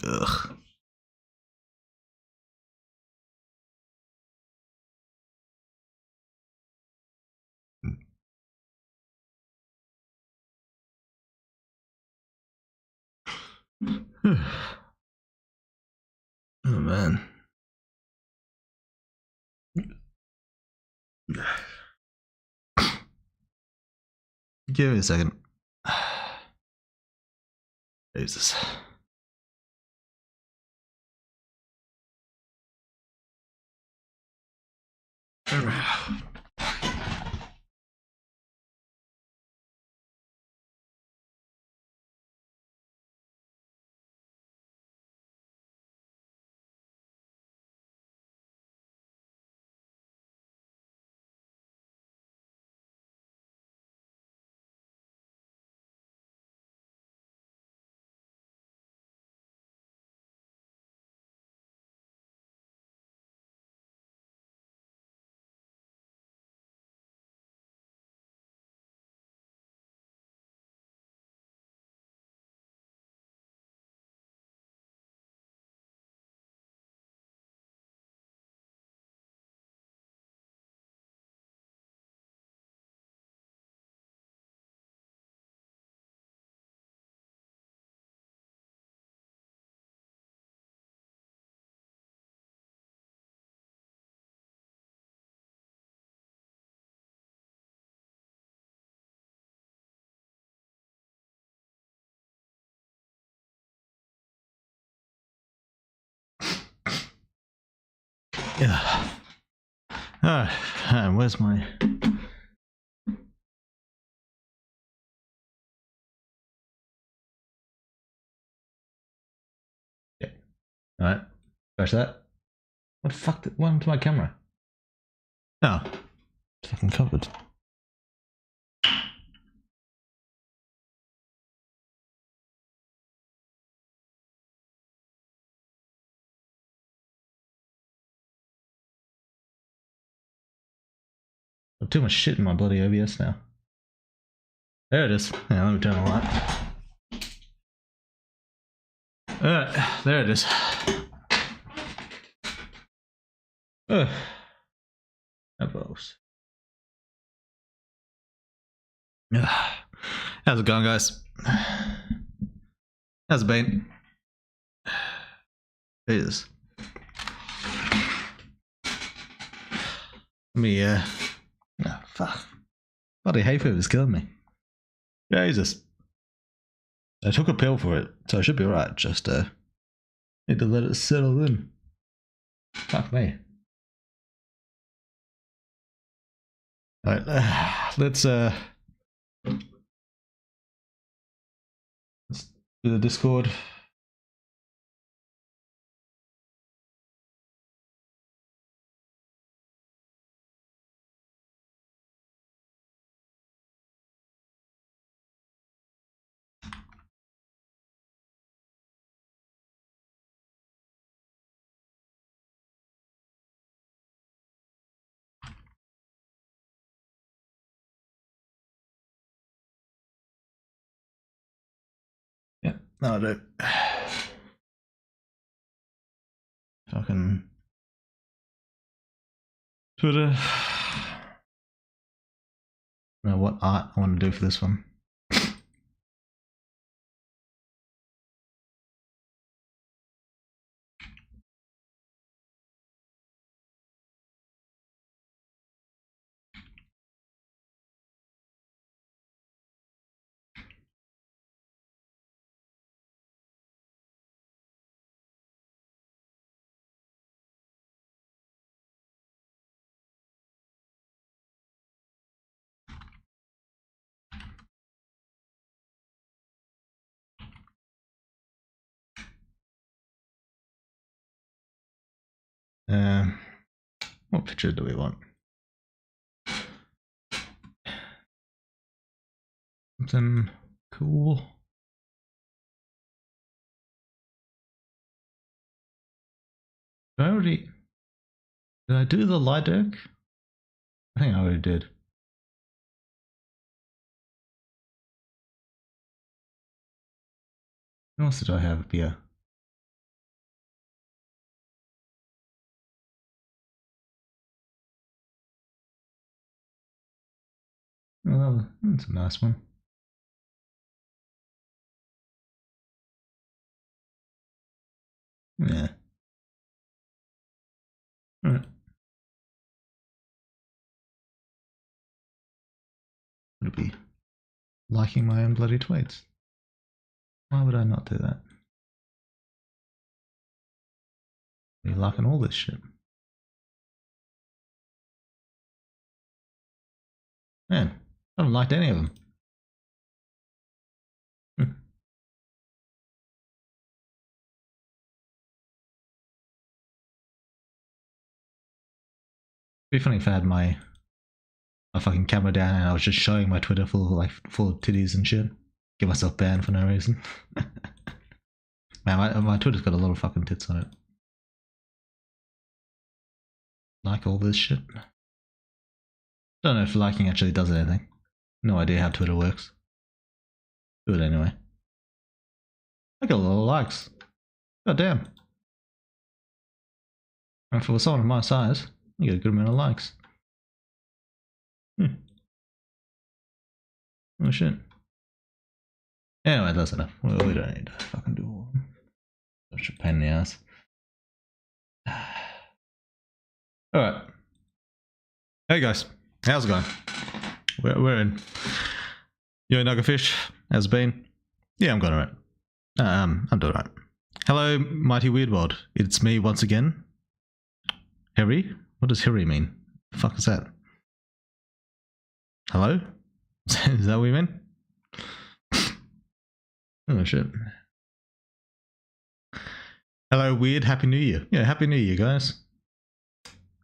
Ugh. Oh man. Give me a second. Jesus. Yeah. Alright, where's my... Yeah. Alright. Crash that. What the fuck? What happened to my camera? Oh. It's fucking covered. Got too much shit in my bloody OBS now. There it is. Yeah, let me turn the light. Alright, there it is. Elbows. How's it going, guys? How's it been? Jesus. Let me, oh, fuck. Bloody hay fever's killing me. Jesus. I took a pill for it, so I should be alright. Just, need to let it settle in. Fuck me. Alright, let's do the Discord. Yeah, no, I do. Fucking Twitter. I don't know what art I want to do for this one. What picture do we want? Something cool. Did I do the light deck? I think I already did. What else did I have here? That's a nice one. Yeah. Alright. Would be liking my own bloody tweets. Why would I not do that? You're liking all this shit. Man, I haven't liked any of them. It'd be funny if I had my fucking camera down and I was just showing my Twitter full of titties and shit. Get myself banned for no reason. Man, my Twitter's got a lot of fucking tits on it. Like all this shit. Don't know if liking actually does anything. No idea how Twitter works. Do it anyway. I got a lot of likes. God damn. And for someone of my size, you get a good amount of likes. Oh shit. Anyway, that's enough. We don't need to fucking do all of them. Such a pain in the ass. Alright. Hey guys, how's it going? We're in. Yo, Nuggetfish, how's it been? Yeah, I'm going alright. I'm doing alright. Hello, Mighty Weird World. It's me once again. Harry? What does Harry mean? The fuck is that? Hello? Is that what you mean? Oh shit. Hello, Weird. Happy New Year. Yeah, Happy New Year, guys.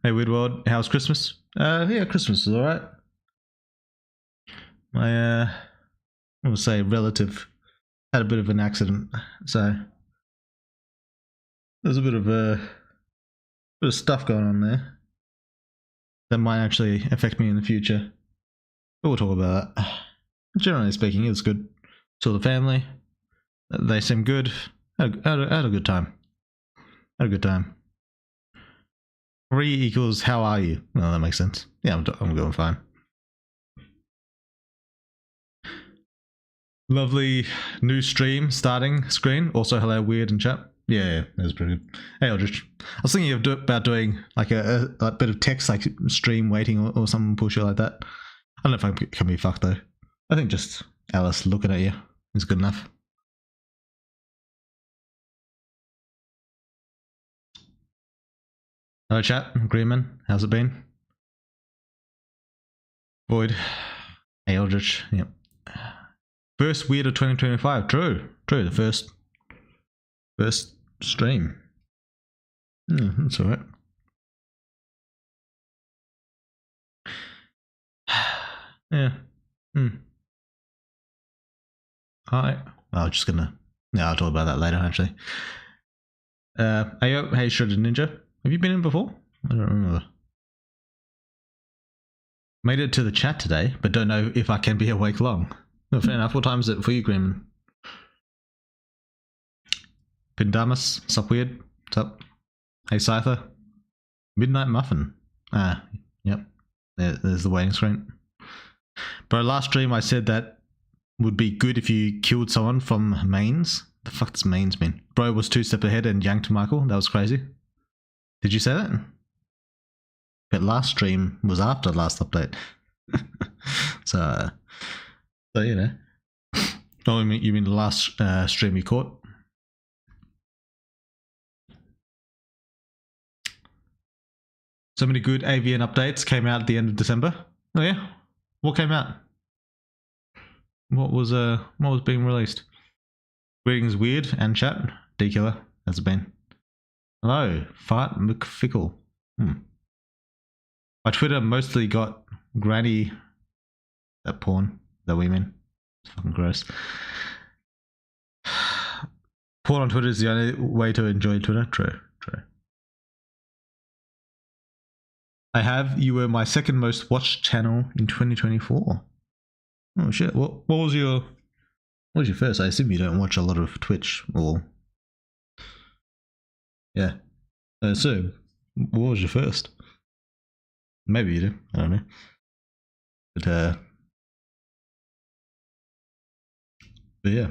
Hey, Weird World. How's Christmas? Yeah, Christmas is alright. My, I would say relative had a bit of an accident, so there's a bit of stuff going on there that might actually affect me in the future. But we'll talk about that. Generally speaking, it's good. So the family, they seem good. Had a good time. Had a good time. 3 equals how are you? Well, that makes sense. Yeah, I'm going fine. Lovely new stream starting screen. Also, hello, Weird in chat. Yeah, that was pretty good. Hey, Eldritch. I was thinking about doing like a bit of text, like stream waiting or some bullshit like that. I don't know if I can be fucked though. I think just Alice looking at you is good enough. Hello, chat. Greenman, how's it been? Void. Hey, Eldritch. Yep. First Weird of 2025. True. The first stream. Yeah, that's alright. Yeah. Hi. I was just gonna. Yeah, I'll talk about that later. Actually. Hey, Shredded Ninja. Have you been in before? I don't remember. Made it to the chat today, but don't know if I can be awake long. No, fair enough. What time is it for you, Green? Pindamus, sup weird? What's up? Hey, Scyther. Midnight Muffin. Ah, yep. There's the waiting screen. Bro, last stream I said that would be good if you killed someone from mains. The fuck does mains mean? Bro was 2 steps ahead and yanked Michael. That was crazy. Did you say that? But last stream was after last update. so you know. Oh, you mean the last stream you caught? So many good AVN updates came out at the end of December. Oh yeah? What came out? What was being released? Greetings, Weird and chat. D-Killer, how's it been? Hello, Fart McFickle. My Twitter mostly got granny that porn that we mean. It's fucking gross. Porn on Twitter is the only way to enjoy Twitter. True. You were my second most watched channel in 2024. Oh shit! What was your first? I assume you don't watch a lot of Twitch or. Yeah, I assume. What was your first? Maybe you do. I don't know. But But yeah.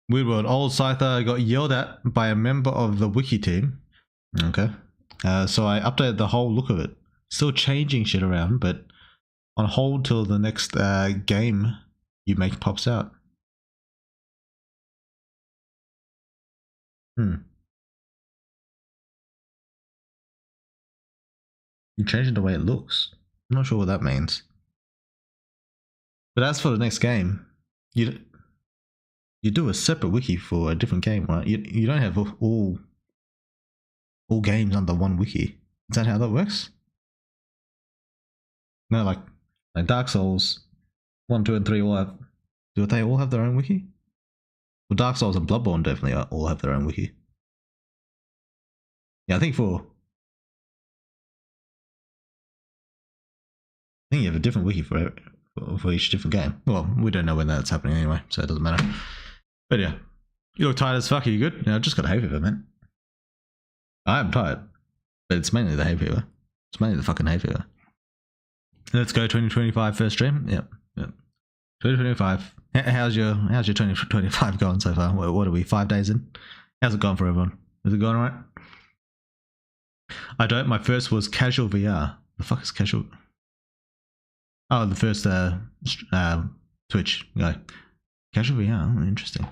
Weird World. Old Scyther got yelled at by a member of the wiki team. Okay. So I updated the whole look of it. Still changing shit around, but on hold till the next game you make pops out. You're changing the way it looks. I'm not sure what that means. But as for the next game, you do a separate wiki for a different game, right? You don't have all games under one wiki. Is that how that works? No, like Dark Souls 1, 2, and 3 all have. Do they all have their own wiki? Well, Dark Souls and Bloodborne definitely all have their own wiki. Yeah, I think you have a different wiki for each different game. Well, we don't know when that's happening anyway, so it doesn't matter. But yeah, you look tired as fuck. Are you good? Yeah, I just got a hay fever, man. I am tired, but it's mainly the hay fever. It's mainly the fucking hay fever. Let's go 2025 first stream. Yep. 2025. How's your 2025 going so far? What are we, 5 days in? How's it going for everyone? Is it going alright? I don't. My first was casual VR. The fuck is casual? Oh, the first Twitch guy. Casual VR. Oh, interesting.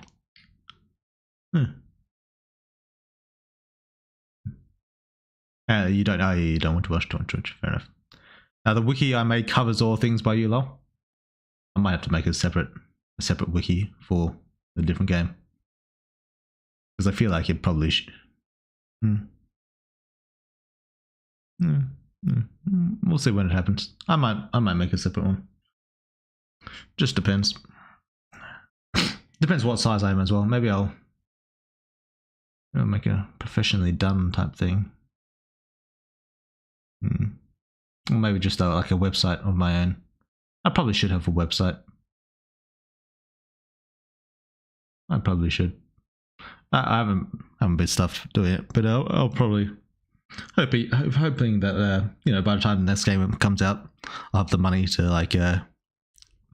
You don't want to watch Twitch. Fair enough. The wiki I made covers all things by you, lol. I might have to make a separate wiki for a different game because I feel like it probably should. We'll see when it happens. I might make a separate one. Just depends. Depends what size I am as well. Maybe I'll make a professionally done type thing. Or maybe just like a website of my own. I probably should have a website. I probably should. I haven't been stuffed doing it, but I'll probably hoping that by the time the next game comes out, I'll have the money to like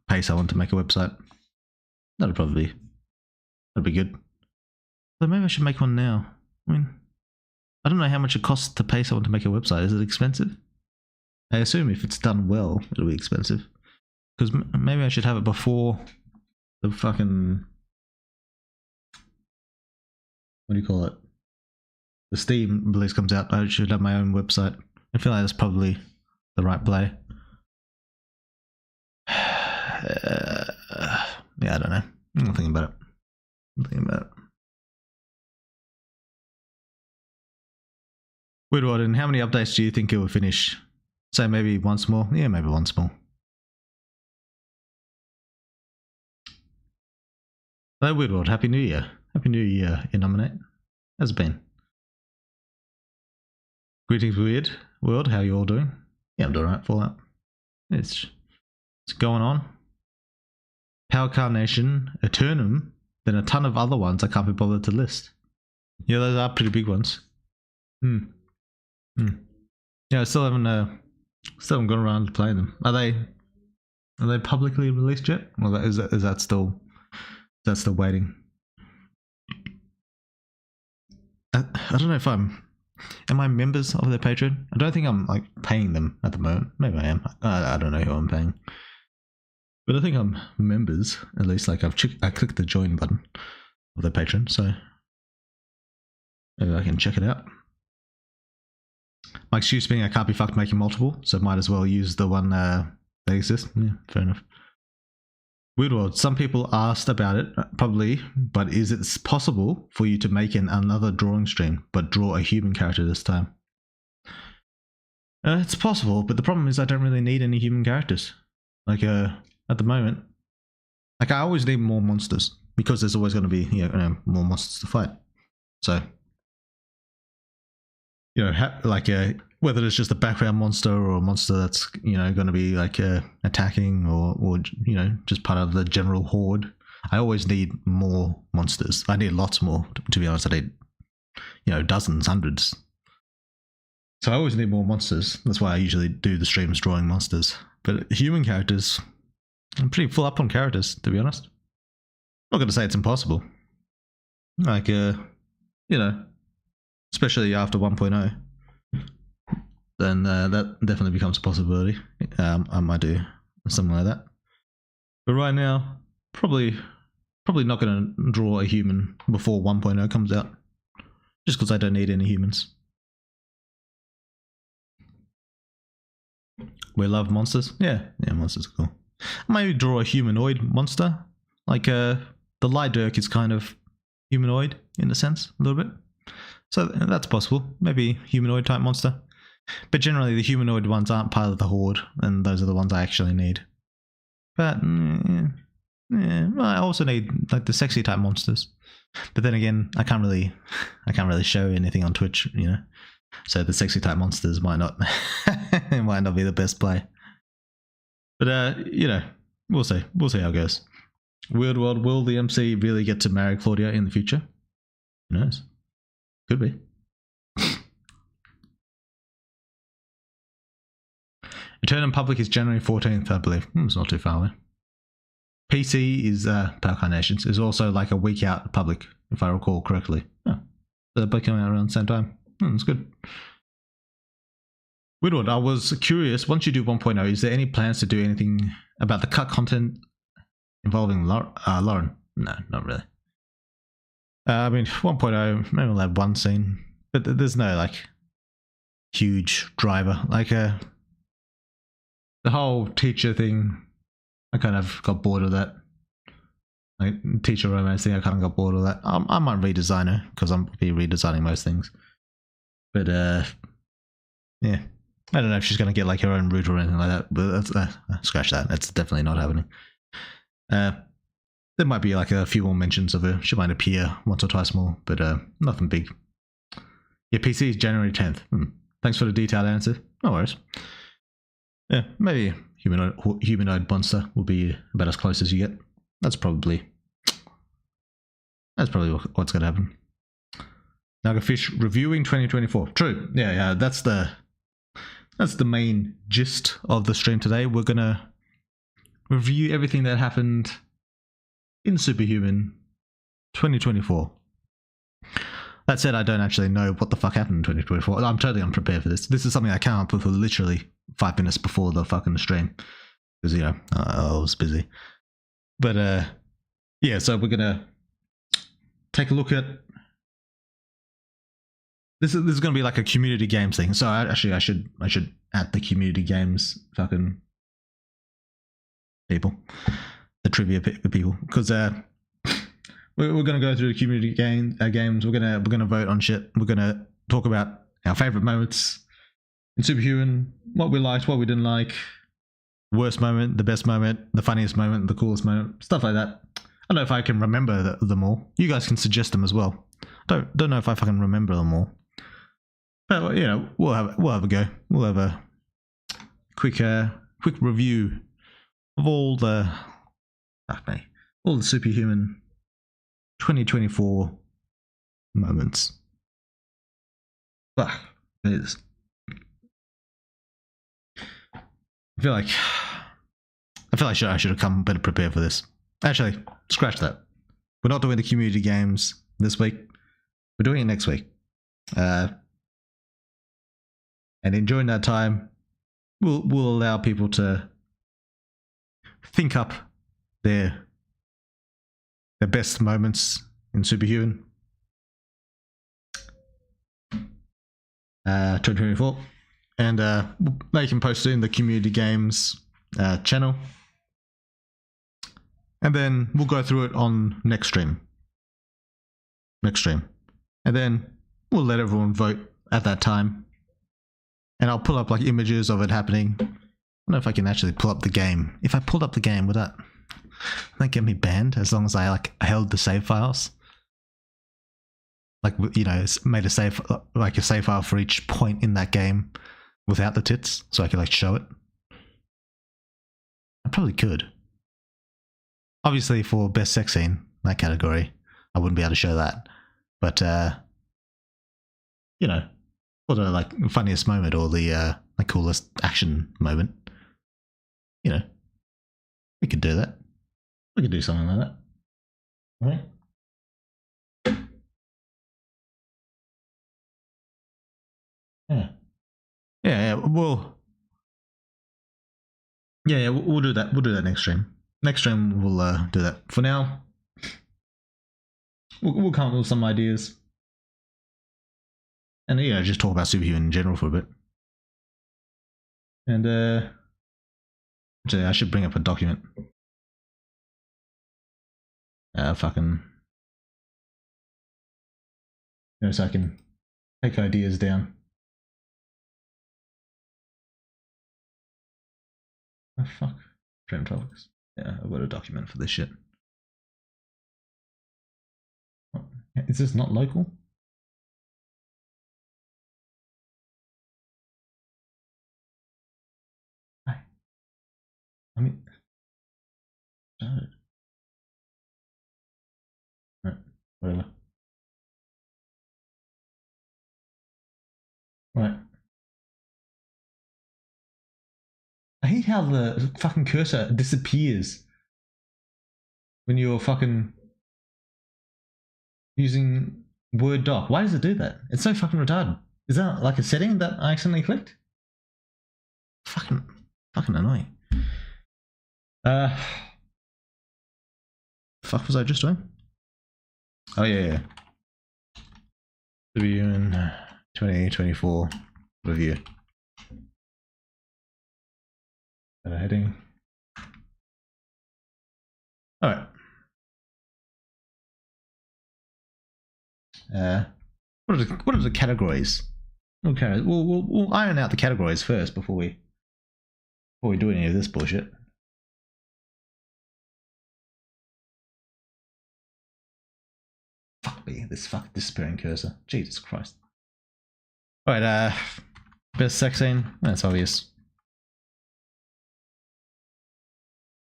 pay someone to make a website. That'd be good. But maybe I should make one now. I mean, I don't know how much it costs to pay someone to make a website. Is it expensive? I assume if it's done well, it'll be expensive. Because maybe I should have it before the fucking... What do you call it? The Steam release comes out. I should have my own website. I feel like that's probably the right play. Yeah, I don't know. I'm not thinking about it. Weird World, and how many updates do you think it will finish? Say maybe once more? Yeah, maybe once more. Hello, Weird World. Happy New Year. Happy New Year, Innominate. How's it been? Greetings, Weird World. How are you all doing? Yeah, I'm doing alright. Fallout. It's going on. Power Carnation, Eternum, then a ton of other ones I can't be bothered to list. Yeah, those are pretty big ones. Yeah, I still haven't gone around to play them. Are they publicly released yet? Well, is that still waiting? I don't know if am I members of their Patreon? I don't think I'm like paying them at the moment. Maybe I am. I don't know who I'm paying, but I think I'm members. At least like I clicked the join button of their Patreon, so maybe I can check it out. My excuse being I can't be fucked making multiple, so might as well use the one that exists. Yeah, fair enough. Weird World, some people asked about it, probably, but is it possible for you to make another drawing stream, but draw a human character this time? It's possible, but the problem is I don't really need any human characters. Like, at the moment, like I always need more monsters, because there's always going to be, more monsters to fight. So, whether it's just a background monster or a monster that's going to be like attacking or just part of the general horde, I always need more monsters. I need lots more, to be honest. I need dozens, hundreds. So I always need more monsters. That's why I usually do the streams drawing monsters. But human characters, I'm pretty full up on characters, to be honest. I'm not going to say it's impossible. Like, you know, especially after 1.0, then that definitely becomes a possibility. I might do something like that. But right now, probably not going to draw a human before 1.0 comes out. Just because I don't need any humans. We love monsters. Yeah, monsters are cool. Maybe draw a humanoid monster. Like the Light Dirk is kind of humanoid in a sense, a little bit. So that's possible. Maybe humanoid type monster. But generally the humanoid ones aren't part of the horde, and those are the ones I actually need. But I also need like the sexy type monsters. But then again, I can't really show anything on Twitch, you know. So the sexy type monsters might not might not be the best play. But you know, we'll see. We'll see how it goes. Weird World, will the MC really get to marry Claudia in the future? Who knows? Could be. Return in public is January 14th, I believe. It's not too far away. PC is Power Carnations is also like a week out public, if I recall correctly. Oh, they're both coming out around the same time. That's good. Widward, I was curious, once you do 1.0, is there any plans to do anything about the cut content involving Lauren? No, not really. I mean, 1.0, maybe we'll have one scene, but there's no like huge driver. Like the whole teacher thing, I kind of got bored of that. Like teacher romance thing, I kind of got bored of that. I might redesign her because I'm be redesigning most things. But yeah, I don't know if she's gonna get like her own route or anything like that. But that's, scratch that. That's definitely not happening. There might be like a few more mentions of her. She might appear once or twice more, but nothing big. Yeah, PC is January 10th. Thanks for the detailed answer. No worries. Yeah, maybe humanoid monster will be about as close as you get. That's probably what's gonna happen. Nagafish reviewing 2024. True. Yeah. That's the main gist of the stream today. We're gonna review everything that happened in Superhuman 2024. That said, I don't actually know what the fuck happened in 2024. I'm totally unprepared for this. This is something I came up with literally 5 minutes before the fucking stream. Because, you know, I was busy. But, yeah, so we're gonna take a look at... This is going to be like a community games thing. So I should add the community games fucking people. The trivia people, because we're going to go through the community games. We're going to vote on shit. We're going to talk about our favorite moments in Superhuman, what we liked, what we didn't like, worst moment, the best moment, the funniest moment, the coolest moment, stuff like that. I don't know if I can remember them all. You guys can suggest them as well. Don't know if I fucking remember them all. But you know, we'll have a go. We'll have a quick review of all the Superhuman 2024 moments. Fuck, it is. I feel like I should have come better prepared for this. Actually, scratch that. We're not doing the community games this week. We're doing it next week. And during that time, we'll allow people to think up their best moments in Superhuman 2024, and they can post it in the community games channel, and then we'll go through it on next stream, and then we'll let everyone vote at that time, and I'll pull up like images of it happening. I don't know if I can actually pull up the game. If I pulled up the game, would that get me banned? As long as I like held the save files, like, you know, made a save file for each point in that game without the tits, so I could like show it. I probably could. Obviously, for best sex scene, that category, I wouldn't be able to show that. But you know, or the like funniest moment or the coolest action moment, you know, We could do that. We could do something like that. Right? Yeah. Yeah, we'll we'll do that. We'll do that next stream. Next stream we'll do that. For now, we'll come up with some ideas. And just talk about Superhuman in general for a bit. And I should bring up a document. Fucking so I can take ideas down. Oh fuck. Stream topics. Yeah, I've got a document for this shit. Is this not local? I mean, right, whatever. Right. I hate how the fucking cursor disappears when you're fucking using Word doc. Why does it do that? It's so fucking retarded. Is that like a setting that I accidentally clicked? Fucking annoying. Fuck was I just doing? Oh yeah. Superhuman 2024 review. Got a heading. Alright. What are the categories? Okay, we'll iron out the categories first before we do any of this bullshit. Fuck me, this fucking disappearing cursor. Jesus Christ. Alright, best sex scene, that's obvious.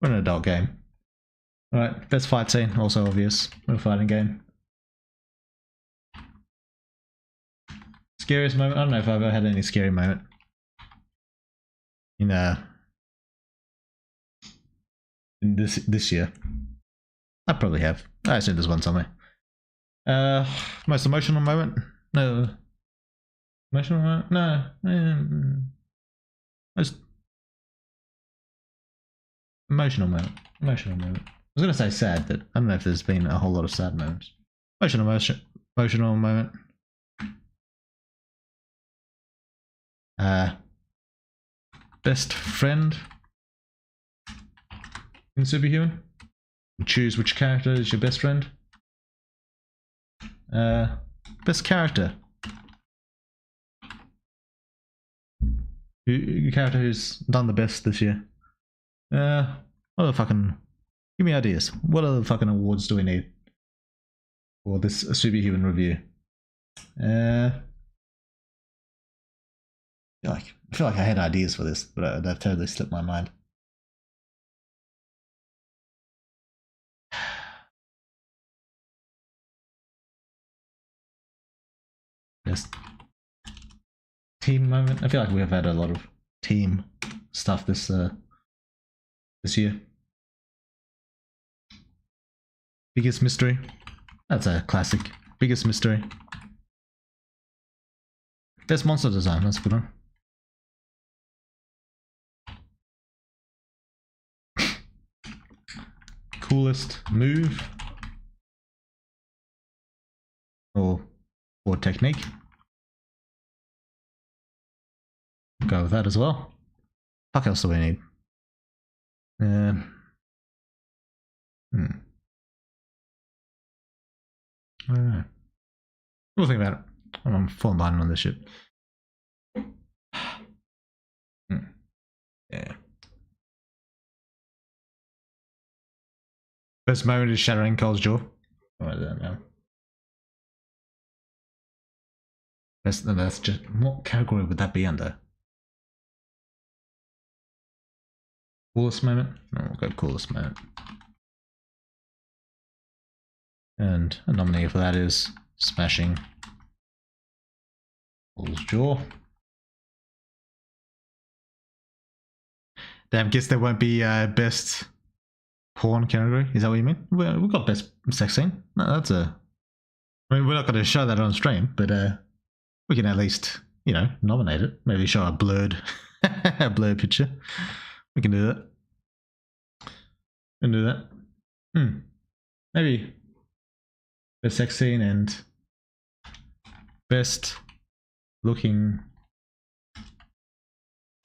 We're in an adult game. Alright, best fight scene, also obvious. We're a fighting game. Scariest moment? I don't know if I've ever had any scary moment. In this year. I probably have. I assume there's one somewhere. Most emotional moment? No. Emotional moment? No. Most emotional moment. Emotional moment. I was gonna say sad, but I don't know if there's been a whole lot of sad moments. Emotional moment. Best friend in Superhuman. Choose which character is your best friend. Best character. Your character who's done the best this year. What are the fucking... Give me ideas. What other fucking awards do we need for this Superhuman review? I feel like I had ideas for this, but they've totally slipped my mind. Best team moment. I feel like we've had a lot of team stuff this year. Biggest mystery. That's a classic. Biggest mystery. Best monster design. That's a good one. Coolest move or technique. Go with that as well. Fuck else do we need? I don't know. We'll think about it. I'm falling behind on this shit. Yeah. Best moment is shattering Cole's jaw. Oh, I don't know. That's just... What category would that be under? Coolest moment? No, we'll go coolest moment. And a nominee for that is smashing Cole's jaw. Damn, guess there won't be best porn category. Is that what you mean? We've got best sex scene. No, that's a. I mean, we're not going to show that on stream, but we can at least, you know, nominate it. Maybe show a blurred, a blurred picture. We can do that. We can do that. Maybe best sex scene and best looking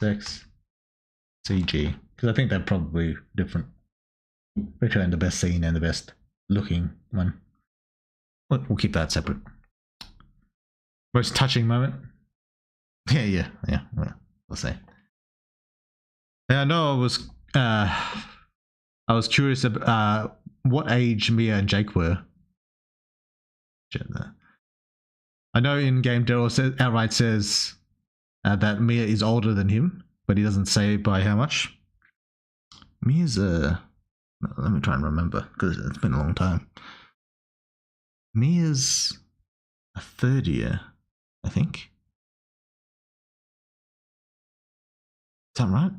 sex CG, because I think they're probably different. Between the best scene and the best looking one. We'll keep that separate. Most touching moment? Yeah. We'll see. Now, I know I was curious about what age Mia and Jake were. I know in game Daryl outright says that Mia is older than him, but he doesn't say by how much. Mia's let me try and remember, because it's been a long time. Mia's a third year, I think. Is that right?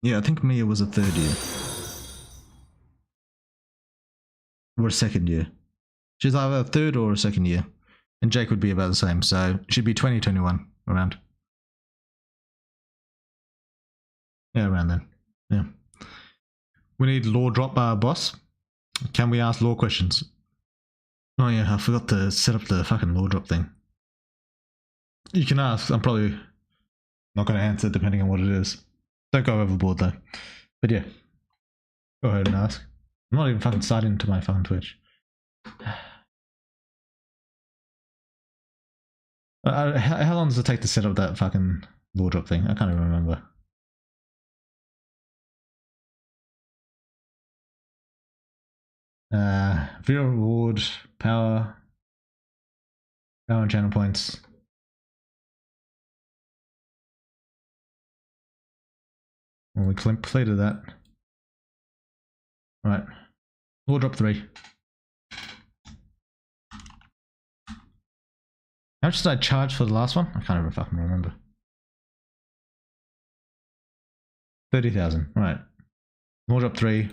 Yeah, I think Mia was a third year. Or a second year. She's either a third or a second year. And Jake would be about the same, so it should be 2021 around. Yeah, around then. Yeah. We need law drop boss. Can we ask law questions? Oh yeah, I forgot to set up the fucking law drop thing. You can ask. I'm probably not going to answer depending on what it is. Don't go overboard though. But yeah, go ahead and ask. I'm not even fucking signed into my fucking Twitch. How long does it take to set up that fucking law drop thing? I can't even remember. Video reward, power and channel points. Well, we completed that. Right. Law drop 3. How much did I charge for the last one? I can't even fucking remember. 30,000. Right. Law drop 3.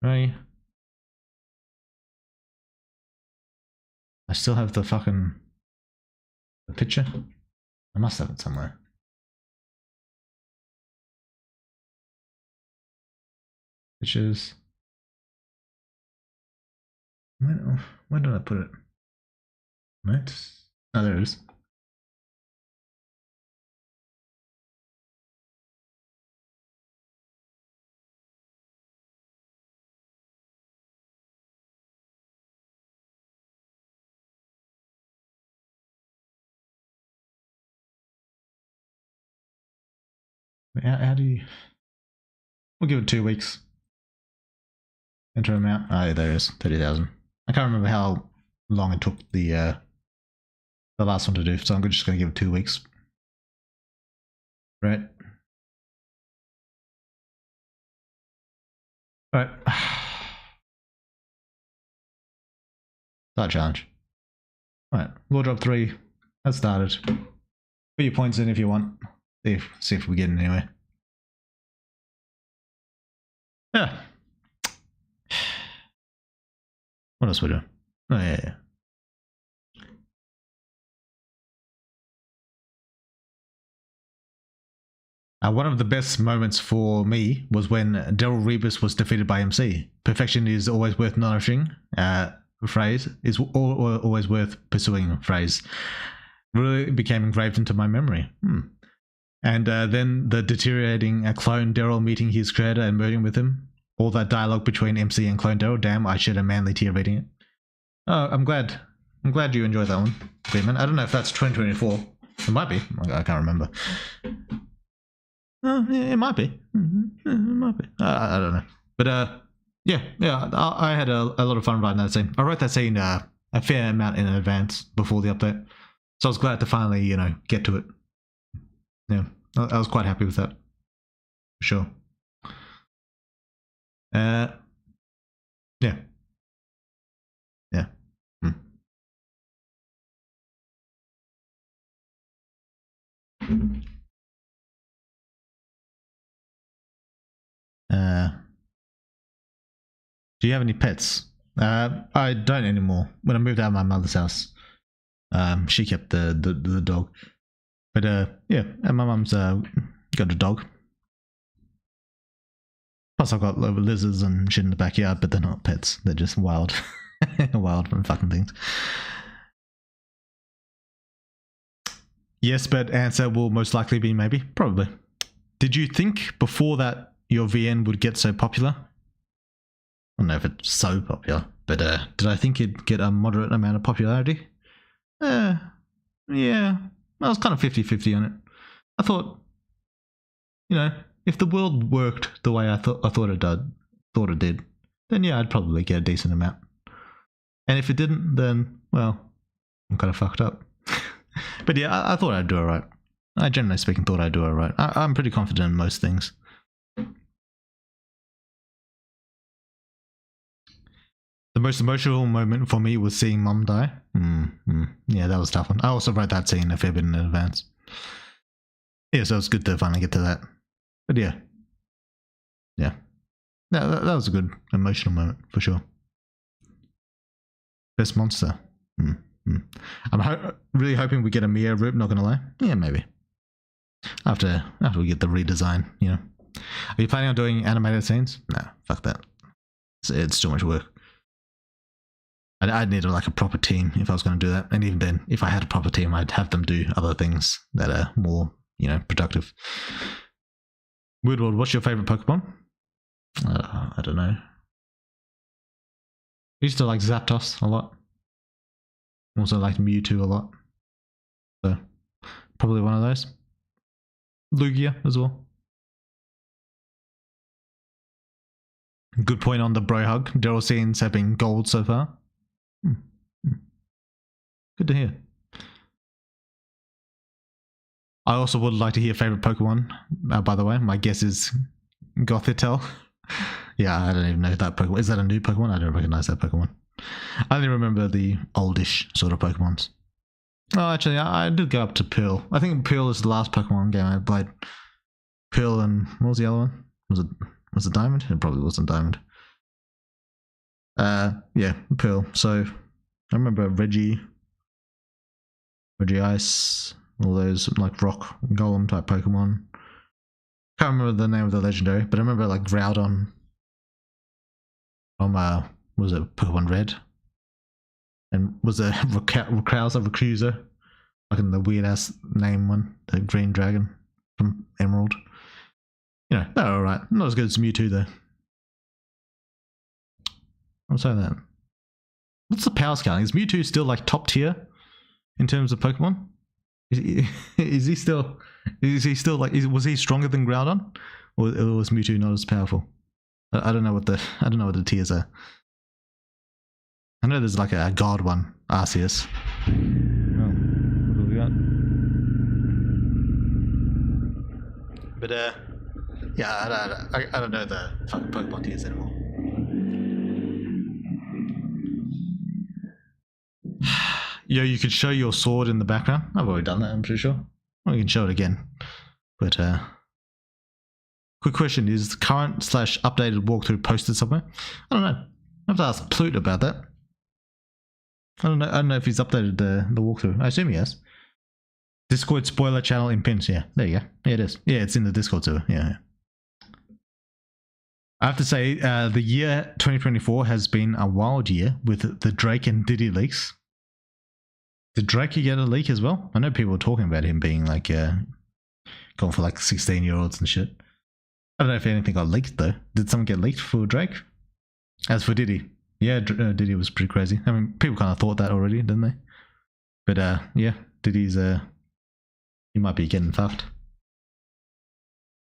Right. I still have the fucking picture. I must have it somewhere. Pictures. Where did I put it? Notes. Oh, there it is. How do you... We'll give it 2 weeks. Enter amount. Oh, yeah, there it is. 30,000. I can't remember how long it took the last one to do, so I'm just going to give it 2 weeks. Right. Right. Start challenge. Right. Law drop 3. That started. Put your points in if you want. See if we get in anywhere. Yeah. What else we doing? Oh yeah. One of the best moments for me was when Daryl Rebus was defeated by MC. Perfection is always worth nourishing. Phrase is always worth pursuing. Phrase really became engraved into my memory. And then the deteriorating clone Daryl meeting his creator and merging with him. All that dialogue between MC and clone Daryl. Damn, I shed a manly tear reading it. Oh, I'm glad you enjoyed that one, Freeman. I don't know if that's 2024. It might be. I can't remember. Yeah, it might be. It might be. I don't know. But yeah. I had a lot of fun writing that scene. I wrote that scene a fair amount in advance before the update, so I was glad to finally, get to it. Yeah, I was quite happy with that. For sure. Yeah. Do you have any pets? I don't anymore. When I moved out of my mother's house, she kept the dog. But yeah, and my mum's got a dog. Plus, I've got lizards and shit in the backyard, but they're not pets. They're just wild, wild fucking things. Yes, but answer will most likely be maybe, probably. Did you think before that your VN would get so popular? I don't know if it's so popular, but did I think it'd get a moderate amount of popularity? Yeah, I was kind of 50-50 on it. I thought, you know, if the world worked the way I thought it did, then yeah, I'd probably get a decent amount. And if it didn't, then, well, I'm kind of fucked up. But yeah, I thought I'd do alright. I generally speaking thought I'd do alright. I'm pretty confident in most things. The most emotional moment for me was seeing Mum die. Yeah, that was a tough one. I also wrote that scene a fair bit in advance. Yeah, so it's good to finally get to that. But yeah. Yeah. That was a good emotional moment, for sure. Best monster. I'm really hoping we get a Mia route, not gonna lie. Yeah, maybe. After we get the redesign, you know. Are you planning on doing animated scenes? No, fuck that. It's too much work. I'd need like a proper team if I was going to do that. And even then, if I had a proper team, I'd have them do other things that are more, you know, productive. Weirdworld, what's your favorite Pokemon? I don't know. I used to like Zapdos a lot. Also liked Mewtwo a lot. So, probably one of those. Lugia as well. Good point on the bro hug. Daryl scenes have been gold so far. Good to hear. I also would like to hear favorite Pokemon. By the way, my guess is Gothitelle. Yeah, I don't even know that Pokemon. Is that a new Pokemon? I don't recognize that Pokemon. I only remember the oldish sort of Pokemons. Oh, actually, I did go up to Pearl. I think Pearl is the last Pokemon game I played. Pearl and what was the other one? Was it Diamond? It probably wasn't Diamond. Yeah, Pearl. So I remember Reggie Ice, all those like rock golem type Pokemon. Can't remember the name of the legendary, but I remember like Groudon from was it Pokemon Red? And was it Rayquaza, like in the weird ass name one, the Green Dragon from Emerald. You know, they're alright. Not as good as Mewtwo though. I'll say that. What's the power scaling? Is Mewtwo still like top tier in terms of Pokemon? Is he still like? Was he stronger than Groudon, or was Mewtwo not as powerful? I don't know what the tiers are. I know there's like a god one, Arceus. Oh, what do we got? But yeah, I don't know the fucking Pokemon tiers anymore. Yo, you could show your sword in the background. I've already done that, I'm pretty sure. Well, you can show it again. But quick question, is the current / updated walkthrough posted somewhere? I don't know. I have to ask Plute about that. I don't know if he's updated the walkthrough. I assume he has. Discord spoiler channel in pins. Yeah, there you go. Yeah, it is. Yeah, it's in the Discord server. Yeah. I have to say, the year 2024 has been a wild year with the Drake and Diddy leaks. Did Drake get a leak as well? I know people were talking about him being like going for like 16-year-olds and shit. I don't know if anything got leaked though. Did someone get leaked for Drake? As for Diddy, yeah, Diddy was pretty crazy. I mean, people kind of thought that already, didn't they? But yeah, Diddy's he might be getting fucked.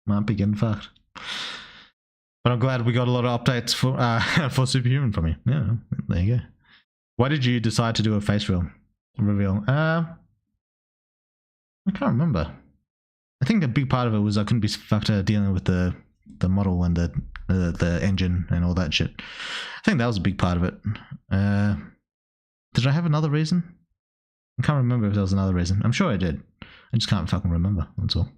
Might be getting fucked. But I'm glad we got a lot of updates for Superhuman from you. Yeah, there you go. Why did you decide to do a face reveal? I can't remember. I think a big part of it was I couldn't be fucked dealing with the model and the engine and all that shit. I think that was a big part of it. Did I have another reason? I can't remember if there was another reason. I'm sure I did. I just can't fucking remember. That's all.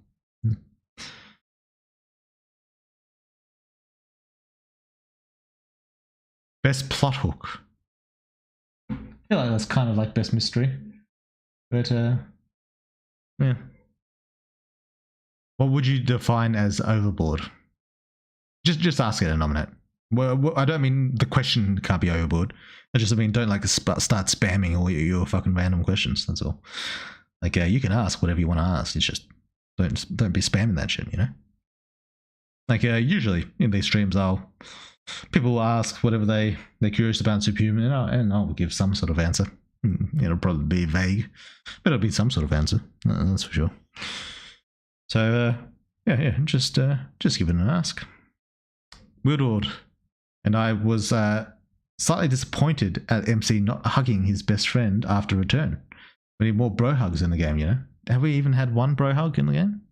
Best plot hook. I feel like that's kind of like best mystery. But yeah. What would you define as overboard? Just ask it and nominate. Well, I don't mean the question can't be overboard. I just mean don't like start spamming all your fucking random questions. That's all. Like you can ask whatever you want to ask. It's just don't be spamming that shit. You know. Like usually in these streams, people will ask whatever they're curious about Superhuman, and I'll give some sort of answer. It'll probably be vague, but it'll be some sort of answer. That's for sure. So yeah, just give it an ask. Woodward and I was slightly disappointed at MC not hugging his best friend after return. We need more bro hugs in the game, you know? Have we even had one bro hug in the game?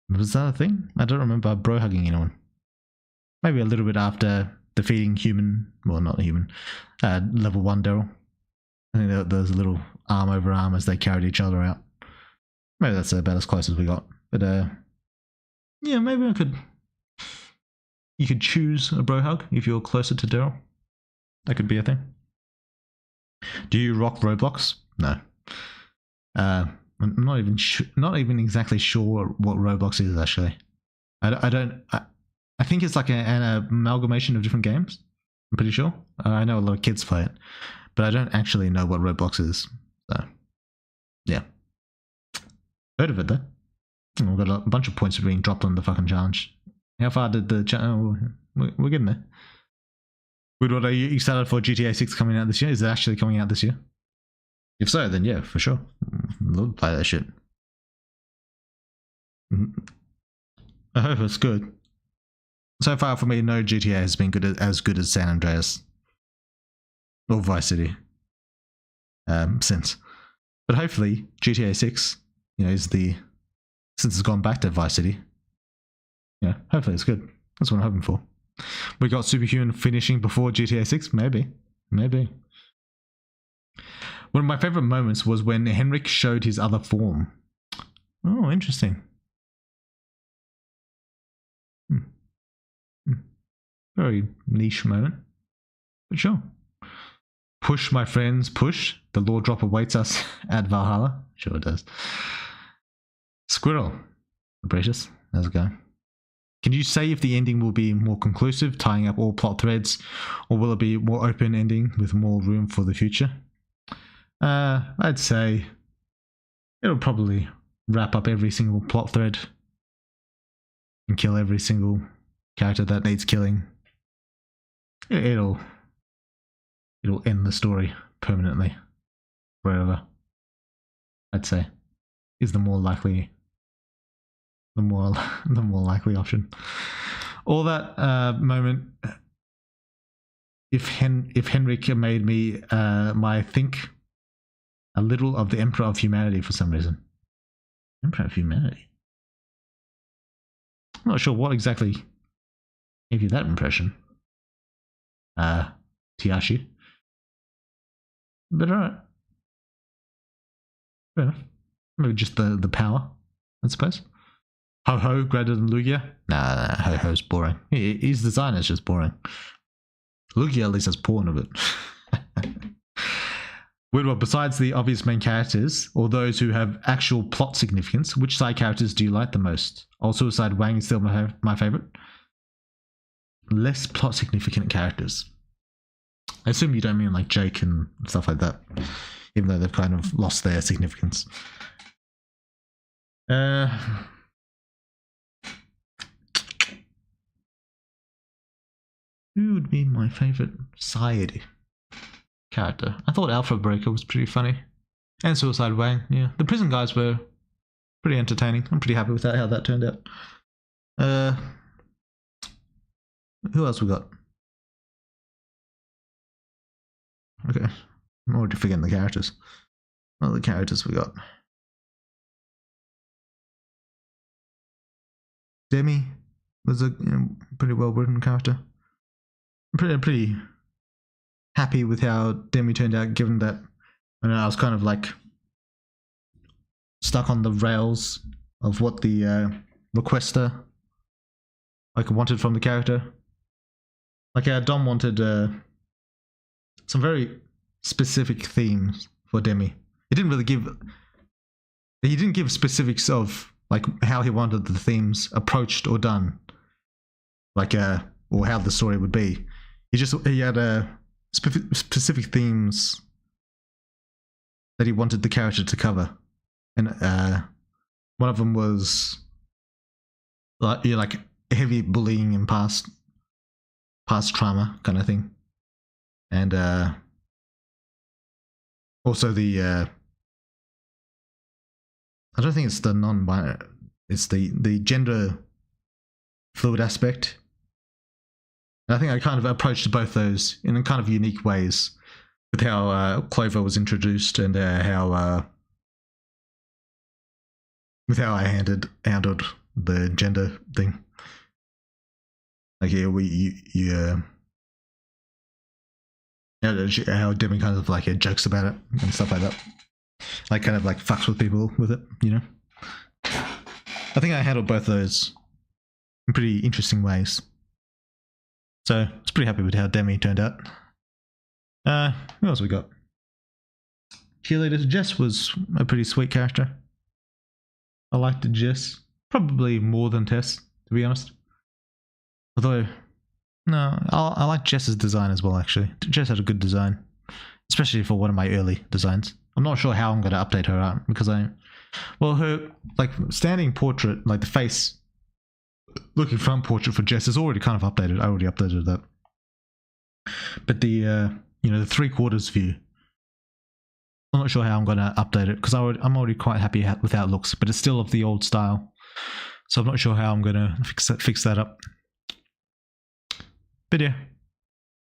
Was that a thing? I don't remember bro hugging anyone. Maybe a little bit after defeating human, well, not human, level 1 Daryl. I think there was a little arm over arm as they carried each other out. Maybe that's about as close as we got. But yeah, maybe you could choose a bro hug if you're closer to Daryl. That could be a thing. Do you rock Roblox? No. I'm not even exactly sure what Roblox is actually. I think it's like an amalgamation of different games. I'm pretty sure. I know a lot of kids play it, but I don't actually know what Roblox is. So, yeah. Heard of it though. We've got a bunch of points being dropped on the fucking challenge. How far did the challenge? We're getting there. Woodward, are you excited for GTA 6 coming out this year? Is it actually coming out this year? If so, then yeah, for sure. I'd love to play that shit. I hope it's good. So far for me, no GTA has been as good as San Andreas or Vice City since. But hopefully GTA 6, you know, since it's gone back to Vice City. Yeah, hopefully it's good. That's what I'm hoping for. We got Superhuman finishing before GTA 6? Maybe. One of my favourite moments was when Henrik showed his other form. Oh, interesting. Very niche moment. But sure. Push, my friends, push. The law drop awaits us at Valhalla. Sure it does. Squirrel. Precious. How's it going? Can you say if the ending will be more conclusive, tying up all plot threads, or will it be more open ending with more room for the future? I'd say it'll probably wrap up every single plot thread and kill every single character that needs killing. It'll end the story permanently, wherever. I'd say is the more likely option. Or that moment, if Henrik made me think a little of the Emperor of Humanity for some reason. Emperor of Humanity. I'm not sure what exactly gave you that impression. Tiashi. But alright. Fair enough. Maybe just the power, I suppose. Ho-Ho greater than Lugia? Nah, Ho-Ho's boring. His design is just boring. Lugia at least has porn of it. Well, besides the obvious main characters, or those who have actual plot significance, which side characters do you like the most? Also, Suicide Wang is still my favourite. Less plot significant characters. I assume you don't mean like Jake and stuff like that, even though they've kind of lost their significance. Who would be my favourite side character? I thought Alpha Breaker was pretty funny. And Suicide Wang, yeah. The prison guys were pretty entertaining. I'm pretty happy with how that turned out. Who else we got? Okay. I'm already forgetting the characters. What are the characters we got? Demi was a pretty well written character. I'm pretty happy with how Demi turned out, given that I was kind of like stuck on the rails of what the requester like wanted from the character. Like Dom wanted some very specific themes for Demi. He didn't give specifics of like how he wanted the themes approached or done, like or how the story would be. He had specific themes that he wanted the character to cover, and one of them was like heavy bullying and past trauma kind of thing, and also the I don't think it's the non-binary, it's the gender fluid aspect. And I think I kind of approached both those in kind of unique ways with how Clover was introduced and with how I handled the gender thing. Like how Demi kind of like jokes about it and stuff like that. Like kind of like fucks with people with it, you know. I think I handled both those in pretty interesting ways. So I was pretty happy with how Demi turned out. Who else we got? Cheerleader Jess was a pretty sweet character. I liked Jess probably more than Tess, to be honest. Although, no, I like Jess's design as well. Actually, Jess had a good design, especially for one of my early designs. I'm not sure how I'm going to update her art because her like standing portrait, like the face looking front portrait for Jess is already kind of updated. I already updated that. But the the 3/4 view, I'm not sure how I'm going to update it because I'm already quite happy with how it looks, but it's still of the old style. So I'm not sure how I'm going to fix that up. But yeah,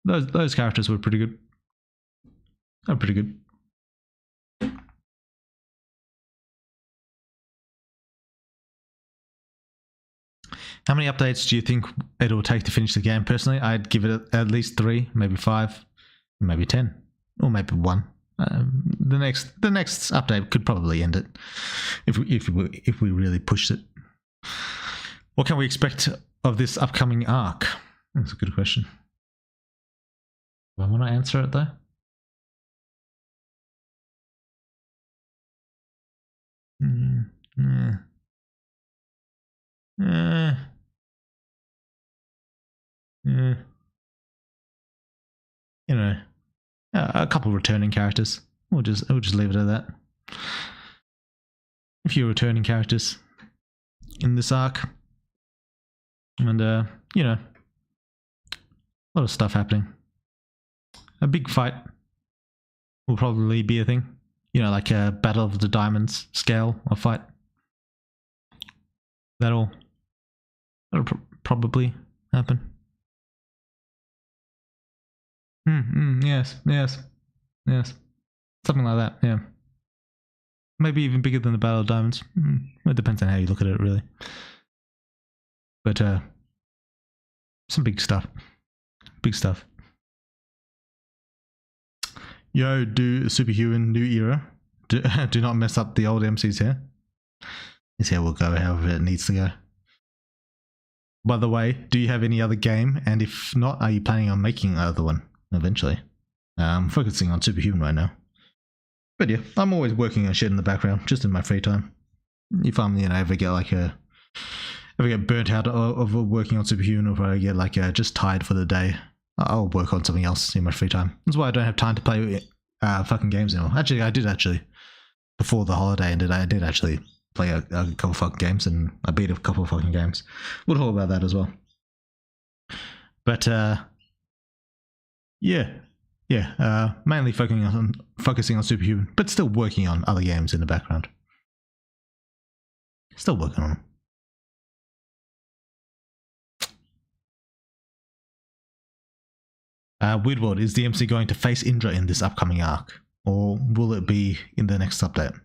those characters were pretty good. They were pretty good. How many updates do you think it'll take to finish the game? Personally, I'd give it at least 3, maybe 5, maybe 10, or maybe 1. The next update could probably end it if we really pushed it. What can we expect of this upcoming arc? That's a good question. Do I want to answer it though? A couple returning characters. We'll just leave it at that. A few returning characters in this arc, and a lot of stuff happening. A big fight will probably be a thing. Like a Battle of the Diamonds scale of fight. That'll probably happen. Yes. Something like that, yeah. Maybe even bigger than the Battle of Diamonds. It depends on how you look at it, really. But, some big stuff. Big stuff. Yo, do Superhuman new era. Do not mess up the old MC's hair. His hair will go however it needs to go. By the way, do you have any other game? And if not, are you planning on making another one eventually? I'm focusing on Superhuman right now. But yeah, I'm always working on shit in the background, just in my free time. If I'm, ever get burnt out of working on Superhuman, or if I get just tired for the day, I'll work on something else in my free time. That's why I don't have time to play fucking games anymore. Actually, I did before the holiday ended. I did actually play a couple fucking games, and I beat a couple of fucking games. We'll talk about that as well. But mainly focusing on Superhuman, but still working on other games in the background. Still working on them. Weirdworld, is the MC going to face Indra in this upcoming arc, or will it be in the next update?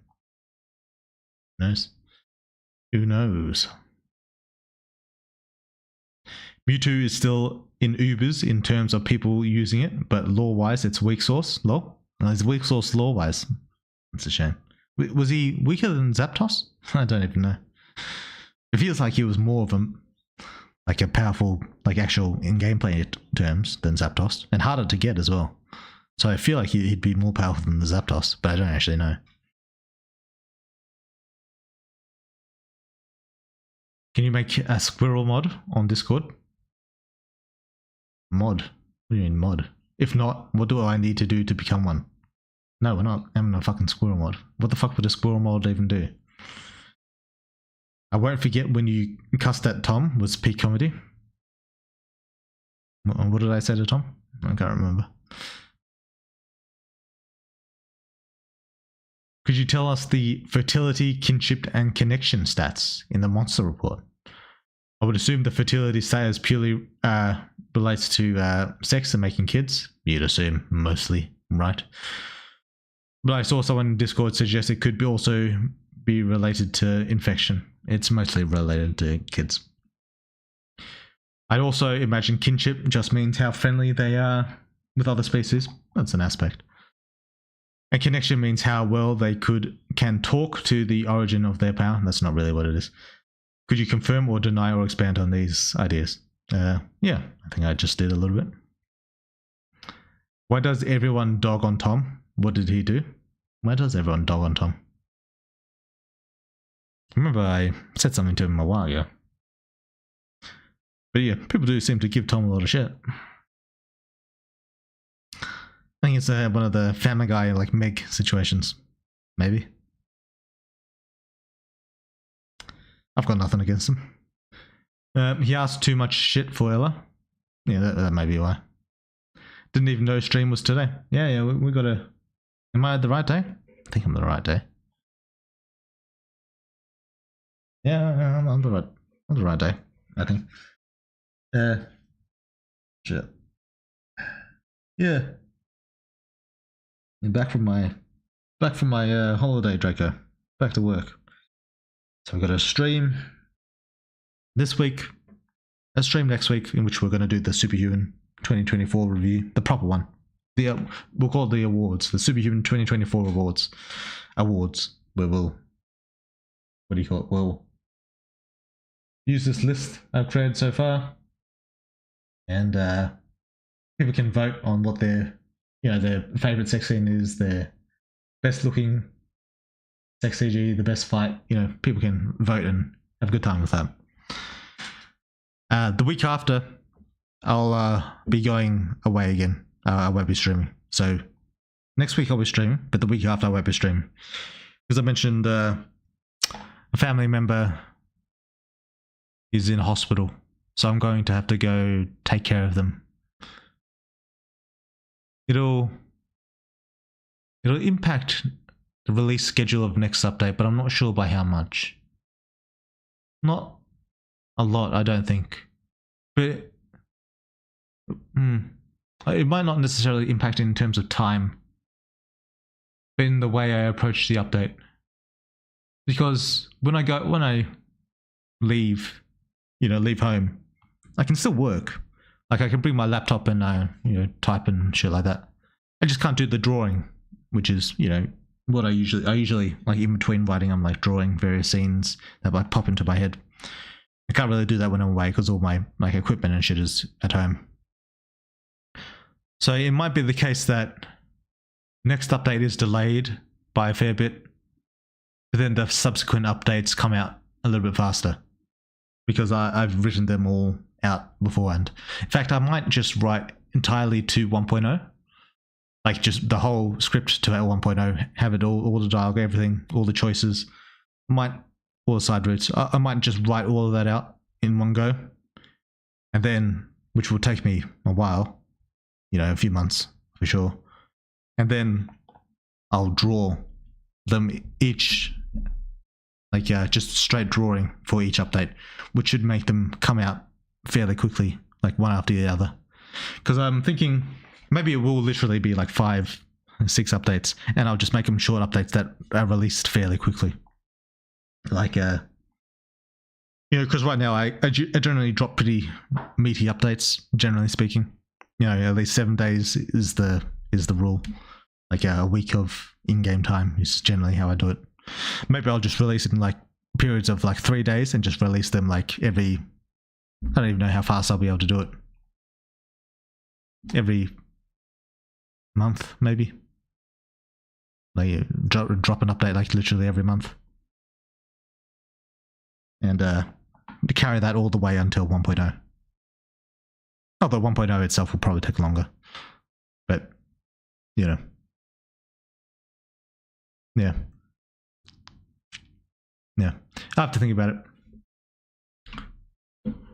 Who knows? Who knows? Mewtwo is still in Ubers in terms of people using it, but lore-wise, it's weak source. Lol? No, it's weak source lore-wise. It's a shame. Was he weaker than Zapdos? I don't even know. It feels like he was more of a powerful, like actual in gameplay terms than Zapdos, and harder to get as well. So I feel like he'd be more powerful than the Zapdos, but I don't actually know. Can you make a squirrel mod on Discord? Mod? What do you mean mod? If not, what do I need to do to become one? No, we're not having a fucking squirrel mod. What the fuck would a squirrel mod even do? I won't forget when you cussed at Tom was peak comedy. What did I say to Tom? I can't remember. Could you tell us the fertility, kinship, and connection stats in the monster report? I would assume the fertility status purely relates to sex and making kids. You'd assume, mostly, right? But I saw someone in Discord suggest it could also be related to infection. It's mostly related to kids. I'd also imagine kinship just means how friendly they are with other species. That's an aspect. And connection means how well they can talk to the origin of their power. That's not really what it is. Could you confirm or deny or expand on these ideas? Yeah, I think I just did a little bit. Why does everyone dog on Tom? What did he do? Why does everyone dog on Tom? I remember I said something to him a while ago. But yeah, people do seem to give Tom a lot of shit. I think it's one of the Family Guy, like Meg situations. Maybe. I've got nothing against him. He asked too much shit for Ella. Yeah, that may be why. Didn't even know stream was today. Yeah, we got a... Am I at the right day? I think I'm the right day. Yeah, I'm the right day, I think. Shit. Yeah. I'm back from my holiday, Draco. Back to work. So we've got a stream this week, a stream next week, in which we're going to do the Superhuman 2024 review, the proper one. We'll call it the awards, the Superhuman 2024 awards, where we'll, what do you call it? We'll use this list I've created so far, and people can vote on what their favorite sex scene is, their best looking sex CG, the best fight. People can vote and have a good time with that. The week after, I'll be going away again. I won't be streaming. So next week I'll be streaming, but the week after I won't be streaming. Because I mentioned a family member is in hospital, so I'm going to have to go take care of them. It'll impact the release schedule of next update, but I'm not sure by how much. Not a lot, I don't think. But it might not necessarily impact in terms of time, but in the way I approach the update. Because when I leave home, I can still work. Like, I can bring my laptop and type and shit like that. I just can't do the drawing, which is what I usually like in between writing. I'm like drawing various scenes that like pop into my head. I can't really do that when I'm away because all my like equipment and shit is at home. So it might be the case that next update is delayed by a fair bit, but then the subsequent updates come out a little bit faster because I've written them all out beforehand. In fact, I might just write entirely to 1.0, like just the whole script to 1.0, have it all the dialogue, everything, all the choices, all the side routes. I might just write all of that out in one go, and then, which will take me a while, a few months for sure, and then I'll draw them each, like just straight drawing for each update, which should make them come out fairly quickly, like one after the other. Because I'm thinking maybe it will literally be like 5-6 updates, and I'll just make them short updates that are released fairly quickly. Like, because right now I generally drop pretty meaty updates, generally speaking. At least 7 days is the rule. like a week of in-game time is generally how I do it. Maybe I'll just release it in like periods of like 3 days and just release them like every, I don't even know how fast I'll be able to do it. Every month, maybe. Like drop an update like literally every month. And to carry that all the way until 1.0. Although 1.0 itself will probably take longer. But, you know. Yeah. Yeah. I have to think about it.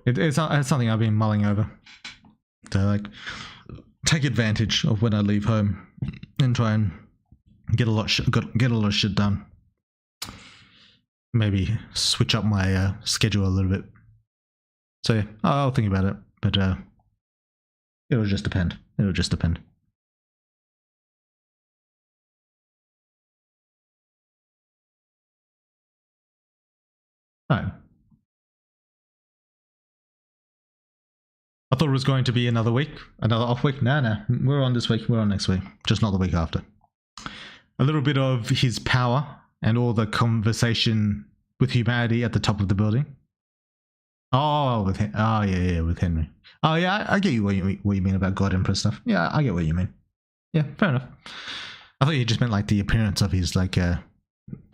It's something I've been mulling over. To like take advantage of when I leave home and try and get a lot of shit done. Maybe switch up my schedule a little bit. So yeah, I'll think about it, but it'll just depend. It'll just depend. All right. I thought it was going to be another week, another off week. No, we're on this week. We're on next week, just not the week after. A little bit of his power and all the conversation with humanity at the top of the building. Oh, with with Henry. Oh yeah, I get you what you mean about God Emperor stuff. Yeah, I get what you mean. Yeah, fair enough. I thought you just meant like the appearance of his like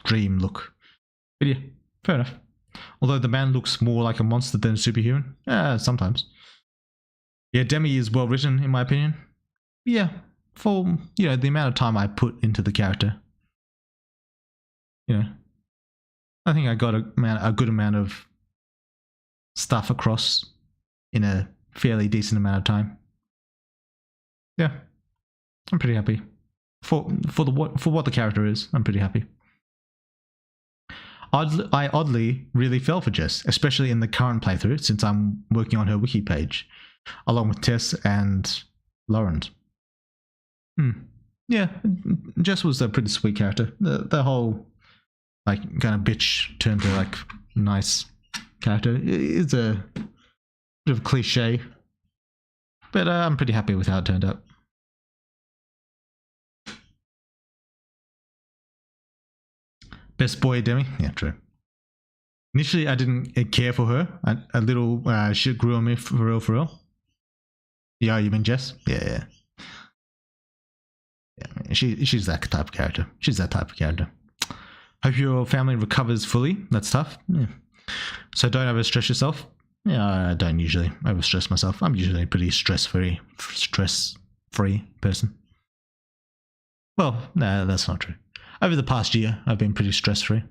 dream look. But yeah, fair enough. Although the man looks more like a monster than a superhuman. Sometimes. Yeah, Demi is well written in my opinion. Yeah, for the amount of time I put into the character. I think I got a good amount of stuff across in a fairly decent amount of time. Yeah, I'm pretty happy for what the character is. I'm pretty happy. I oddly really fell for Jess, especially in the current playthrough, since I'm working on her wiki page, along with Tess and Lauren. Yeah, Jess was a pretty sweet character. The whole like kind of bitch turned to like nice character is a bit of a cliche, but I'm pretty happy with how it turned out. Best boy Demi? Yeah, true. Initially, I didn't care for her. A little shit grew on me for real. Yeah, you mean Jess? Yeah. She's that type of character. Hope your family recovers fully. That's tough. Yeah. So don't overstress yourself. Yeah, I don't usually overstress myself. I'm usually a pretty stress-free person. Well, no, that's not true. Over the past year, I've been pretty stress-free.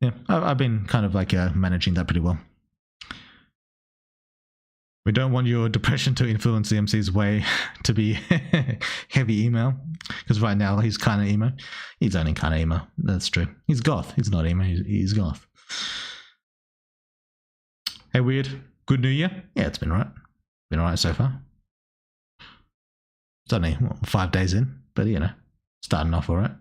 Yeah, I've been kind of like managing that pretty well. We don't want your depression to influence the MC's way to be heavy emo. Because right now he's kind of emo. He's only kind of emo. That's true. He's goth. He's not emo. He's goth. Hey, Weird. Good New Year? Yeah, it's been alright. Been alright so far. It's only 5 days in, but starting off alright.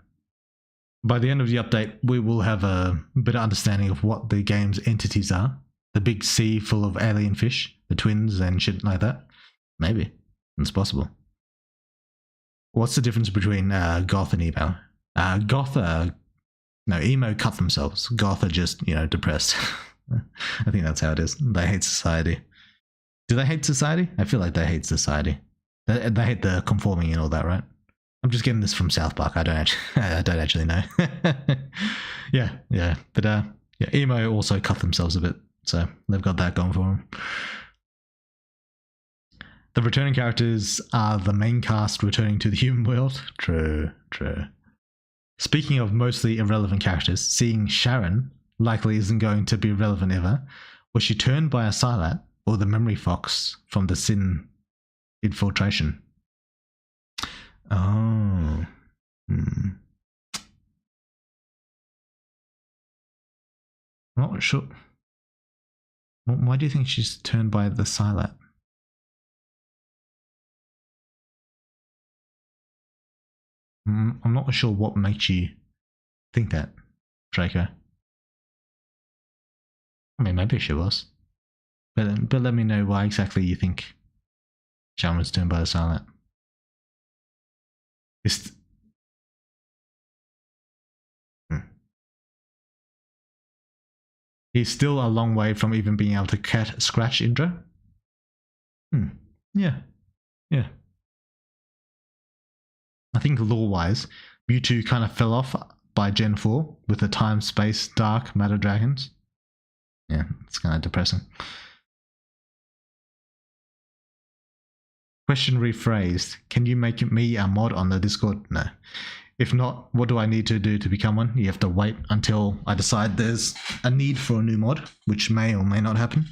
By the end of the update, we will have a better understanding of what the game's entities are. The big sea full of alien fish, the twins and shit like that. Maybe. It's possible. What's the difference between goth and emo? Emo cut themselves. Goth are just, depressed. I think that's how it is. They hate society. Do they hate society? I feel like they hate society. They hate the conforming and all that, right? I'm just getting this from South Park. I don't actually know. yeah. But emo also cut themselves a bit, so they've got that going for them. The returning characters are the main cast returning to the human world. True. Speaking of mostly irrelevant characters, seeing Sharon likely isn't going to be relevant ever. Was she turned by a Silat or the memory fox from the Sin infiltration? Oh. I'm not sure. Why do you think she's turned by the Silat? I'm not sure what makes you think that, Draco. I mean, maybe she was. But let me know why exactly you think Sharon was turned by the Silat. It's, he's still a long way from even being able to scratch Indra. Yeah. Yeah. I think lore-wise, Mewtwo kind of fell off by Gen 4 with the time, space, dark matter dragons. Yeah, it's kind of depressing. Question rephrased. Can you make me a mod on the Discord? No. If not, what do I need to do to become one? You have to wait until I decide there's a need for a new mod, which may or may not happen.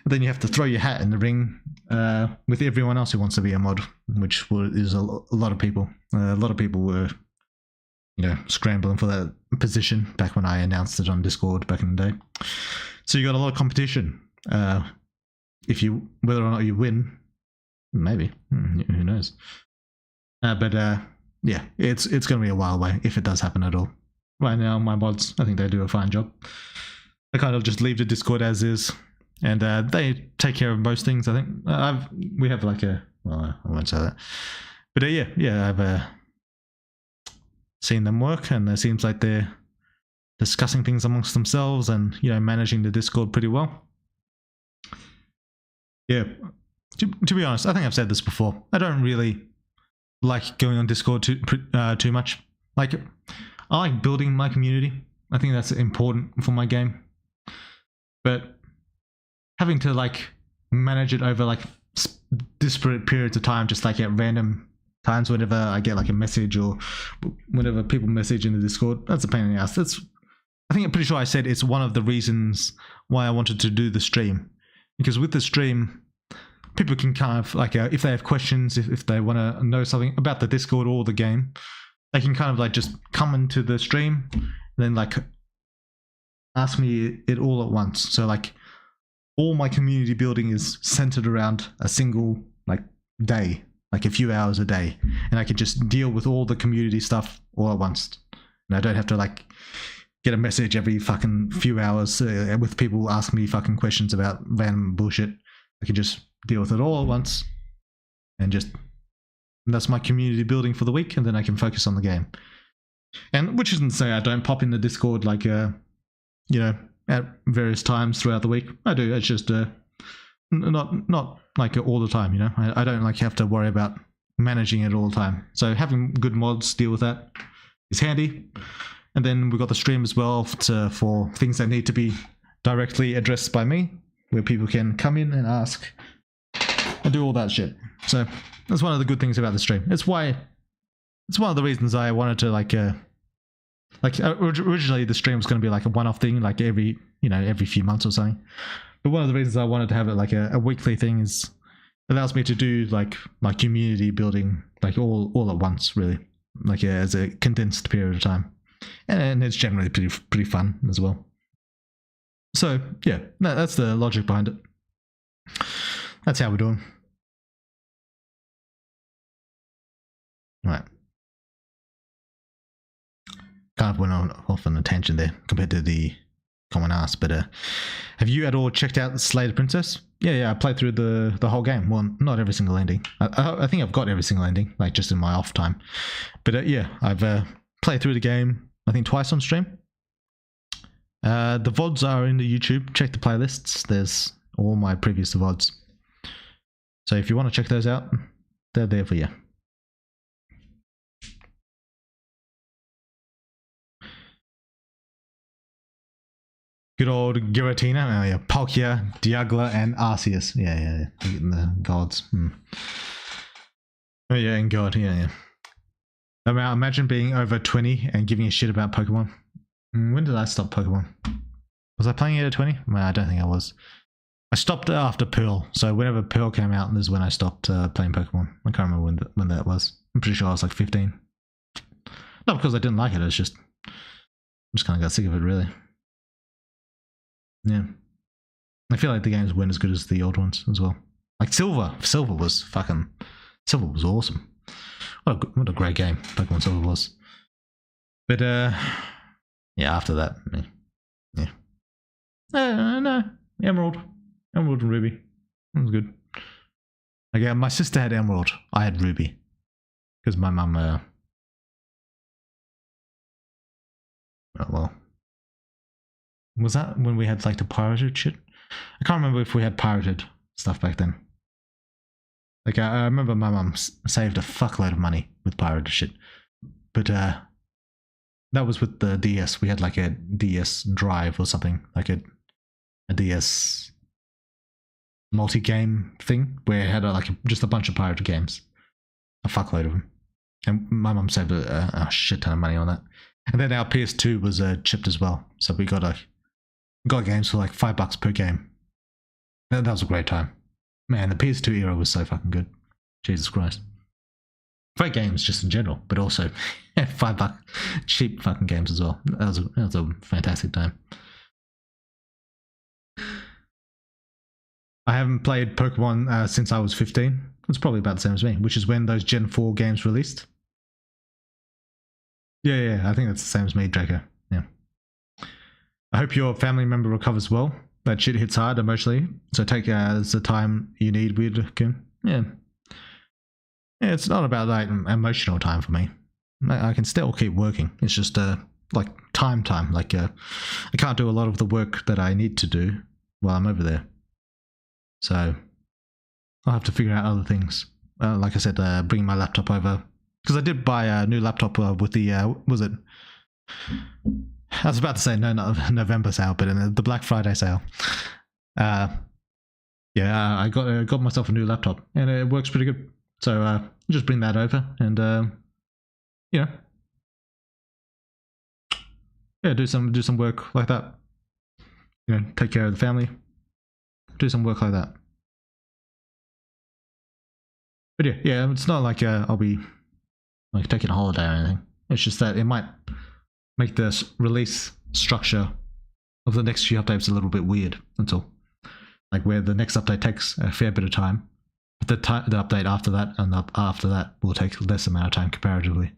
And then you have to throw your hat in the ring with everyone else who wants to be a mod, which is a lot of people. A lot of people were, scrambling for that position back when I announced it on Discord back in the day. So you got a lot of competition. Whether or not you win, maybe, who knows? Yeah, it's going to be a while away if it does happen at all. Right now, my mods, I think they do a fine job. I kind of just leave the Discord as is, and they take care of most things. I think we have like I won't say that, but yeah, I've seen them work, and it seems like they're discussing things amongst themselves and managing the Discord pretty well. Yeah, to be honest, I think I've said this before. I don't really like going on Discord too much. Like, I like building my community. I think that's important for my game. But having to manage it over disparate periods of time, just at random times whenever I get a message or whenever people message in the Discord, that's a pain in the ass. I'm pretty sure I said it's one of the reasons why I wanted to do the stream, because with the stream, people can kind of if they have questions, if they want to know something about the Discord or the game, they can kind of just come into the stream and then ask me it all at once. So all my community building is centered around a single day, a few hours a day, and I can just deal with all the community stuff all at once. And I don't have to get a message every fucking few hours with people asking me fucking questions about random bullshit. I can just deal with it all at once, and that's my community building for the week, and then I can focus on the game. And which isn't to say I don't pop in the Discord at various times throughout the week. I do. It's just not all the time. I don't have to worry about managing it all the time. So having good mods deal with that is handy. And then we've got the stream as well for things that need to be directly addressed by me, where people can come in and ask and do all that shit. So that's one of the good things about the stream. It's one of the reasons I wanted to originally the stream was going to be a one-off thing, every few months or something. But one of the reasons I wanted to have it a weekly thing is it allows me to do my community building all at once, really, as a condensed period of time, and it's generally pretty fun as well. So yeah, that's the logic behind it. That's how we're doing. Right. Kind of went off on a tangent there compared to the common ask, but have you at all checked out Slay the Princess? Yeah, I played through the whole game. Well, not every single ending. I think I've got every single ending, just in my off time. But yeah, I've played through the game, I think twice on stream. The VODs are in the YouTube. Check the playlists. There's all my previous VODs. So if you want to check those out, they're there for you. Good old Giratina, oh yeah, Palkia, Dialga, and Arceus. Yeah. Getting the gods. Oh yeah, and God, yeah. Imagine being over 20 and giving a shit about Pokemon. When did I stop Pokemon? Was I playing it at 20? Well, I don't think I was. I stopped after Pearl, so whenever Pearl came out is when I stopped playing Pokemon. I can't remember when that was. I'm pretty sure I was 15. Not because I didn't like it, it's just I just kind of got sick of it, really. Yeah. I feel like the games weren't as good as the old ones as well. Silver was awesome. What a great game Pokemon Silver was. But yeah, after that, yeah. No, Emerald and Ruby. That was good. My sister had Emerald. I had Ruby because my mum Oh well. Was that when we had like the pirated shit? I can't remember if we had pirated stuff back then. Like I remember my mum saved a fuckload of money with pirated shit, but that was with the DS. We had like a DS drive or something, like a DS multi-game thing where it had just a bunch of pirated games, a fuckload of them, and my mum saved a shit ton of money on that. And then our PS2 was chipped as well, so we got games for like $5 per game. That was a great time. Man, the PS2 era was so fucking good. Jesus Christ. Great games just in general, but also $5 cheap fucking games as well. That was a fantastic time. I haven't played Pokemon since I was 15. It's probably about the same as me, which is when those Gen 4 games released. Yeah, I think that's the same as me, Draco. Yeah. I hope your family member recovers well. That shit hits hard emotionally, so take the time you need with Kim. Yeah, it's not about like emotional time for me. I can still keep working. It's just like time. Like I can't do a lot of the work that I need to do while I'm over there. So I'll have to figure out other things. Like I said, bring my laptop over because I did buy a new laptop with the was it? I was about to say not November sale, but in the Black Friday sale. I got myself a new laptop, and it works pretty good. So just bring that over, and do some work like that. Take care of the family. Do some work like that. But yeah, it's not like I'll be like taking a holiday or anything. It's just that it might make the release structure of the next few updates a little bit weird. That's all. Like where the next update takes a fair bit of time, but the update after that and after that will take less amount of time comparatively.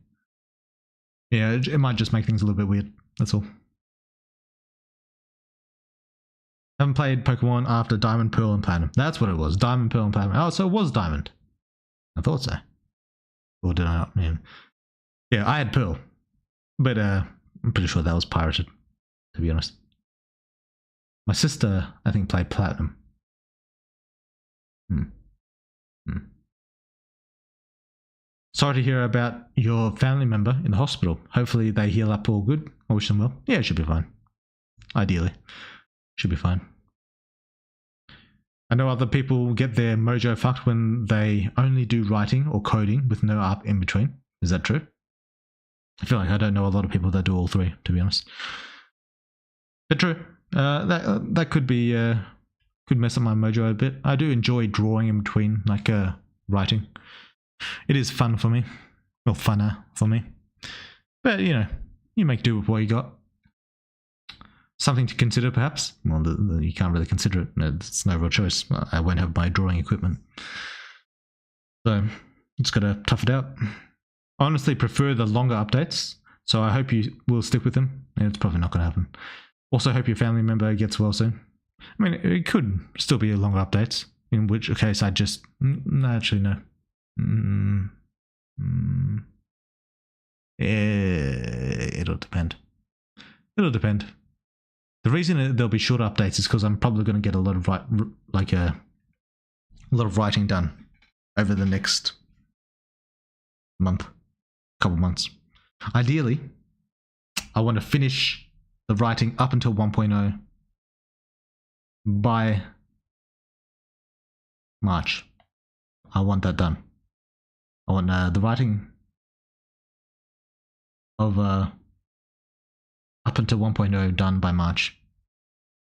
Yeah, it might just make things a little bit weird. That's all. Haven't played Pokemon after Diamond, Pearl, and Platinum. That's what it was. Diamond, Pearl, and Platinum. Oh, so it was Diamond. I thought so. Or did I not? Yeah, I had Pearl, but I'm pretty sure that was pirated, to be honest. My sister, I think, played Platinum. Sorry to hear about your family member in the hospital. Hopefully they heal up all good. I wish them well. Yeah, it should be fine. Ideally. Should be fine. I know other people get their mojo fucked when they only do writing or coding with no art in between. Is that true? I feel like I don't know a lot of people that do all three, to be honest. But true. That could be could mess up my mojo a bit. I do enjoy drawing in between, like writing. It is fun for me, or funner for me. But you make do with what you got. Something to consider, perhaps. Well, you can't really consider it. It's no real choice. I won't have my drawing equipment, so just gotta tough it out. I honestly prefer the longer updates, so I hope you will stick with them. It's probably not going to happen. Also, hope your family member gets well soon. I mean, it could still be longer updates, in which case I just... No, actually, no. It'll depend. It'll depend. The reason there'll be short updates is because I'm probably going to get a lot of writing done over the next couple months. Ideally, I want to finish the writing up until 1.0 by March. I want that done. I want the writing of up until 1.0 done by March.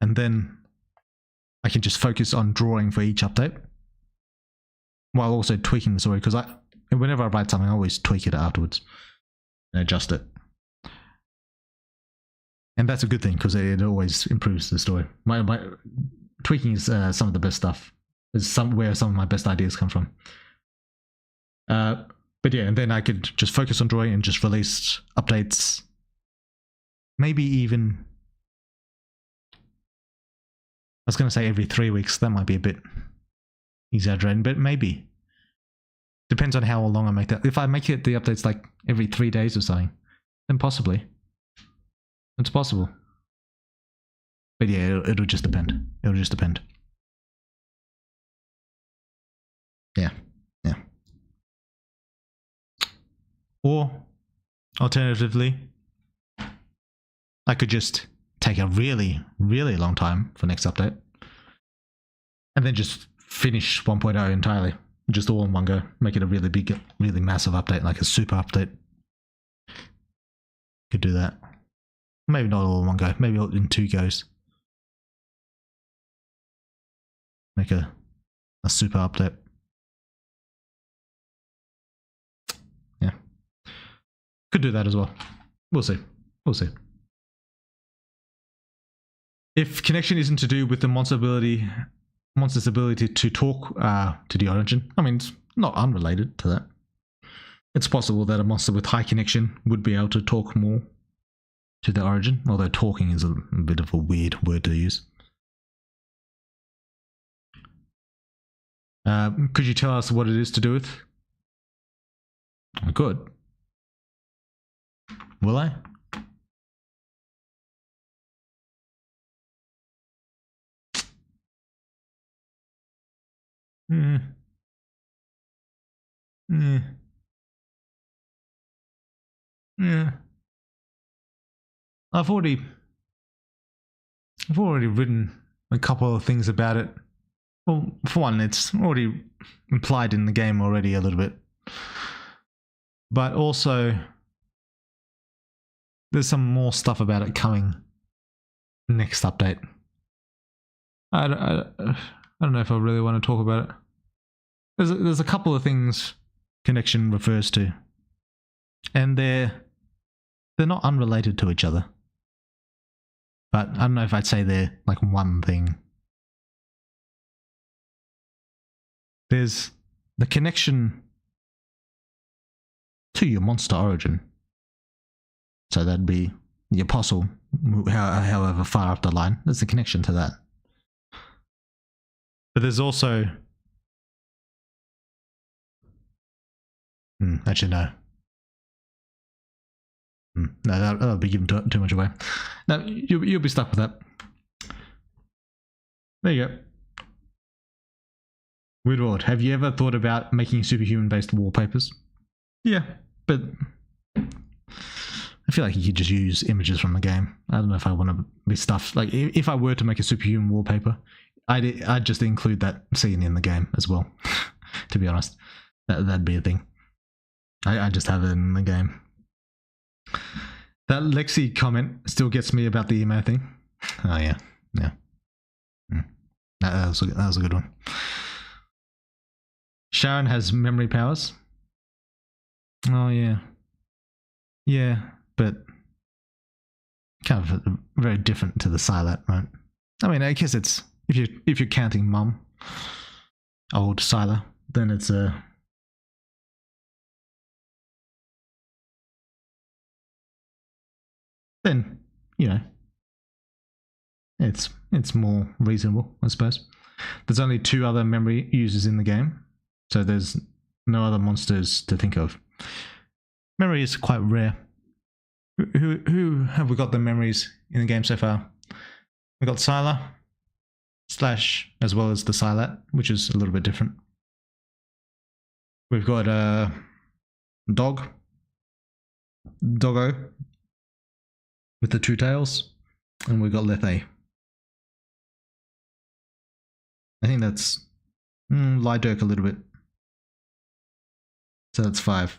And then I can just focus on drawing for each update while also tweaking the story, because whenever I write something, I always tweak it afterwards and adjust it. And that's a good thing, because it always improves the story. My tweaking is some of the best stuff. It's where some of my best ideas come from. But yeah, and then I could just focus on drawing and just release updates. Maybe even... I was going to say every 3 weeks. That might be a bit exaggerating, but maybe. Depends on how long I make that. If I make it the updates like every 3 days or something, then possibly. It's possible. But yeah, it'll just depend. It'll just depend. Yeah. Yeah. Or alternatively, I could just take a really, really long time for next update. And then just finish 1.0 entirely. Just all in one go. Make it a really big, really massive update, like a super update. Could do that. Maybe not all in one go. Maybe in 2 goes. Make a super update. Yeah. Could do that as well. We'll see. We'll see. If connection isn't to do with the monster's ability to talk to the Origin, I mean, it's not unrelated to that. It's possible that a monster with high connection would be able to talk more to the Origin, although talking is a bit of a weird word to use. Could you tell us what it is to do with? Good. Will I? Yeah. I've already written a couple of things about it. Well, for one, it's already implied in the game already a little bit. But also, there's some more stuff about it coming next update. I don't know if I really want to talk about it. There's a couple of things connection refers to, and they're not unrelated to each other. But I don't know if I'd say they're like one thing. There's the connection to your monster origin. So that'd be the apostle, however far up the line. There's a connection to that. But there's also... actually, no. No, that'll be giving too much away. No, you'll be stuck with that. There you go. Weirdward, have you ever thought about making Superhuman-based wallpapers? Yeah, but I feel like you could just use images from the game. I don't know if I want to be stuffed. Like, if I were to make a Superhuman wallpaper, I'd just include that scene in the game as well. To be honest, that'd be a thing. I just have it in the game. That Lexi comment still gets me about the emo thing. Oh yeah. That was a good one. Sharon has memory powers. Oh yeah. Yeah, but kind of very different to the Silat, right? I mean, I guess it's if you're counting Mum, old Sila, then it's a then, you know, it's more reasonable, I suppose. There's only 2 other memory users in the game, so there's no other monsters to think of. Memory is quite rare. Who have we got the memories in the game so far? We got Sila, Slash, as well as the Silat, which is a little bit different. We've got Doggo with the 2 tails, and we've got Lethe. I think that's Lydirk a little bit. So that's 5.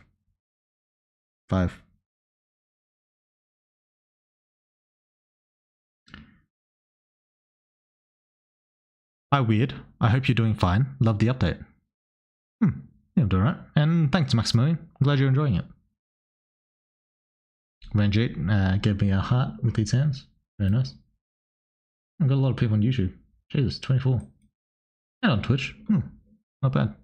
Hi, Weird. I hope you're doing fine. Love the update. Yeah, I'm doing right. And thanks, Maximilian. I'm glad you're enjoying it. Ranjit gave me a heart with these hands. Very nice. I've got a lot of people on YouTube. Jesus, 24. And on Twitch. Not bad.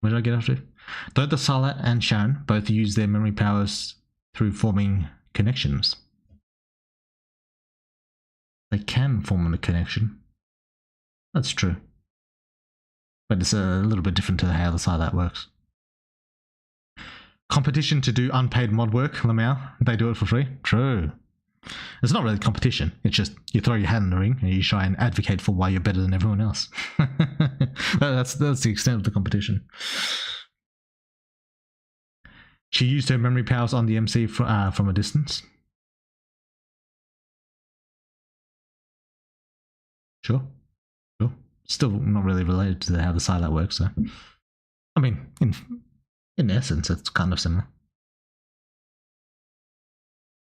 Where did I get after? Don't the Salat and Sharon both use their memory powers through forming connections? They can form a connection. That's true. but it's a little bit different to how the side that works. Competition to do unpaid mod work, Lamau. They do it for free. True. It's not really competition. It's just you throw your hat in the ring and you try and advocate for why you're better than everyone else. that's the extent of the competition. She used her memory powers on the MC from a distance. Sure. Still not really related to how the side that works, though. I mean, in essence, it's kind of similar.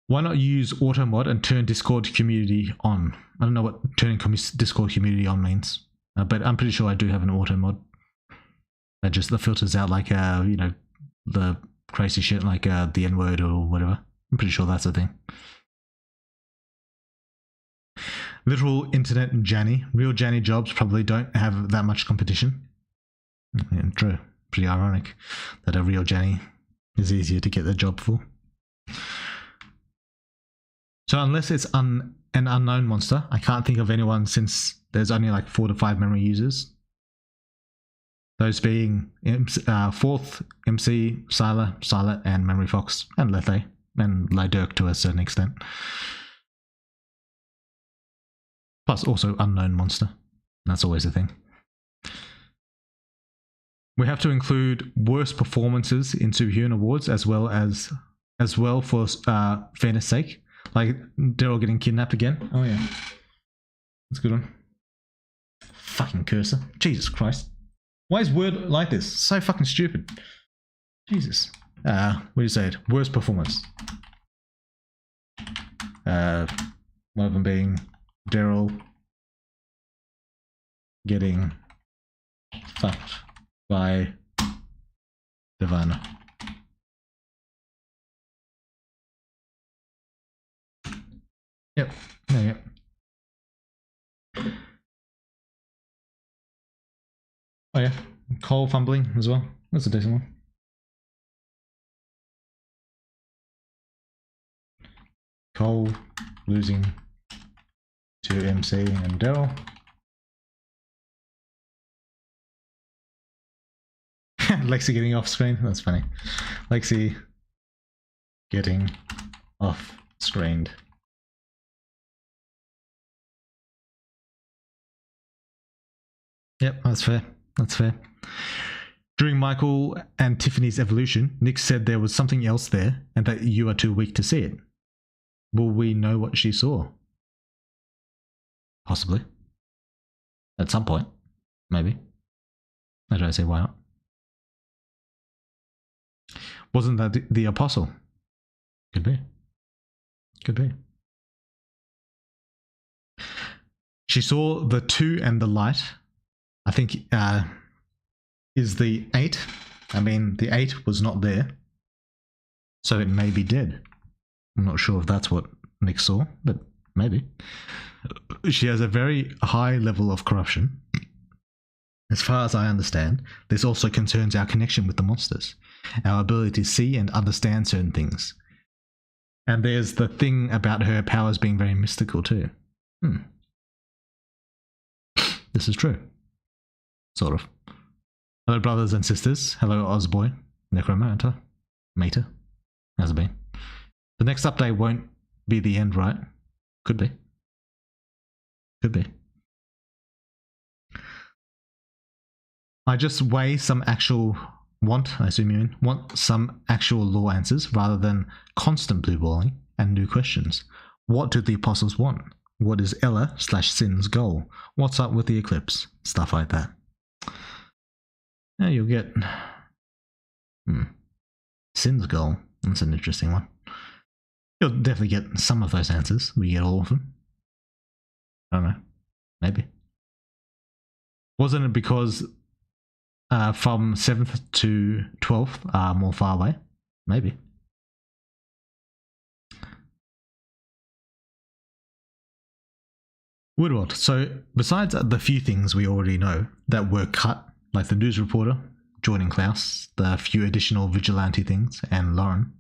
Why not use auto mod and turn Discord community on? I don't know what turning Discord community on means, but I'm pretty sure I do have an auto mod that just filters out like the crazy shit like the N-word or whatever. I'm pretty sure that's a thing. Literal internet Janny. Real Janny jobs probably don't have that much competition. Yeah, true. Pretty ironic that a real Janny is easier to get the job for. So unless it's an unknown monster, I can't think of anyone since there's only like 4 to 5 memory users. Those being Fourth, MC, Sylar, and Memory Fox, and Lethe, and Lydirk to a certain extent. Plus also unknown monster. That's always a thing. We have to include worst performances in Superhuman Awards as well for fairness sake. Like Daryl getting kidnapped again. Oh yeah. That's a good one. Fucking cursor. Jesus Christ. Why is Word like this? So fucking stupid. Jesus. What do you say? Worst performance. One of them being Daryl getting fucked by Diviner. Yep. Yeah. Oh yeah. Cole fumbling as well. That's a decent one. Cole losing to MC and Daryl. Lexi getting off screen. That's funny. Lexi getting off screened. Yep, that's fair. That's fair. During Michael and Tiffany's evolution, Nick said there was something else there and that you are too weak to see it. Will we know what she saw? Possibly. At some point. Maybe. I don't say why not. Wasn't that the apostle? Could be. Could be. She saw the 2 and the light. I think is the 8. I mean, the 8 was not there. So it may be dead. I'm not sure if that's what Nick saw, but maybe. She has a very high level of corruption. As far as I understand, this also concerns our connection with the monsters, our ability to see and understand certain things. And there's the thing about her powers being very mystical too. This is true. Sort of. Hello, brothers and sisters. Hello, Ozboy, Necromancer, Mater. How's it been? The next update won't be the end, right? Could be. Could be. I just weigh some actual I assume you want some actual law answers rather than constant blue balling and new questions. What do the apostles want? What is Ella/Sin's goal? What's up with the eclipse? Stuff like that. Now you'll get Sin's goal. That's an interesting one. You'll definitely get some of those answers. We get all of them. I don't know. Maybe. Wasn't it because from 7th to 12th are more far away? Maybe. Woodward. So besides the few things we already know that were cut, like the news reporter joining Klaus, the few additional vigilante things, and Lauren,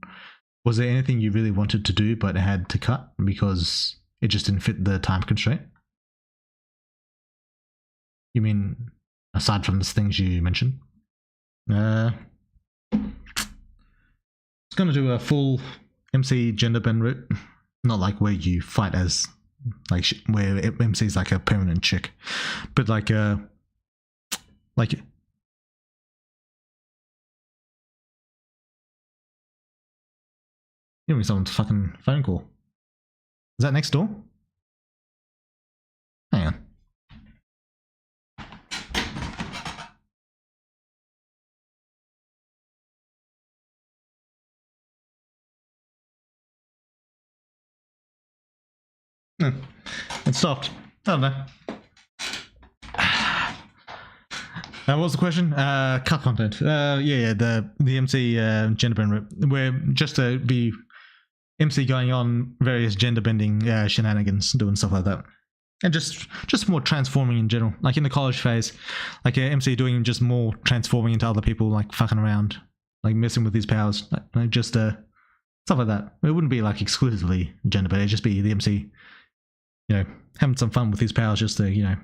was there anything you really wanted to do but had to cut because it just didn't fit the time constraint? You mean aside from the things you mentioned. It's gonna do a full MC gender bend route, not like where you fight as like where MC is like a permanent chick, but like give me someone's fucking phone call. Is that next door? Hang on. It stopped. I don't know. What was the question? Cut content. Yeah, the MC gender bend route, where just to be MC going on various gender bending shenanigans, doing stuff like that, and just more transforming in general. Like in the college phase, like MC doing just more transforming into other people, like fucking around, like messing with his powers, like just stuff like that. It wouldn't be like exclusively gender bend. It'd just be the MC, having some fun with his powers, just to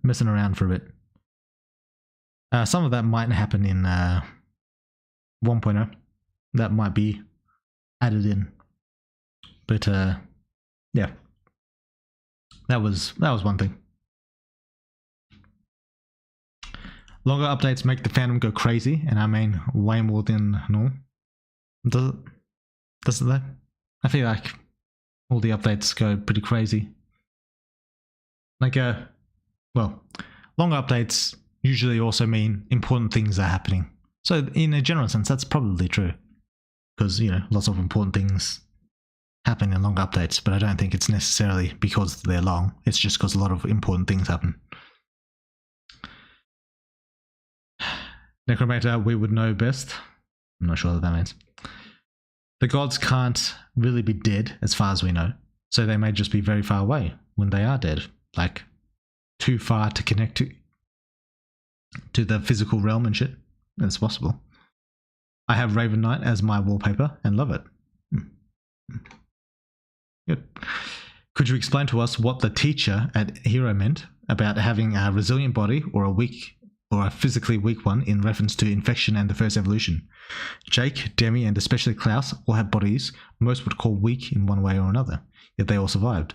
messing around for a bit. Some of that might happen in 1.0. That might be added in, but yeah, that was one thing. Longer updates make the fandom go crazy, and I mean way more than normal. Does it though? I feel like all the updates go pretty crazy. Like longer updates usually also mean important things are happening. So in a general sense, that's probably true, because lots of important things happen in long updates, but I don't think it's necessarily because they're long. It's just because a lot of important things happen. Necromancer, we would know best. I'm not sure what that means. The gods can't really be dead as far as we know, so they may just be very far away when they are dead, like too far to connect to the physical realm and shit. That's possible. I have Raven Knight as my wallpaper and love it. Good. Could you explain to us what the teacher at Hero meant about having a resilient body or a physically weak one in reference to infection and the first evolution? Jake, Demi, and especially Klaus all have bodies most would call weak in one way or another, yet they all survived.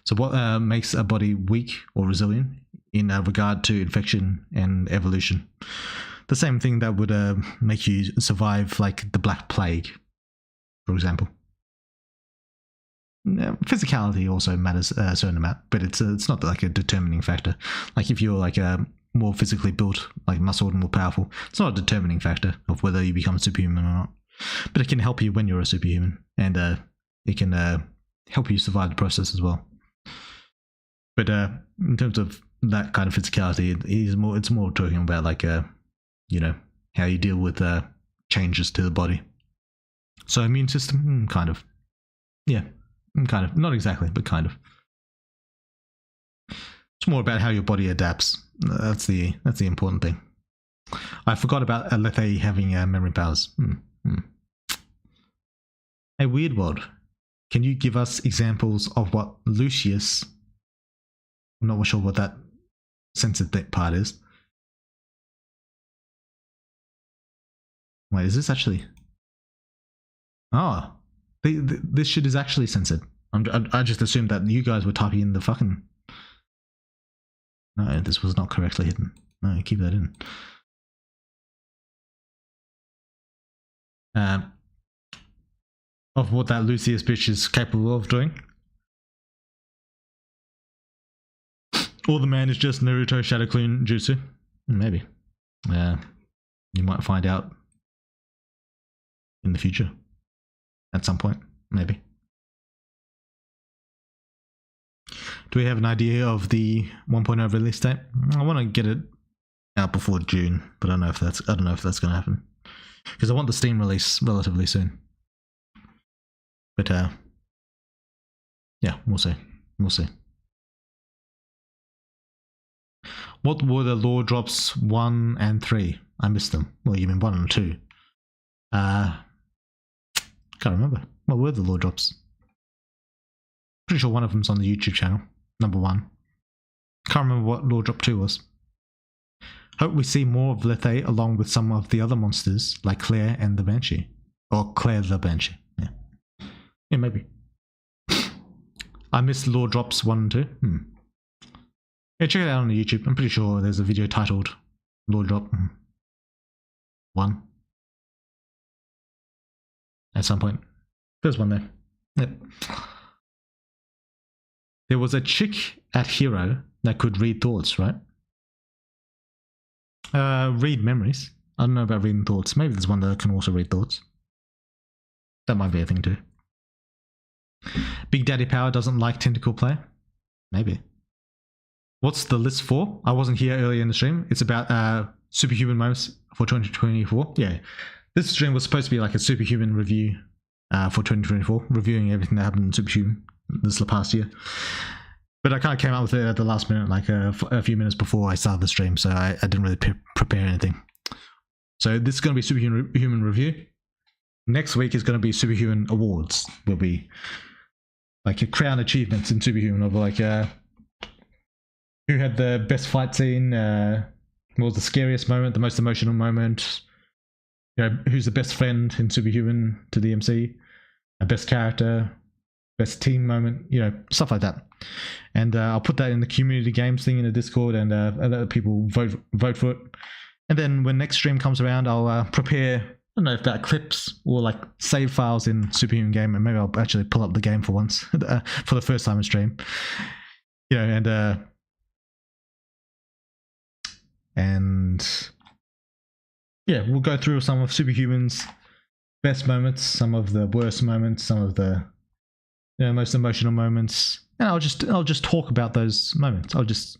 So what makes a body weak or resilient in regard to infection and evolution? The same thing that would make you survive, like the Black Plague, for example. Physicality also matters a certain amount, but it's not like a determining factor. Like if you're like a more physically built, like muscled and more powerful, it's not a determining factor of whether you become a superhuman or not. But it can help you when you're a superhuman, and it can help you survive the process as well. But in terms of that kind of physicality, it's more talking about like how you deal with changes to the body. So immune system, kind of. Yeah, kind of. Not exactly, but kind of. It's more about how your body adapts. That's the important thing. I forgot about Lethe having memory powers. Hey, Weird World, can you give us examples of what Lucius... I'm not sure what that censored part is. Wait, is this actually... Oh, this shit is actually censored. I just assumed that you guys were typing in the fucking... No, this was not correctly hidden. No, keep that in. Of what that Lucius bitch is capable of doing. Or the man is just Naruto Shadow Clone Jutsu. Maybe. You might find out in the future. At some point, maybe. Do we have an idea of the 1.0 release date? I want to get it out before June, but I don't know if that's going to happen, because I want the Steam release relatively soon. But yeah, we'll see. We'll see. What were the lore drops 1 and 3? I missed them. Well, you mean 1 and 2? Can't remember. What were the lore drops? Pretty sure one of them's on the YouTube channel. Number 1. Can't remember what lore drop 2 was. Hope we see more of Lethe along with some of the other monsters like Claire and the Banshee. Or Claire the Banshee. Yeah. Yeah, maybe. I missed Lore Drops 1 and 2. Yeah, check it out on the YouTube. I'm pretty sure there's a video titled Lore Drop 1 at some point. There's one there. Yep. There was a chick at Hero that could read thoughts, right? Read memories. I don't know about reading thoughts. Maybe there's one that can also read thoughts. That might be a thing too. Big Daddy Power doesn't like tentacle play? Maybe. What's the list for? I wasn't here earlier in the stream. It's about Superhuman moments for 2024. Yeah. This stream was supposed to be like a Superhuman review for 2024, reviewing everything that happened in Superhuman this past year. But I kind of came out with it at the last minute, like a few minutes before I started the stream, so I didn't really prepare anything. So this is going to be Superhuman review. Next week is going to be Superhuman awards. Will be like a crown achievements in Superhuman of like who had the best fight scene, what was the scariest moment, the most emotional moment, you know, who's the best friend in Superhuman to the MC, a best character, best team moment, you know, stuff like that. And I'll put that in the community games thing in the Discord and let people vote for it. And then when next stream comes around, I'll prepare, I don't know if that clips or like save files in Superhuman game, and maybe I'll actually pull up the game for once for the first time in stream. You know, and yeah, we'll go through some of Superhuman's best moments, some of the worst moments, some of the most emotional moments, and I'll just talk about those moments. I'll just,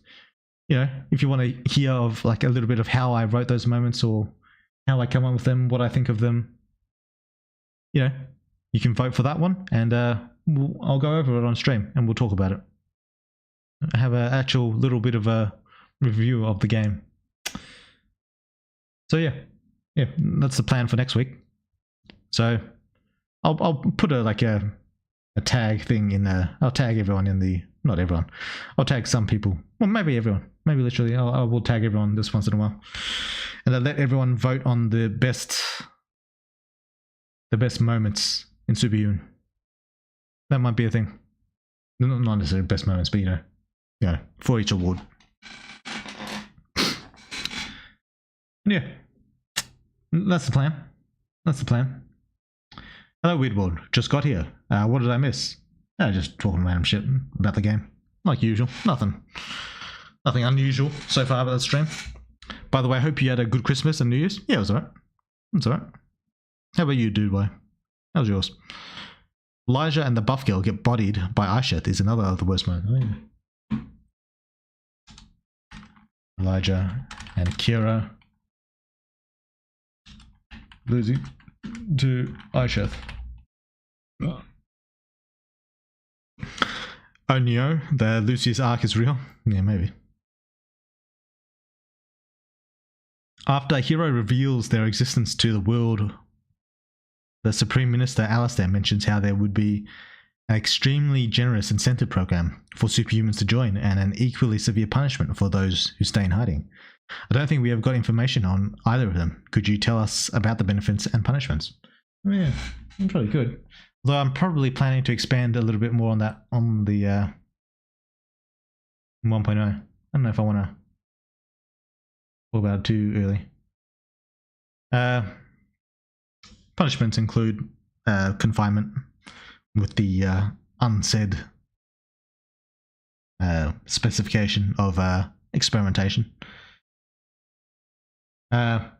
you know, if you want to hear of like a little bit of how I wrote those moments or how I come up with them, what I think of them, you know, you can vote for that one, and I'll go over it on stream and we'll talk about it. I have an actual little bit of a review of the game. So yeah, that's the plan for next week. So I'll put a tag thing in there. I'll tag everyone in the, not everyone, I'll tag some people, well maybe everyone, maybe literally I will tag everyone this once in a while, and I'll let everyone vote on the best moments in Superhuman. That might be a thing. Not necessarily best moments, but you know, for each award. Yeah, that's the plan. That's the plan. Hello, Weird World. Just got here. What did I miss? Just talking random shit about the game, like usual. Nothing unusual so far about the stream. By the way, I hope you had a good Christmas and New Year's. Yeah, it was alright. It's alright. How about you, dude boy? How was yours? Elijah and the buff girl get bodied by Aishet is another of the worst moments. Oh, yeah. Elijah and Kira losing to Aishet. Oh, Neo, the Lucius arc is real? Yeah, maybe. After a hero reveals their existence to the world, the Supreme Minister Alistair mentions how there would be an extremely generous incentive program for superhumans to join and an equally severe punishment for those who stay in hiding. I don't think we have got information on either of them. Could you tell us about the benefits and punishments? Oh, yeah, I'm probably good. Although I'm probably planning to expand a little bit more on that on the 1.0. I don't know if I want to talk about it too early. Punishments include confinement with the unsaid specification of experimentation. Although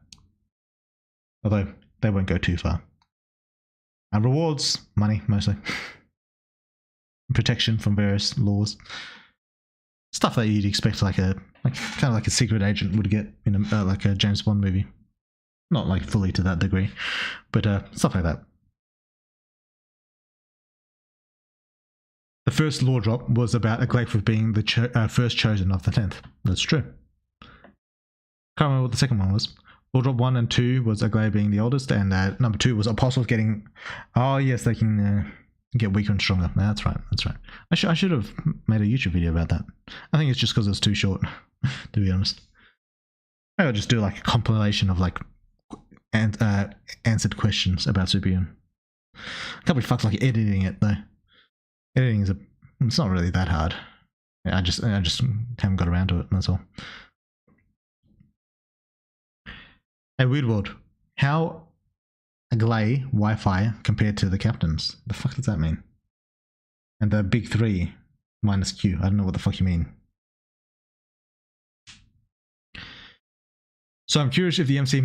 they won't go too far. Rewards, money mostly. Protection from various laws. Stuff that you'd expect like kind of like a secret agent would get in a, like a James Bond movie. Not like fully to that degree, but stuff like that. The first lore drop was about Aglaifith being the first chosen of the 10th. That's true. Can't remember what the second one was. Lore drop 1 and 2 was Aglaé being the oldest, and number 2 was Apostles getting. Oh yes, they can get weaker and stronger. No, that's right. That's right. I should have made a YouTube video about that. I think it's just because it's too short, to be honest. Maybe I'll just do like a compilation of like answered questions about Superhuman. Can't be fucked like editing it though. Editing is it's not really that hard. I just haven't got around to it. That's all. Hey, Weird World. How Agley Wi-Fi compared to the captains? The fuck does that mean? And the big three minus Q. I don't know what the fuck you mean. So I'm curious if the MC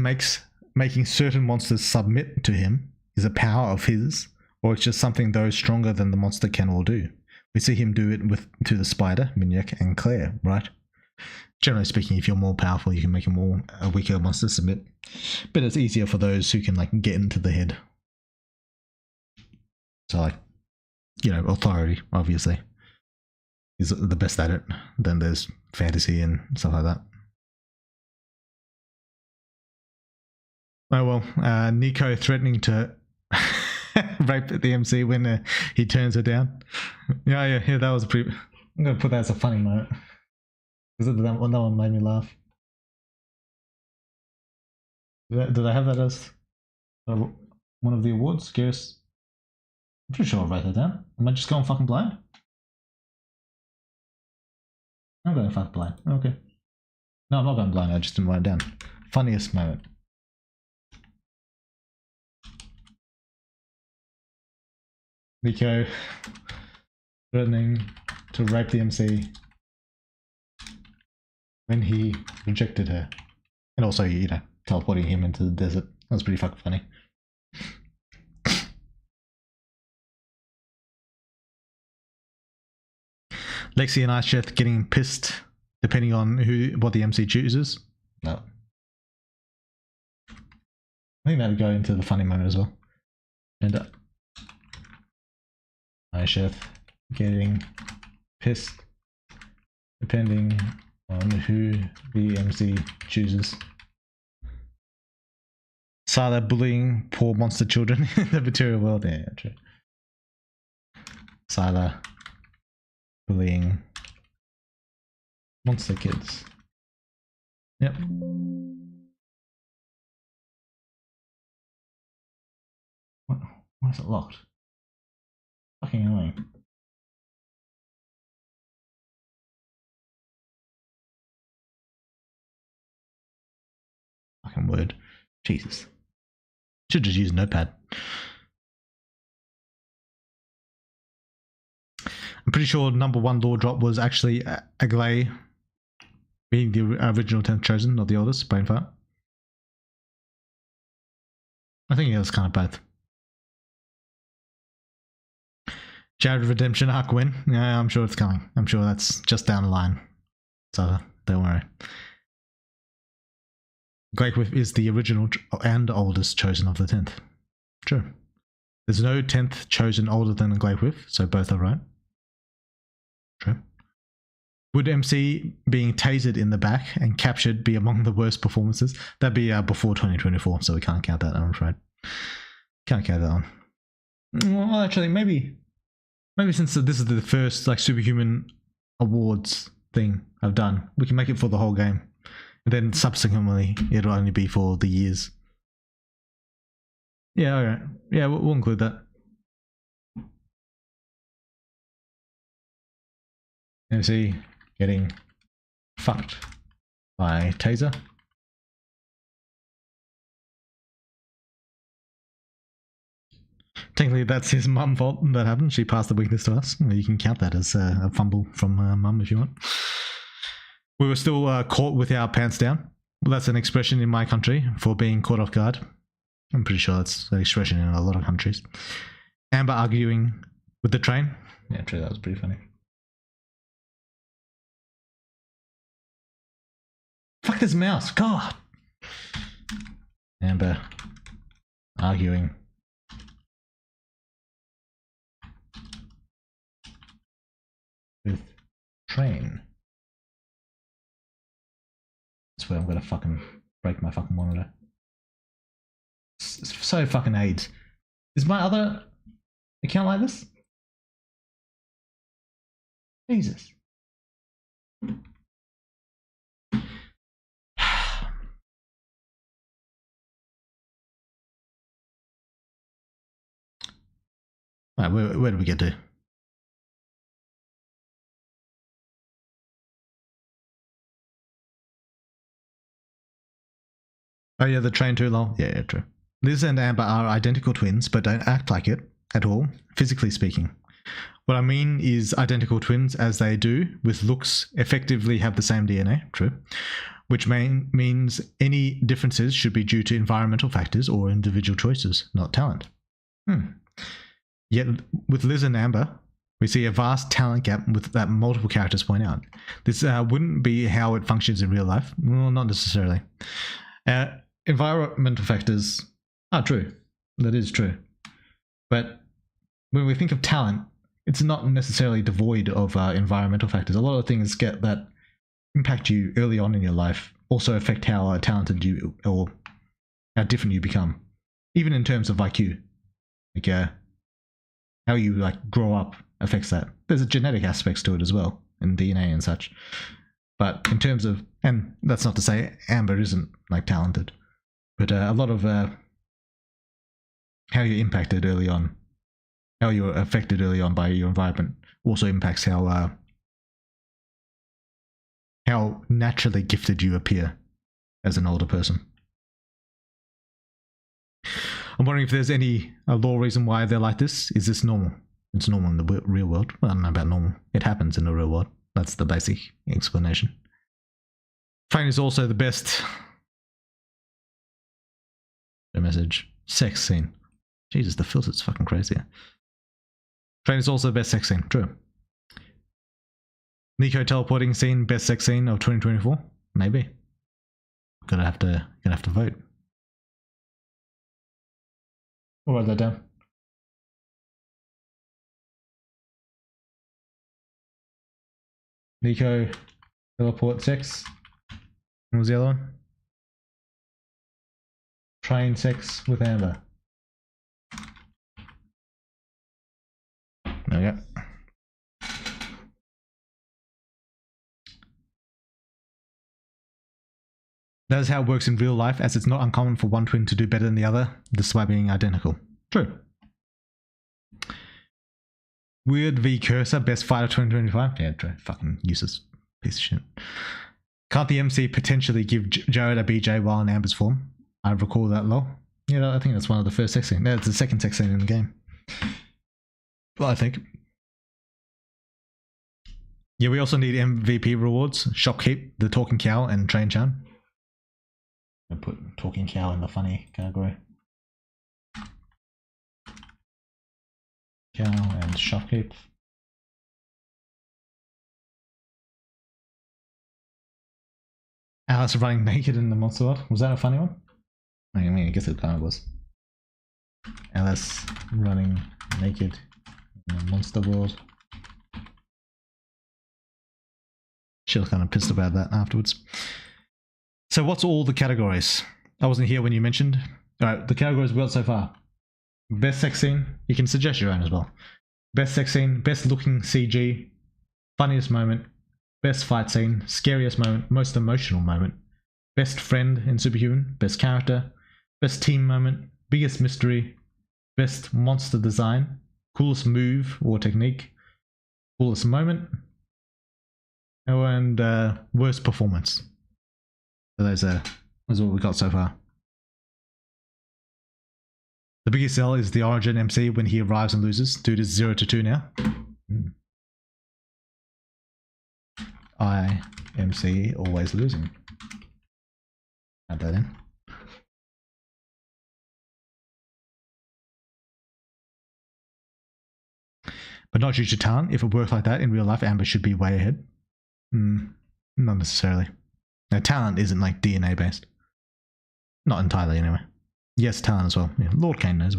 making certain monsters submit to him is a power of his, or it's just something those stronger than the monster can all do. We see him do it to the spider, Mignac, and Claire, right? Generally speaking, if you're more powerful, you can make a weaker monster submit. But it's easier for those who can like get into the head. So like, authority, obviously, is the best at it. Then there's fantasy and stuff like that. Oh well, Nico threatening to rape the MC when he turns her down. Yeah, that was pretty. I'm gonna put that as a funny moment. Because that one made me laugh. Did I have that as one of the awards? Scarce. I'm pretty sure I'll write that down. Am I just going fucking blind? I'm going fucking blind. Okay. No, I'm not going blind. I just didn't write it down. Funniest moment. Nico threatening to rape the MC when he rejected her. And also, teleporting him into the desert. That was pretty fucking funny. Lexi and Isheth getting pissed depending on what the MC chooses. No. I think that would go into the funny moment as well. And Isheth getting pissed depending on who the MC chooses. Sala bullying poor monster children in the material world. Yeah, true. Sala bullying monster kids. Yep. Why is it locked? Fucking annoying. Fucking word. Jesus. Should just use Notepad. I'm pretty sure number one law drop was actually Agley being the original 10th chosen, not the oldest, brain fart. I think it was kind of both. Jared Redemption arc win. Yeah, I'm sure it's coming. I'm sure that's just down the line. So don't worry. Glaikwith is the original and oldest chosen of the 10th. True. There's no 10th chosen older than Glaikwith, so both are right. True. Would MC being tasered in the back and captured be among the worst performances? That'd be before 2024, so we can't count that, I'm afraid. Can't count that one. Well, actually, maybe since this is the first like Superhuman awards thing I've done, we can make it for the whole game. And then subsequently, it'll only be for the years. Yeah, alright. Yeah, we'll include that. MC getting fucked by Taser. Technically, that's his mum fault that happened. She passed the weakness to us. You can count that as a fumble from mum if you want. We were still caught with our pants down. Well, that's an expression in my country for being caught off guard. I'm pretty sure that's an expression in a lot of countries. Amber arguing with the train. Yeah, true. That was pretty funny. Fuck this mouse. God. Amber arguing. With train. That's where I'm gonna fucking break my fucking monitor. It's so fucking AIDS. Is my other account like this? Jesus. All right, where did we get to? Oh yeah, the train too long. Yeah, true. Liz and Amber are identical twins, but don't act like it at all, physically speaking. What I mean is identical twins, as they do, with looks, effectively have the same DNA, true, which means any differences should be due to environmental factors or individual choices, not talent. Yet with Liz and Amber, we see a vast talent gap with that multiple characters point out. This wouldn't be how it functions in real life. Well, not necessarily. Environmental factors are true. That is true. But when we think of talent, it's not necessarily devoid of environmental factors. A lot of things that impact you early on in your life also affect how talented you or how different you become, even in terms of IQ. Like how you like grow up affects that. There's a genetic aspects to it as well, and DNA and such. But in terms of, and that's not to say Amber isn't like talented, but a lot of how you're impacted early on, how you're affected early on by your environment also impacts how naturally gifted you appear as an older person. I'm wondering if there's any law reason why they're like this. Is this normal? It's normal in the real world. Well, I don't know about normal. It happens in the real world. That's the basic explanation. Train is also the best. The message. Sex scene. Jesus, the filter's fucking crazy. Train is also the best sex scene. True. Nico teleporting scene, best sex scene of 2024? Maybe. Gonna have to vote. I'll write that down. Nico teleport sex. What was the other one? Train sex with Amber. There we go. That is how it works in real life, as it's not uncommon for one twin to do better than the other, despite being identical. True. Weird v Cursor, best fight of 2025? Yeah, true. Fucking useless piece of shit. Can't the MC potentially give Jared a BJ while in Amber's form? I recall that lol. Yeah, I think that's one of the first sex scenes. No, it's the second sex scene in the game. Well, I think. Yeah, we also need MVP rewards. Shopkeep, the Talking Cow, and Train Chan. I put Talking Cow in the funny category. Cow and Shopkeep. Alice running naked in the monster world. Was that a funny one? I mean, I guess it kind of was. Alice running naked in the monster world. She was kind of pissed about that afterwards. So what's all the categories? I wasn't here when you mentioned. Alright, the categories we got so far. Best sex scene. You can suggest your own as well. Best sex scene, best looking CG, funniest moment, best fight scene, scariest moment, most emotional moment, best friend in Superhuman, best character, best team moment, biggest mystery, best monster design, coolest move or technique, coolest moment, and worst performance. So those are what we got so far. The biggest L is the Origin MC when he arrives and loses. Dude is 0-2 now. IMC always losing. Add that in. But not due to talent. If it worked like that in real life, Amber should be way ahead. Not necessarily. Now, talent isn't like DNA based. Not entirely, anyway. Yes, talent as well. Yeah, Lord Kane knows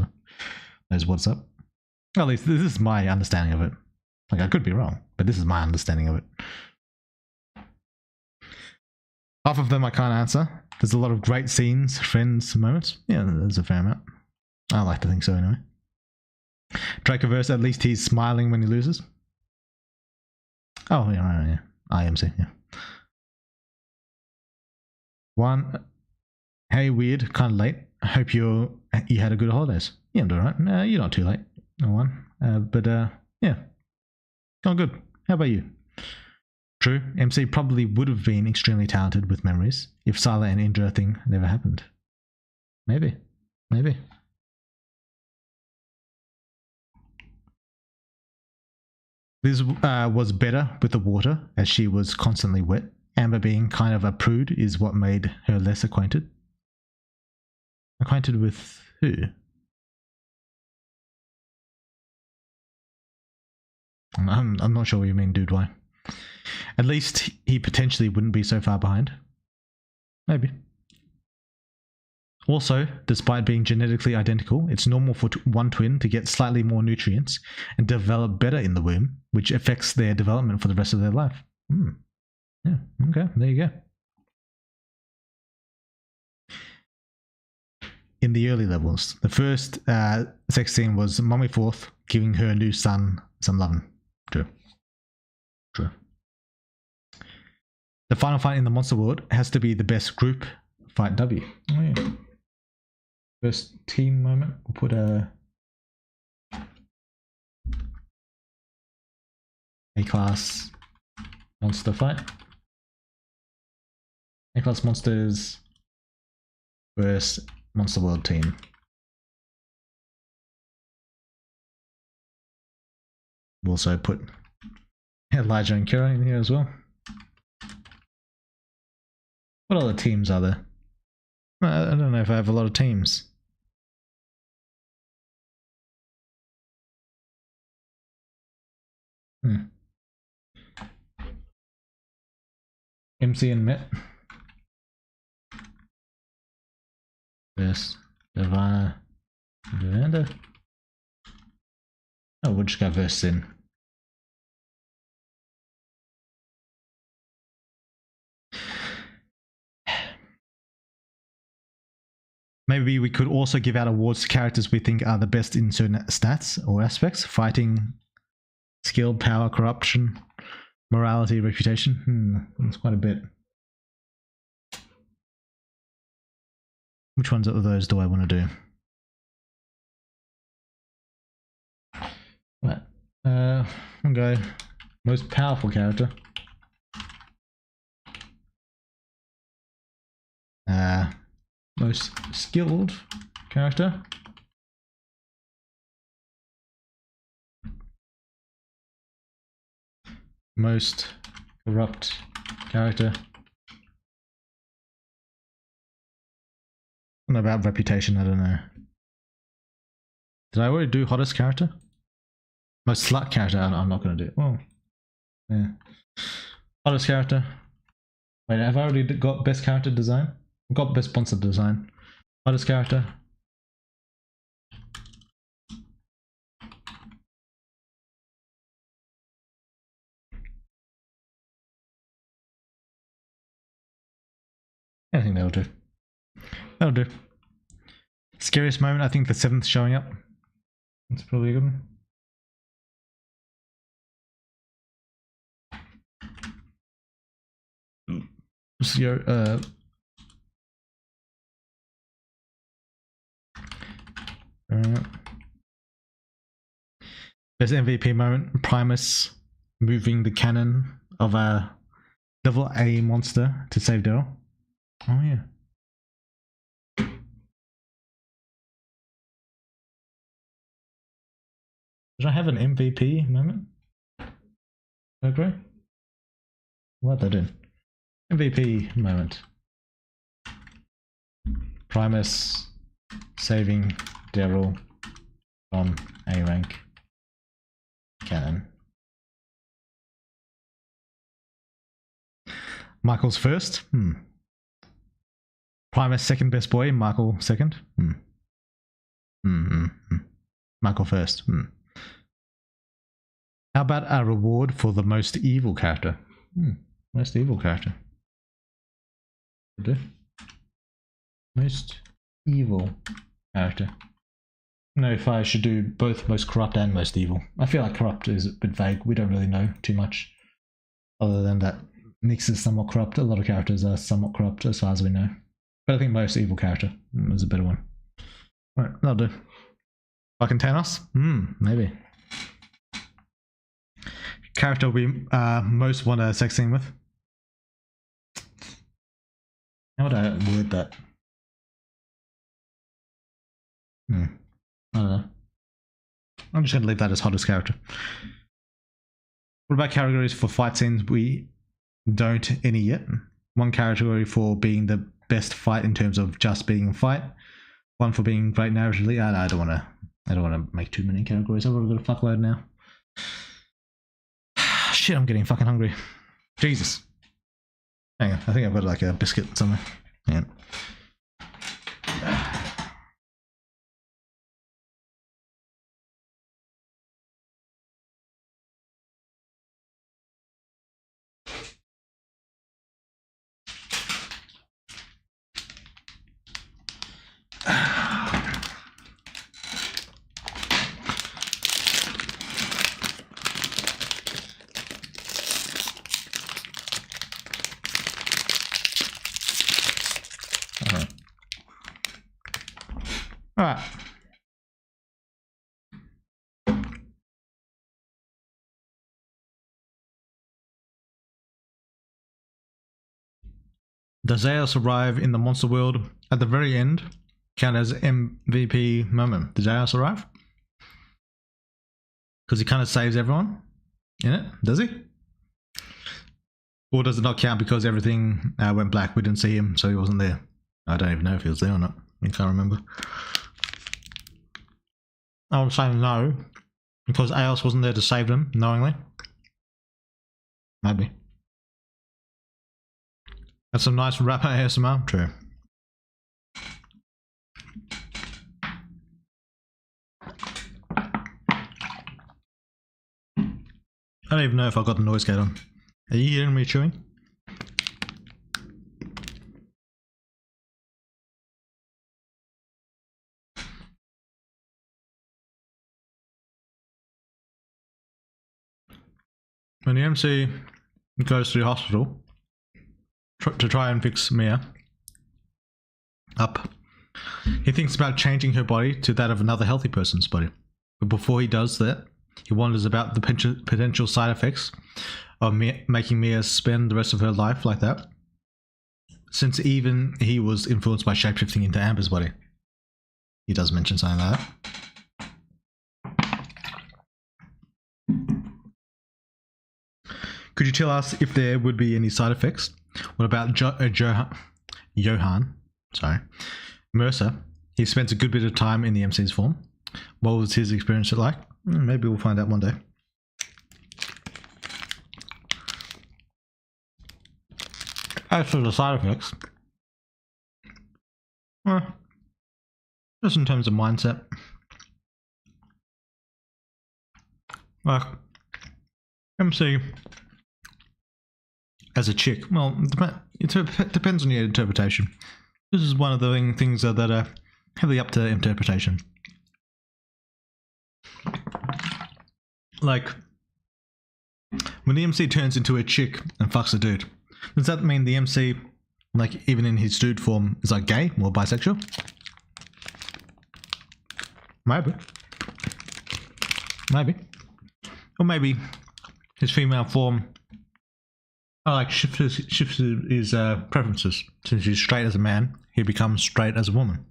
what's up. At least this is my understanding of it. Like, I could be wrong, but this is my understanding of it. Half of them I can't answer. There's a lot of great scenes, friends, moments. Yeah, there's a fair amount. I like to think so, anyway. Dracoverse, at least he's smiling when he loses. Oh, yeah, right, yeah. IMC, yeah. One. Hey, weird, kind of late. I hope you had a good holidays. Yeah, I'm doing alright. No, you're not too late. No one. Yeah, oh good. How about you? True, MC probably would have been extremely talented with memories if Sila and Indra thing never happened. Maybe. Liz was better with the water as she was constantly wet. Amber being kind of a prude is what made her less acquainted. Acquainted with who? I'm not sure what you mean, dude. Why? At least he potentially wouldn't be so far behind. Maybe. Also, despite being genetically identical, it's normal for one twin to get slightly more nutrients and develop better in the womb, which affects their development for the rest of their life. Yeah, okay, there you go. In the early levels, the first sex scene was Mommy Fourth giving her new son some loving. True. The final fight in the monster world has to be the best group fight W. Oh yeah. First team moment, we'll put a A-class monster fight. A-class monsters versus monster world team. We'll also put Elijah and Kira in here as well. What other teams are there? I don't know if I have a lot of teams. MC and Met. Versus Nirvana. Miranda. Oh, we'll just go versus Sin. Maybe we could also give out awards to characters we think are the best in certain stats or aspects. Fighting, skill, power, corruption, morality, reputation. That's quite a bit. Which ones of those do I want to do? Right. I'll go most powerful character. Most skilled character. Most corrupt character. What about reputation? I don't know. Did I already do hottest character? Most slut character. I'm not going to do it. Oh, yeah. Hottest character. Wait, have I already got best character design? I've got best sponsor design. Hottest character. I think that'll do. That'll do. Scariest moment, I think the 7th showing up. That's probably a good one. Let's go, best MVP moment, Primus moving the cannon of a level A monster to save Daryl. Oh yeah. Did I have an MVP moment? I agree. What did I do? MVP moment. Primus saving Daryl from A rank cannon. Michael's first. Primus second best boy. Michael second. Michael first. How about a reward for the most evil character? Most evil character. Most evil character. No, if I should do both most corrupt and most evil. I feel like corrupt is a bit vague. We don't really know too much. Other than that, Nyx is somewhat corrupt. A lot of characters are somewhat corrupt as far as we know. But I think most evil character is a better one. Alright, that'll do. Fucking Thanos? Maybe. character we most want a sex scene with? How would I word that? I don't know. I'm just going to leave that as hottest character. What about categories for fight scenes we don't any yet? One category for being the best fight in terms of just being a fight. One for being great narratively. I don't want to make too many categories. I've already got a fuckload now. Shit, I'm getting fucking hungry. Jesus. Hang on, I think I've got like a biscuit somewhere. Hang on. Alright. Does Zeus arrive in the monster world at the very end count as MVP moment? Does Zeus arrive? Because he kind of saves everyone in it, does he? Or does it not count because everything went black? We didn't see him, so he wasn't there. I don't even know if he was there or not. I can't remember. I'm saying no, because Zeus wasn't there to save them knowingly. Maybe. That's some nice rapper ASMR. True. I don't even know if I've got the noise gate on. Are you hearing me chewing? When the MC goes to the hospital to try and fix Mia up, he thinks about changing her body to that of another healthy person's body. But before he does that, he wonders about the potential side effects of making Mia spend the rest of her life like that, since even he was influenced by shapeshifting into Amber's body. He does mention something like that. Could you tell us if there would be any side effects? What about Johan? Sorry, Mercer. He spent a good bit of time in the MC's form. What was his experience like? Maybe we'll find out one day. As for the side effects, just in terms of mindset, like MC as a chick, well, it depends on your interpretation. This is one of the things that are heavily up to interpretation. Like, when the MC turns into a chick and fucks a dude, does that mean the MC, like, even in his dude form, is like gay or bisexual? Maybe. Maybe. Or maybe his female form shifts his preferences. Since he's straight as a man, he becomes straight as a woman.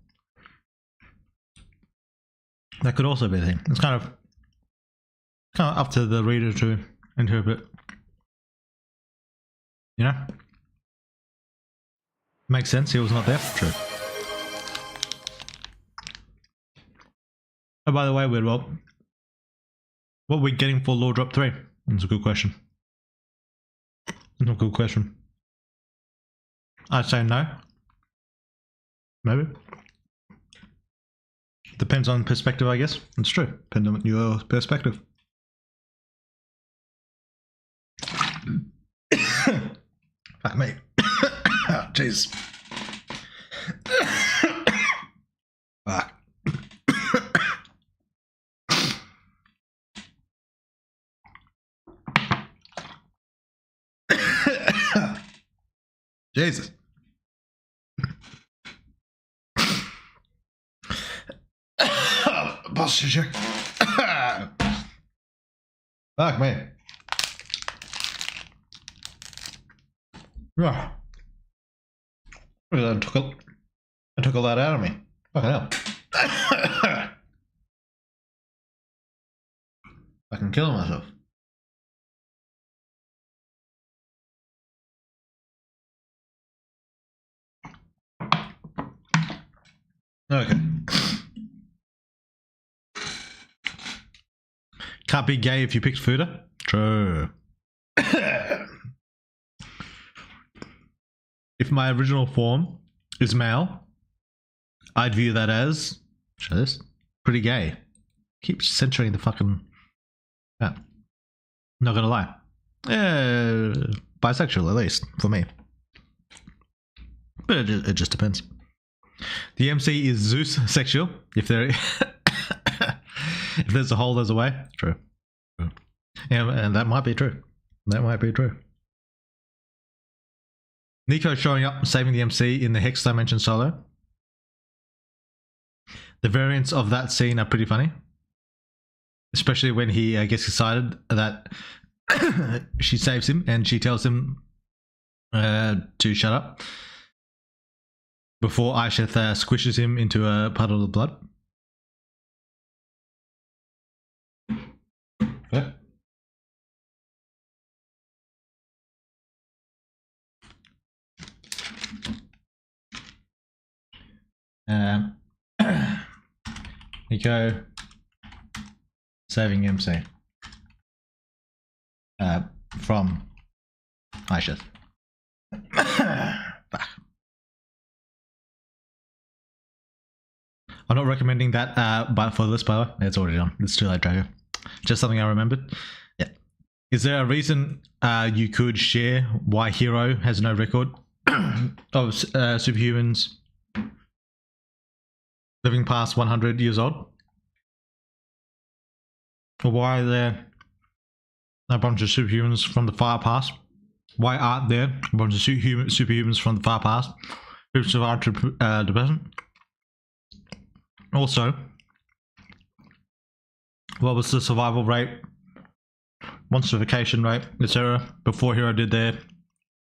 That could also be a thing. It's kind of up to the reader to interpret. You know? Makes sense, he was not there. True. Oh, by the way, Weirdwell, what are we getting for Law Drop 3? That's a good question. That's a good question. I'd say no. Maybe. Depends on perspective, I guess. It's true. Depends on your perspective. Fuck me. Jeez. Fuck. Jesus. Posture check. Fuck me. Yeah. It took a lot out of me. Fucking hell. I can kill myself. Okay. Can't be gay if you picked Fuda? True. If my original form is male, I'd view that as, show this, pretty gay. Keep censoring the fucking... Yeah. Not gonna lie. Bisexual, at least, for me. But it just depends. The MC is Zeus sexual. If there, if there's a hole, there's a way. True. Yeah, and that might be true. That might be true. Nico showing up, saving the MC in the Hex Dimension solo. The variants of that scene are pretty funny. Especially when he gets excited that she saves him and she tells him to shut up before Aisheth squishes him into a puddle of blood. Okay. Nico saving MC from Aisheth. I'm not recommending that but for this, by the way. It's already done. It's too late, Drago. Just something I remembered. Yeah. Is there a reason you could share why Hero has no record of superhumans living past 100 years old? Or why are there a bunch of superhumans from the far past? Why aren't there a bunch of superhumans from the far past who've survived to the present? Also, what was the survival rate, monsterification rate, etc. before Hero did their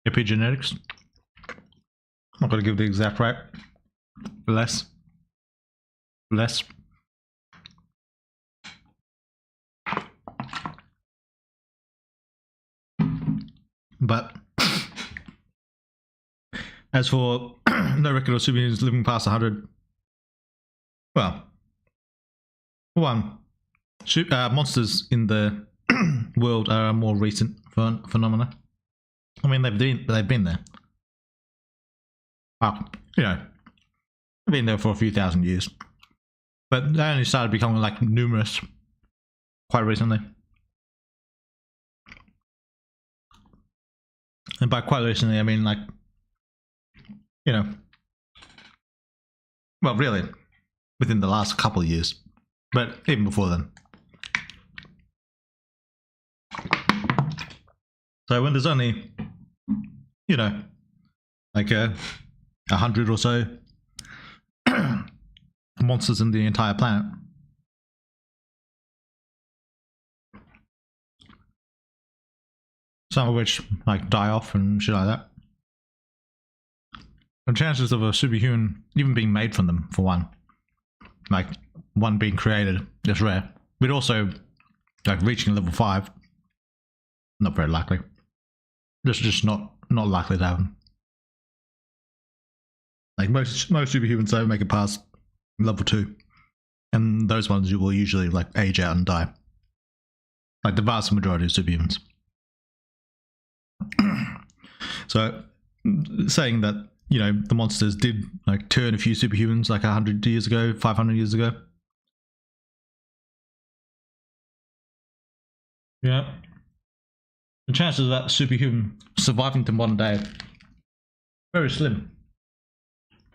epigenetics? I'm not going to give the exact rate. Less. But as for no record of superhumans living past 100, well, one, monsters in the world are a more recent phenomena. I mean, they've been there. You know, they've been there for a few thousand years, but they only started becoming like numerous quite recently. And by quite recently, I mean like, you know, well, really, within the last couple of years, but even before then. So when there's only, you know, like 100 or so monsters in the entire planet, some of which like die off and shit like that, the chances of a superhuman even being made from them, for one, like one being created, is rare. But also, like reaching level 5, not very likely. Just not likely to happen. Like most superhumans don't make it past level 2, and those ones you will usually like age out and die. Like the vast majority of superhumans. So saying that, you know, the monsters did like turn a few superhumans like 100 years ago, 500 years ago. Yeah. The chances of that superhuman surviving to modern day, very slim.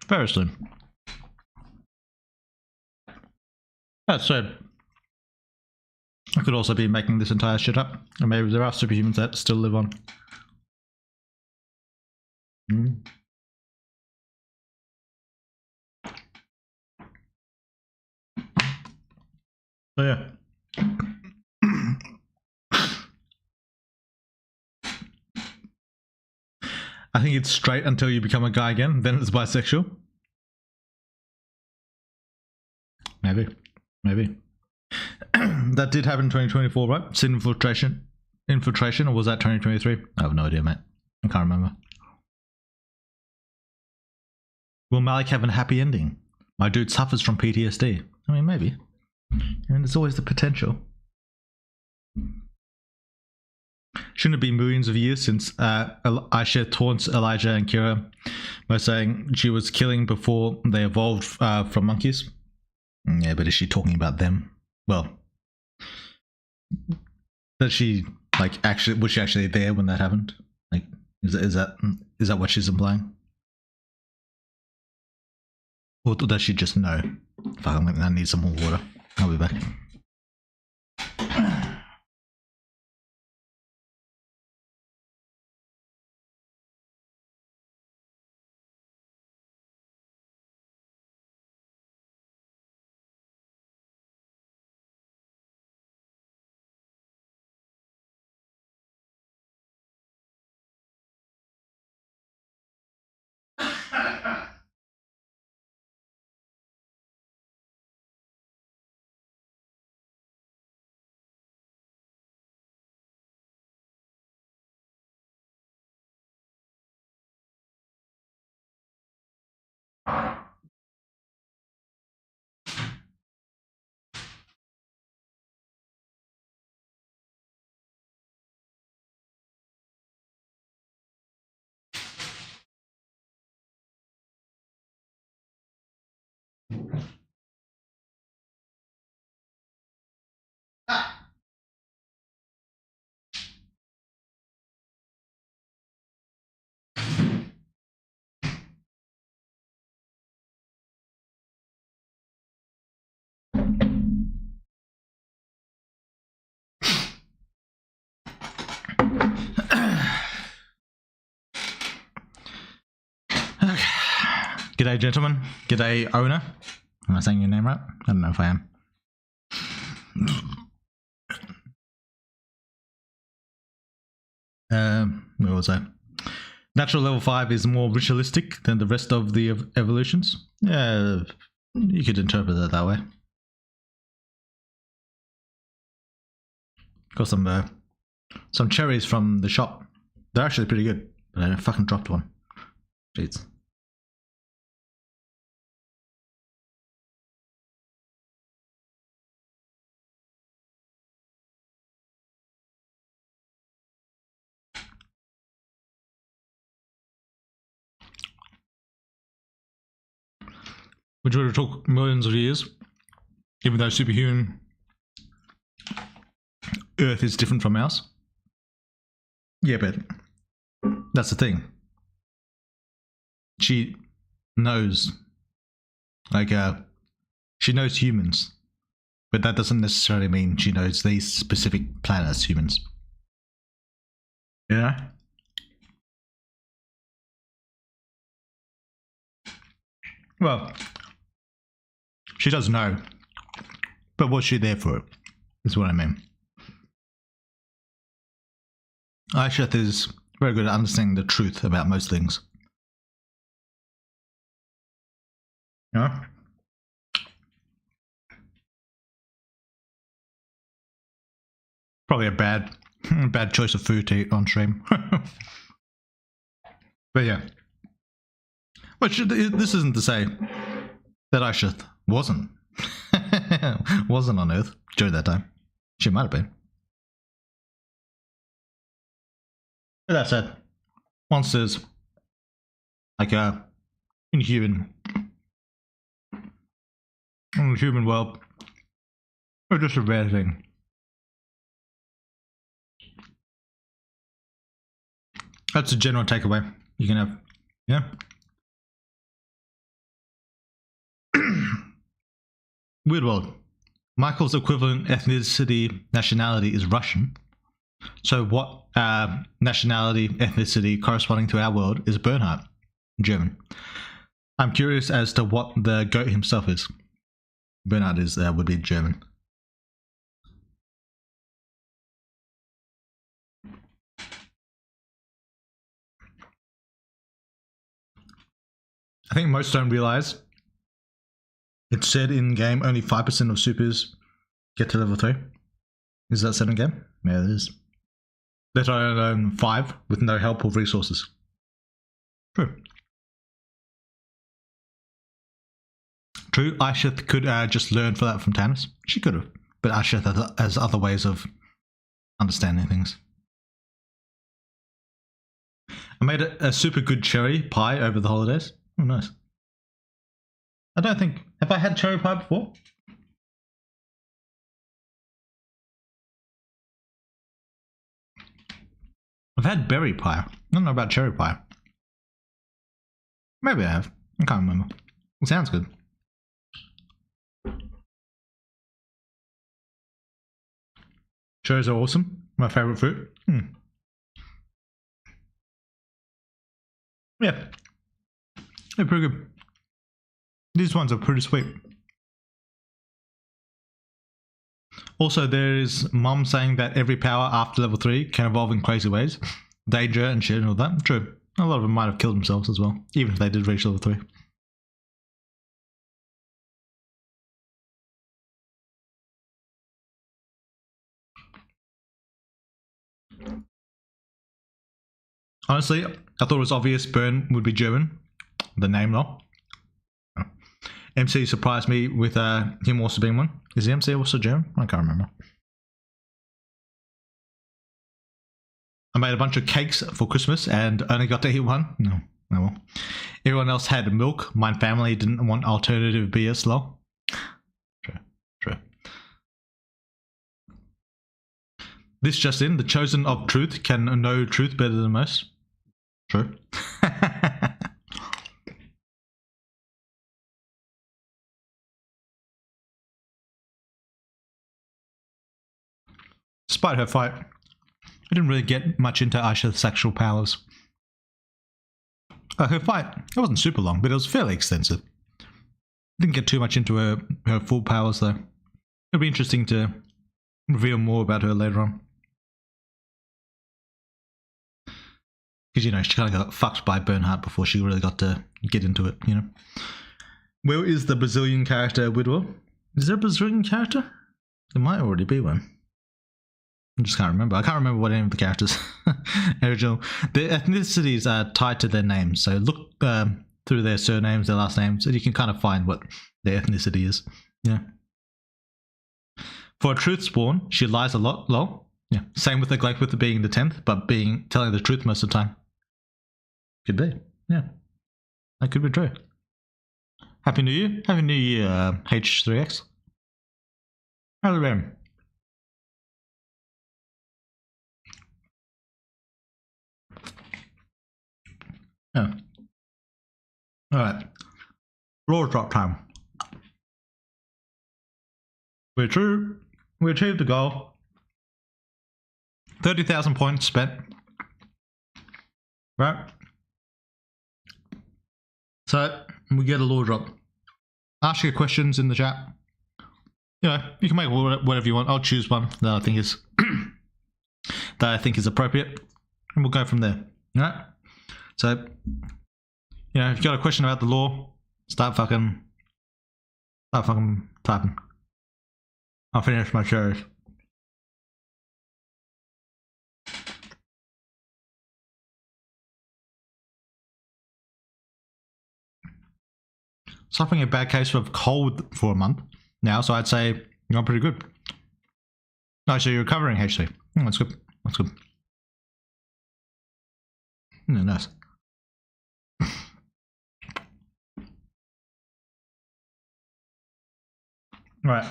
Very slim. That said, I could also be making this entire shit up, and maybe there are superhumans that still live on. So yeah. I I think it's straight until you become a guy again, then it's bisexual. Maybe. That did happen in 2024, right? Sin infiltration, or was that 2023? I have no idea, mate. I can't remember. Will Malik have a happy ending? My dude suffers from PTSD. I mean, maybe. And there's always the potential. Shouldn't it be millions of years since Aisha taunts Elijah and Kira by saying she was killing before they evolved from monkeys? Yeah, but is she talking about them? Well, does she was she actually there when that happened? Like, is that what she's implying? Or does she just know? Fuck, I need some more water. I'll be back. G'day, gentlemen. G'day, owner. Am I saying your name right? I don't know if I am. Where was I? Natural level 5 is more ritualistic than the rest of the evolutions. Yeah, you could interpret it that way. Got some cherries from the shop. They're actually pretty good, but I fucking dropped one. Jeez. Which would have took millions of years, even though Superhuman Earth is different from ours. Yeah, but that's the thing. She knows, she knows humans, but that doesn't necessarily mean she knows these specific planets, humans. Yeah. Well, she does know, but was she there for it? Is what I mean. Aisha is very good at understanding the truth about most things. Yeah. Probably a bad choice of food to eat on stream. But yeah. Which this isn't to say that Aisha wasn't on Earth during that time. She might have been. But that said, monsters like in the human world are just a rare thing. That's a general takeaway you can have. Yeah. Weird world. Michael's equivalent ethnicity, nationality is Russian. So what nationality, ethnicity corresponding to our world is Bernhard? German. I'm curious as to what the goat himself is. Bernhard is would be German. I think most don't realize it said in game only 5% of supers get to level 3. Is that said in game? Yeah, it is. Let alone 5 with no help or resources. True. True, Aisha could just learn for that from Tannis. She could have. But Aisha has other ways of understanding things. I made a super good cherry pie over the holidays. Oh, nice. I don't think... Have I had cherry pie before? I've had berry pie. I don't know about cherry pie. Maybe I have. I can't remember. It sounds good. Cherries are awesome. My favorite fruit. Yeah. They're pretty good. These ones are pretty sweet. Also, there is Mum saying that every power after level 3 can evolve in crazy ways. Danger and shit and all that. True. A lot of them might have killed themselves as well, even if they did reach level 3. Honestly, I thought it was obvious Bern would be German. The name, though. MC surprised me with him also being one. Is the MC also German? I can't remember. I made a bunch of cakes for Christmas and only got to eat one. No, oh well. Everyone else had milk. My family didn't want alternative beer slow. True. This just in, the chosen of truth can know truth better than most. True. Despite her fight, I didn't really get much into Aisha's sexual powers. Her fight, it wasn't super long, but it was fairly extensive. Didn't get too much into her full powers though. It'll be interesting to reveal more about her later on. Because, you know, she kind of got fucked by Bernhardt before she really got to get into it, you know. Where is the Brazilian character Widwell? Is there a Brazilian character? There might already be one. I just can't remember. I can't remember what any of the characters original. Their ethnicities are tied to their names, so look through their surnames, their last names, and you can kind of find what their ethnicity is. Yeah. For a truth spawn, she lies a lot. Lol. Yeah. Same with the Glyph with it being the 10th, but telling the truth most of the time. Could be. Yeah. That could be true. Happy New Year. Happy New Year, H3X. How's it been? Oh. Alright. Roll drop time. We achieved the goal. 30,000 points spent. Right? So, we get a lore drop. Ask your questions in the chat. You know, you can make whatever you want. I'll choose one that I think is appropriate, and we'll go from there. All right. So, you know, if you got a question about the lore, start fucking typing. I'll finish my cherries. Suffering a bad case of cold for a month now, so I'd say you're pretty good. No, so you're recovering, HC. That's good. That's good. Yeah, nice. Right.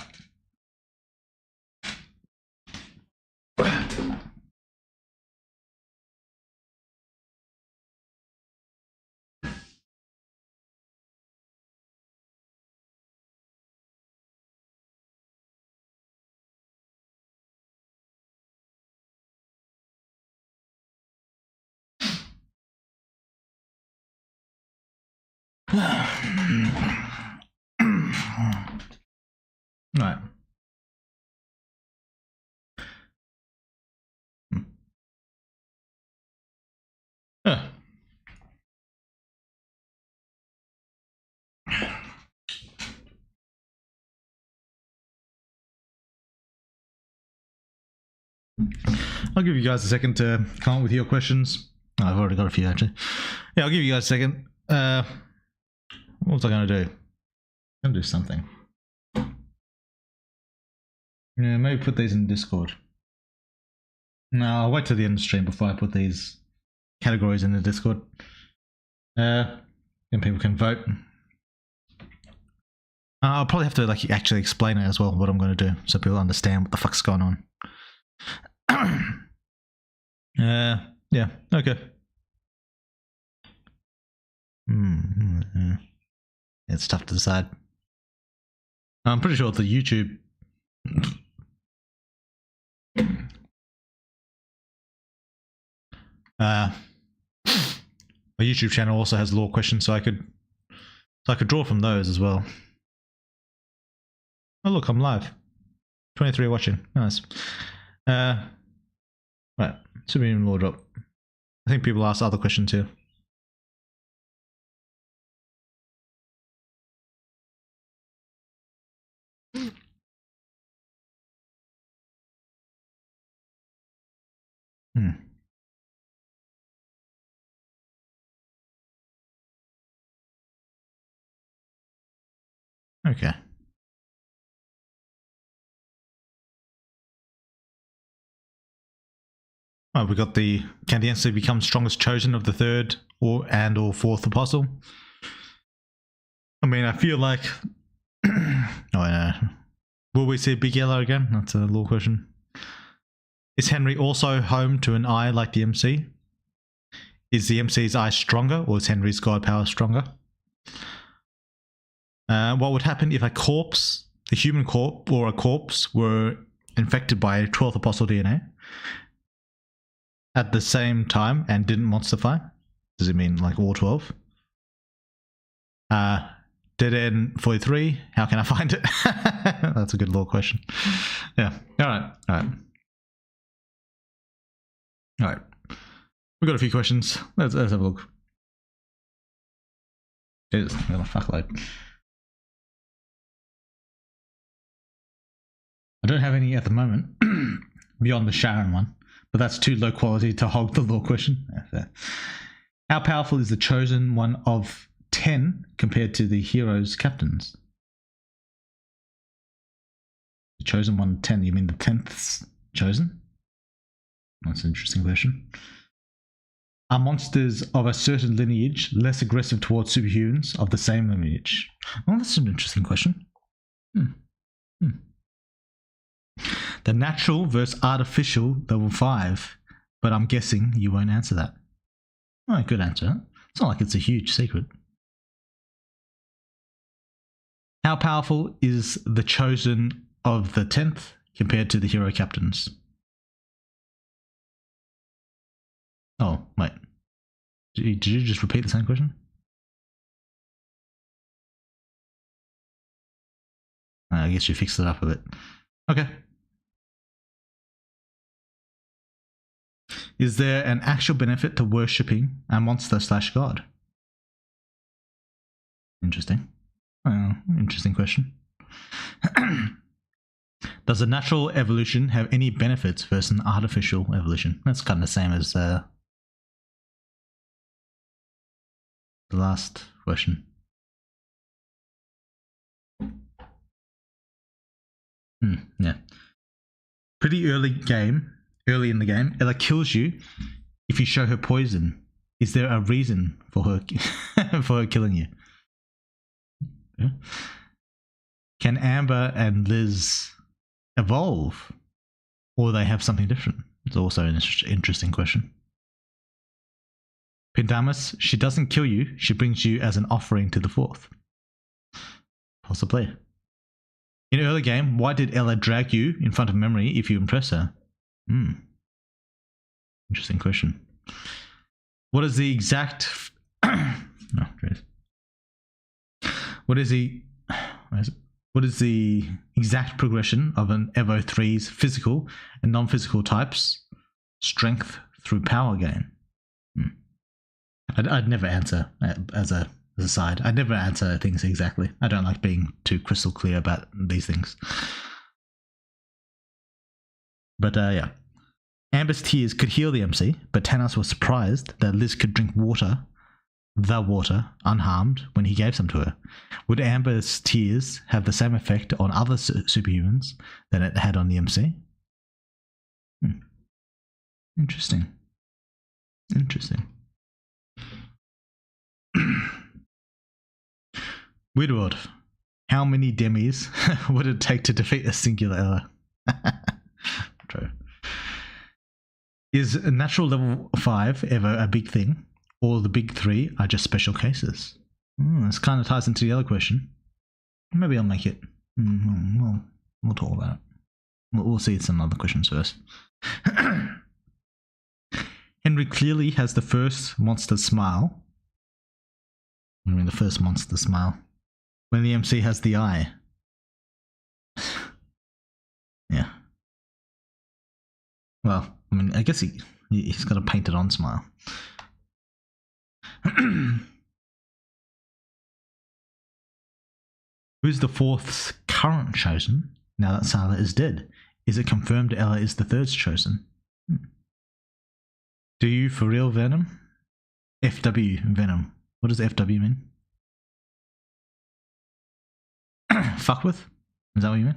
Right. Yeah. I'll give you guys a second to come up with your questions. Oh, I've already got a few actually. Yeah, I'll give you guys a second. What was I going to do? I'm going to do something. Yeah, maybe put these in Discord. No, I'll wait till the end of the stream before I put these categories in the Discord. Then people can vote. I'll probably have to like actually explain it as well, what I'm going to do, so people understand what the fuck's going on. Yeah, okay. It's tough to decide. I'm pretty sure the YouTube my YouTube channel also has law questions, so I could draw from those as well. Oh look, I'm live. 23 watching. Nice. Right, Superhuman law drop. I think people asked other questions here. Okay. Oh, we got the, can the entity become strongest chosen of the third or fourth apostle? I mean, I feel like will we see Big Yellow again? That's a law question. Is Henry also home to an eye like the MC? Is the MC's eye stronger, or is Henry's god power stronger? What would happen if a corpse, a human corpse or a corpse, were infected by 12th apostle DNA at the same time and didn't monsterify? Does it mean like all 12? Dead end 43. How can I find it? That's a good law question. Yeah. All right. We've got a few questions. Let's have a look. Jesus, I'm gonna fuckload. I don't have any at the moment beyond the Sharon one, but that's too low quality to hog the law question. Yeah, how powerful is the chosen one of 10 compared to the hero's captains? The chosen one of 10, you mean the 10th chosen? That's an interesting question. Are monsters of a certain lineage less aggressive towards superhumans of the same lineage? Oh, that's an interesting question. The natural versus artificial level 5, but I'm guessing you won't answer that. Oh, good answer. It's not like it's a huge secret. How powerful is the chosen of the 10th compared to the hero captains? Oh, wait. Did you just repeat the same question? I guess you fixed it up a bit. Okay. Is there an actual benefit to worshipping a monster/god? Interesting. Interesting question. Does a natural evolution have any benefits versus an artificial evolution? That's kind of the same as the last question. Yeah. Pretty early in the game, Ella kills you if you show her poison. Is there a reason for her for her killing you? Yeah. Can Amber and Liz evolve, or they have something different? It's also an interesting question. Pindamus, she doesn't kill you, she brings you as an offering to the fourth. Possibly. In early game, why did Ella drag you in front of memory if you impress her? Interesting question. What is the exact... What is the exact progression of an Evo 3's physical and non-physical types strength through power gain? I'd never answer as a side. I'd never answer things exactly. I don't like being too crystal clear about these things. But yeah. Amber's tears could heal the MC, but Thanos was surprised that Liz could drink water, the water, unharmed when he gave some to her. Would Amber's tears have the same effect on other superhumans that it had on the MC? Interesting. Weird world. How many demis would it take to defeat a singular Ella? True. Is natural level 5 ever a big thing? Or the big 3 are just special cases? This kind of ties into the other question. Maybe I'll make it. We'll talk about it. We'll see some other questions first. Henry clearly has the first monster smile. I mean, the first monster smile. When the MC has the eye. Yeah. Well, I mean, I guess he's got a painted on smile. Who's the fourth's current chosen now that Sala is dead? Is it confirmed Ella is the third's chosen? Do you for real Venom? FW Venom. What does FW mean? Fuck with? Is that what you mean?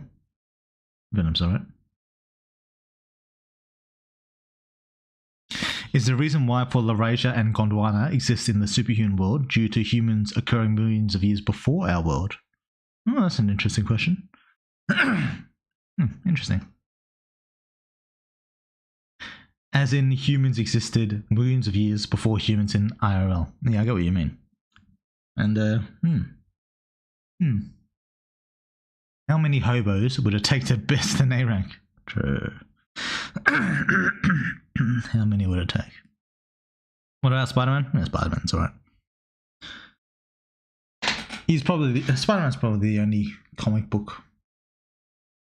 Venom's alright. Is the reason why for Laurasia and Gondwana exists in the superhuman world due to humans occurring millions of years before our world? Oh, that's an interesting question. Interesting. As in humans existed millions of years before humans in IRL. Yeah, I get what you mean. And, how many hobos would it take to best an A rank? True. How many would it take? What about Spider-Man? Yeah, Spider-Man's alright. Spider-Man's probably the only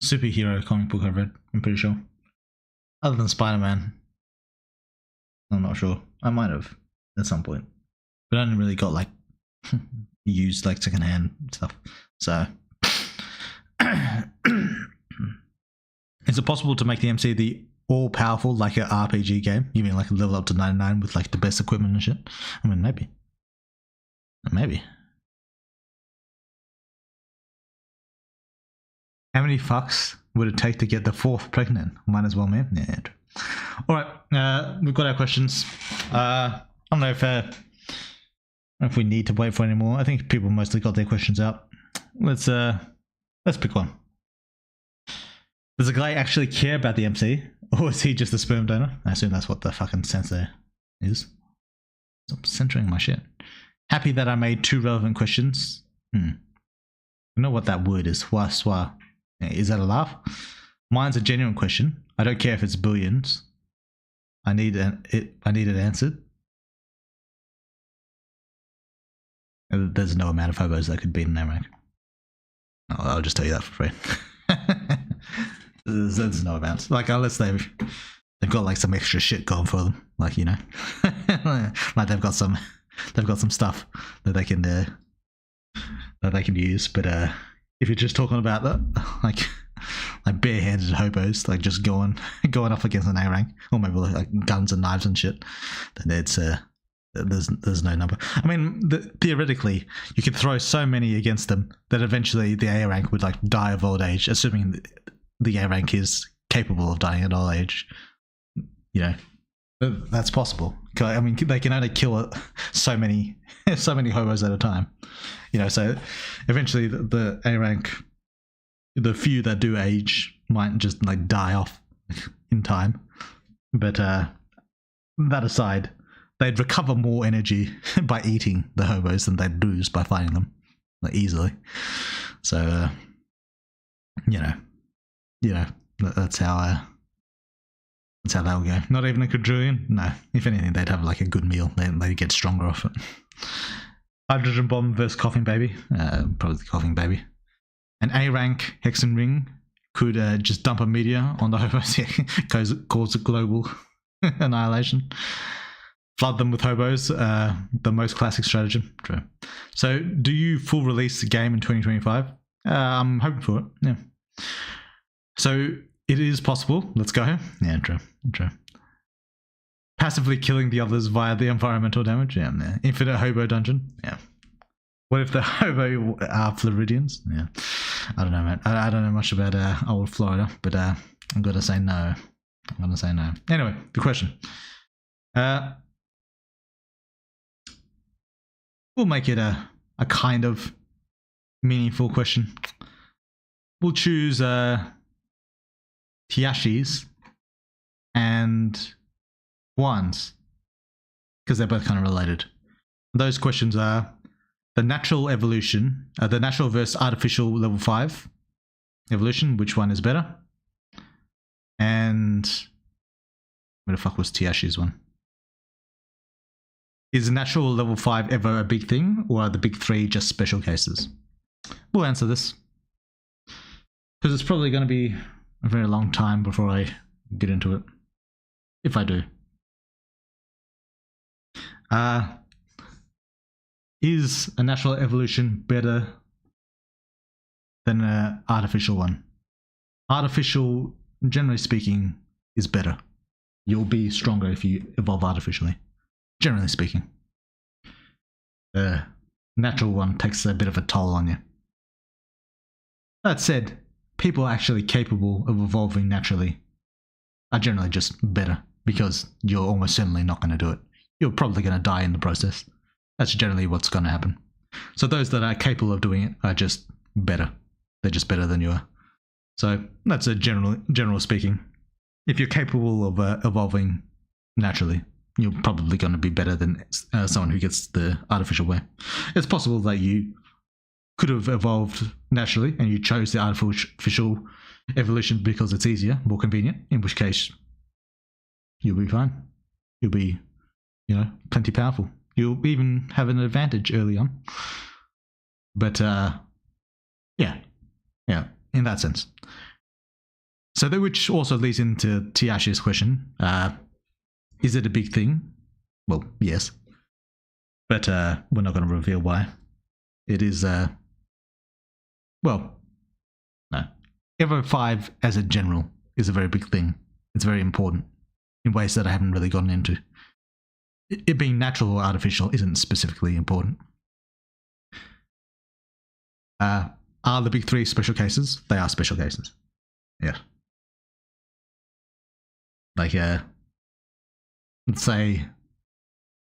superhero comic book I've read, I'm pretty sure. Other than Spider-Man, I'm not sure. I might have at some point, but I only really got like used like secondhand stuff. So, is it possible to make the MC the all-powerful like an RPG game? You mean like a level up to 99 with like the best equipment and shit? I mean, maybe. How many fucks would it take to get the fourth pregnant? Might as well, man. Yeah. Alright, we've got our questions. I don't know if we need to wait for any more. I think people mostly got their questions out. Let's pick one. Does the guy actually care about the MC? Or is he just a sperm donor? I assume that's what the fucking censor is. Stop censoring my shit. Happy that I made 2 relevant questions. You know what that word is. Swa. Is that a laugh? Mine's a genuine question. I don't care if it's billions. I need it answered. There's no amount of hobos that could beat an rank. I'll just tell you that for free. There's no amount. Like unless they've got like some extra shit going for them. Like, you know, like they've got some stuff that they can use. But if you're just talking about that, like barehanded hobos, like just going up against an A rank, or maybe like guns and knives and shit, then it's there's no number. I mean, theoretically, you could throw so many against them that eventually the A rank would like die of old age, assuming the A rank is capable of dying at old age. You know, that's possible. I mean, they can only kill so many hobos at a time. You know, so eventually the A rank, the few that do age, might just like die off in time. But that aside, they'd recover more energy by eating the hobos than they'd lose by fighting them, like easily. So you know, that's how that will go. Not even a quadrillion. No, if anything, they'd have like a good meal. They'd get stronger off it. Hydrogen bomb versus coughing baby. Probably the coughing baby. An A rank Hexen ring could just dump a meteor on the hobos, cause a global annihilation. Flood them with hobos. The most classic stratagem. True. So, do you full release the game in 2025? I'm hoping for it. Yeah. So it is possible. Let's go. Yeah, true. Passively killing the others via the environmental damage. Yeah. Infinite hobo dungeon. Yeah. What if the hobo are Floridians? Yeah. I don't know, man. I don't know much about old Florida, but I'm going to say no. I'm going to say no. Anyway, the question. We'll make it a kind of meaningful question. We'll choose Tiyashis and Wands, because they're both kind of related. Those questions are the natural evolution, the natural versus artificial level 5 evolution, which one is better? And where the fuck was Tiyashi's one? Is natural level 5 ever a big thing, or are the big 3 just special cases? We'll answer this, because it's probably going to be a very long time before I get into it, if I do. Is a natural evolution better than an artificial one? Artificial, generally speaking, is better. You'll be stronger if you evolve artificially, generally speaking. The natural one takes a bit of a toll on you. That said, people actually capable of evolving naturally are generally just better, because you're almost certainly not going to do it. You're probably going to die in the process. That's generally what's going to happen. So those that are capable of doing it are just better. They're just better than you are. So that's a general speaking. If you're capable of evolving naturally, you're probably going to be better than someone who gets the artificial way. It's possible that you could have evolved naturally and you chose the artificial evolution because it's easier, more convenient, in which case you'll be fine. You'll be, plenty powerful. You'll even have an advantage early on. But yeah, in that sense. So that, which also leads into Tiyashi's question. Is it a big thing? Well, yes. But we're not going to reveal why. It is, no. Evo 5 as a general is a very big thing. It's very important in ways that I haven't really gotten into. It being natural or artificial isn't specifically important. Are the big 3 special cases? They are special cases. Yeah. Like, let's say,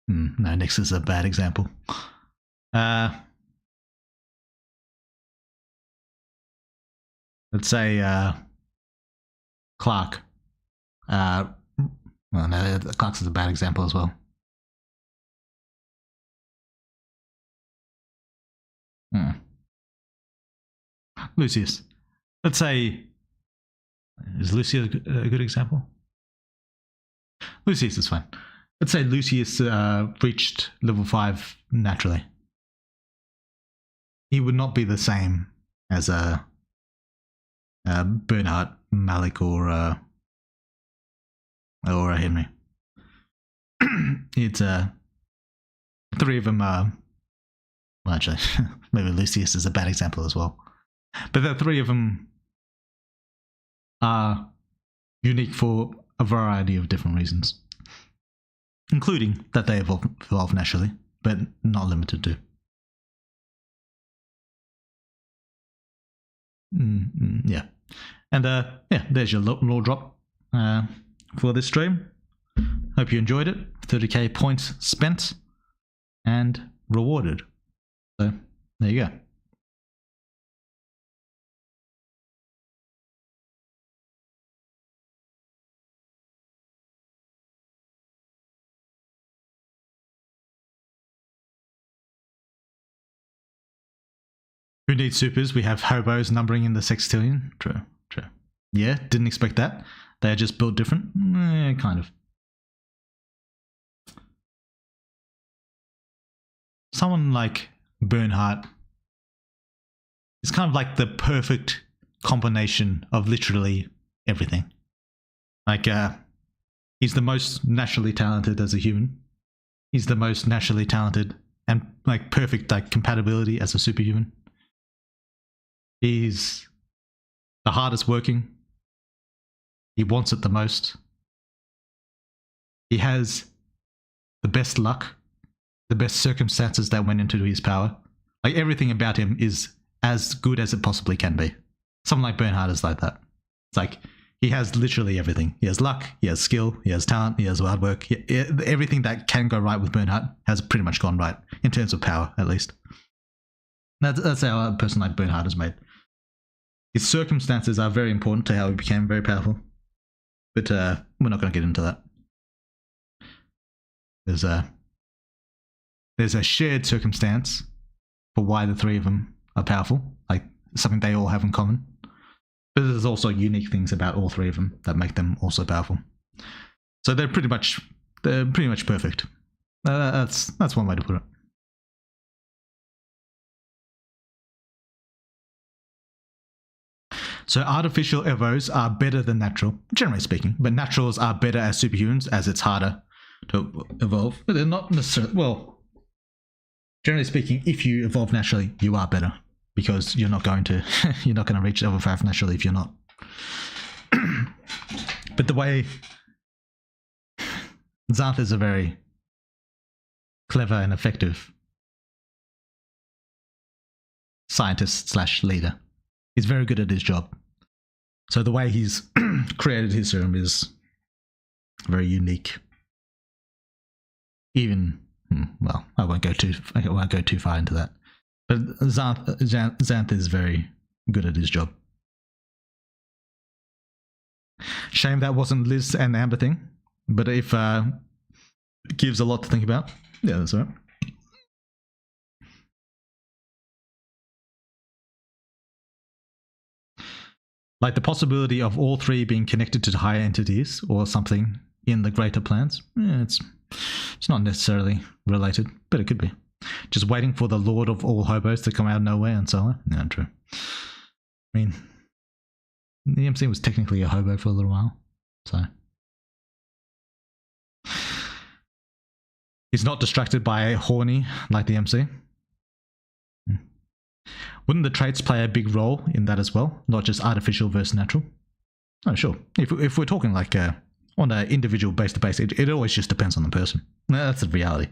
no, Nyx is a bad example. Let's say Clark. Well, no, Clark's is a bad example as well. Lucius. Let's say, is Lucius a good example? Lucius is fine. Let's say Lucius reached level 5 naturally. He would not be the same as a Bernhardt, Malik, or a Henry. It's 3 of them are. Well, actually, maybe Lucius is a bad example as well. But the 3 of them are unique for a variety of different reasons, including that they evolve naturally, but not limited to. Yeah. And there's your lore drop for this stream. Hope you enjoyed it. 30k points spent and rewarded. So there you go. Who needs supers? We have hobos numbering in the sextillion. True. Yeah, didn't expect that. They're just built different. Kind of. Someone like Bernhardt is kind of like the perfect combination of literally everything. Like, he's the most naturally talented as a human. He's the most naturally talented and like perfect like compatibility as a superhuman. He's the hardest working. He wants it the most. He has the best luck, the best circumstances that went into his power. Like everything about him is as good as it possibly can be. Someone like Bernhard is like that. It's like he has literally everything. He has luck, he has skill, he has talent, he has hard work. Everything that can go right with Bernhard has pretty much gone right, in terms of power, at least. That's how a person like Bernhard is made. His circumstances are very important to how he became very powerful. But we're not going to get into that. There's a shared circumstance for why the three of them are powerful, like something they all have in common. But there's also unique things about all three of them that make them also powerful. So they're pretty much perfect. That's one way to put it. So artificial evos are better than natural, generally speaking, but naturals are better as superhumans as it's harder to evolve. But they're not necessarily, well, generally speaking, if you evolve naturally, you are better because you're not going to reach level 5 naturally if you're not. But the way Xanth is a very clever and effective scientist / leader. He's very good at his job. So the way he's created his serum is very unique. Even, well, I won't go too far into that. But Xanth is very good at his job. Shame that wasn't Liz and Amber thing, but if it gives a lot to think about. Yeah, that's all right. Like the possibility of all three being connected to higher entities or something in the greater plans. Yeah, it's not necessarily related, but it could be. Just waiting for the Lord of all hobos to come out of nowhere and so on. Yeah, true. I mean, the MC was technically a hobo for a little while, so. He's not distracted by horny like the MC. Wouldn't the traits play a big role in that as well? Not just artificial versus natural? Oh, sure. If we're talking like on an individual base-to-base, it always just depends on the person. That's the reality.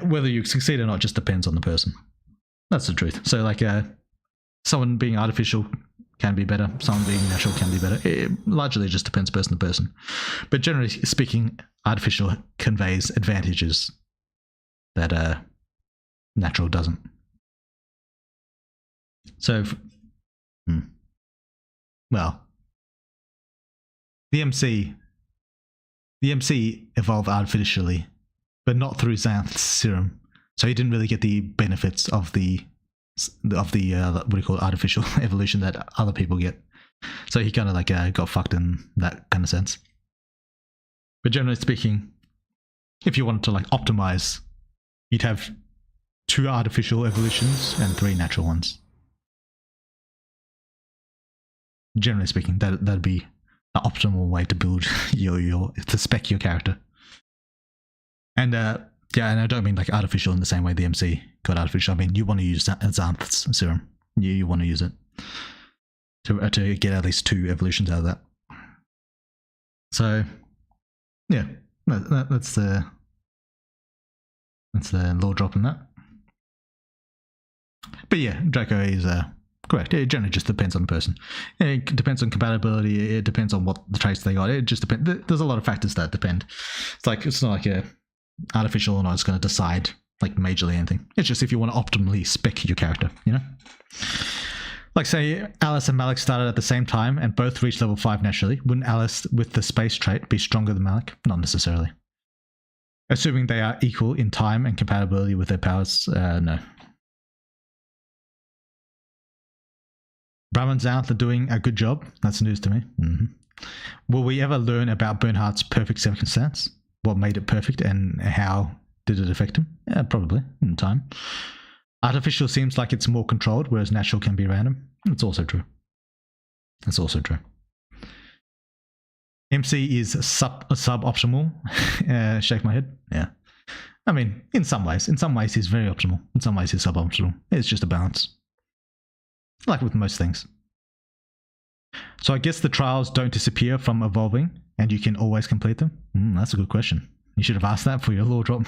Whether you succeed or not just depends on the person. That's the truth. So like someone being artificial can be better. Someone being natural can be better. It largely just depends person to person. But generally speaking, artificial conveys advantages that natural doesn't. So, well, the MC evolved artificially, but not through Xanth's serum. So he didn't really get the benefits of the what do you call it, artificial evolution that other people get. So he kind of like got fucked in that kind of sense. But generally speaking, if you wanted to like optimize, you'd have 2 artificial evolutions and 3 natural ones. Generally speaking, that'd be the optimal way to build to spec your character. And yeah, and I don't mean like artificial in the same way the MC got artificial. I mean you want to use Xanth's serum. You want to use it to get at least 2 evolutions out of that. So yeah, that's the lore drop in that. But yeah, Draco is correct. It generally just depends on the person. It depends on compatibility. It depends on what the traits they got. It just depends. There's a lot of factors that depend. It's not like a artificial or not. It's going to decide like majorly anything. It's just if you want to optimally spec your character, you know. Like say Alice and Malik started at the same time and both reached level 5 naturally. Wouldn't Alice with the space trait be stronger than Malik? Not necessarily. Assuming they are equal in time and compatibility with their powers, no. Bram and Xanth are doing a good job. That's news to me. Will we ever learn about Bernhard's perfect circumstance? What made it perfect and how did it affect him? Yeah, probably in time. Artificial seems like it's more controlled, whereas natural can be random. It's also true. That's also true. MC is suboptimal. Shake my head. Yeah. I mean, in some ways he's very optimal. In some ways he's suboptimal. It's just a balance. Like with most things. So I guess the trials don't disappear from evolving and you can always complete them? That's a good question. You should have asked that for your law drop.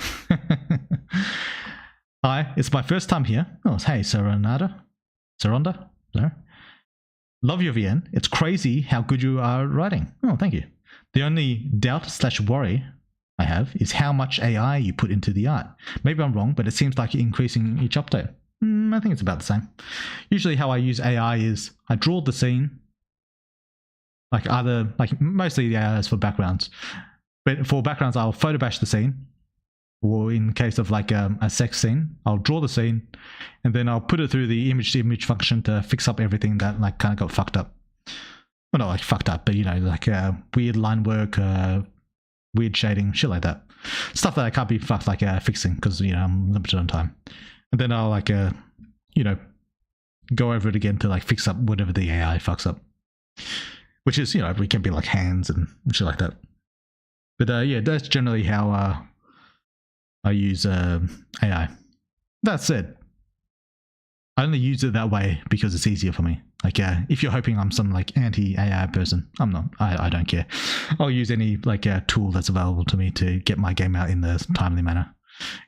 Hi, it's my first time here. Oh, hey, Saronda. Sorry. Love your VN. It's crazy how good you are at writing. Oh, thank you. The only doubt/worry I have is how much AI you put into the art. Maybe I'm wrong, but it seems like you're increasing each update. I think it's about the same. Usually how I use AI is I draw the scene, like mostly the AI is for backgrounds. But for backgrounds, I'll photo bash the scene, or in case of like a sex scene, I'll draw the scene, and then I'll put it through the image-to-image function to fix up everything that like kind of got fucked up. Well, not like fucked up, but you know, like weird line work, weird shading, shit like that. Stuff that I can't be fucked like fixing because you know I'm limited on time. And then I'll like you know, go over it again to like fix up whatever the AI fucks up, which is, you know, it can be like hands and shit like that. But yeah, that's generally how I use AI. That said, I only use it that way because it's easier for me. Like, if you're hoping I'm some like anti-AI person, I'm not. I don't care. I'll use any like tool that's available to me to get my game out in the timely manner.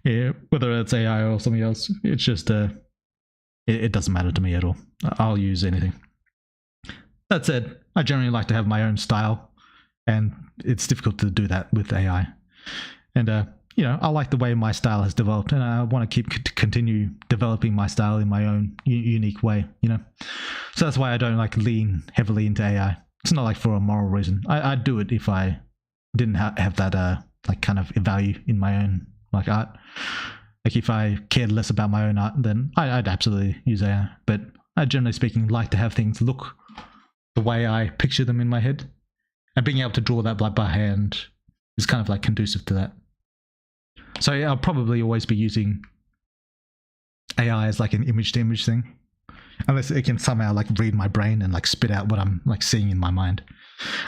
Yeah, whether it's AI or something else, it's just it doesn't matter to me at all. I'll use anything. That said, I generally like to have my own style, and it's difficult to do that with AI. And you know, I like the way my style has developed, and I want to continue developing my style in my own unique way. You know, so that's why I don't like lean heavily into AI. It's not like for a moral reason. I'd do it if I didn't have that like kind of value in my own like art. Like if I cared less about my own art, then I'd absolutely use AI. But I, generally speaking, like to have things look the way I picture them in my head, and being able to draw that by hand is kind of like conducive to that. So yeah, I'll probably always be using AI as like an image-to-image thing, unless it can somehow like read my brain and like spit out what I'm like seeing in my mind.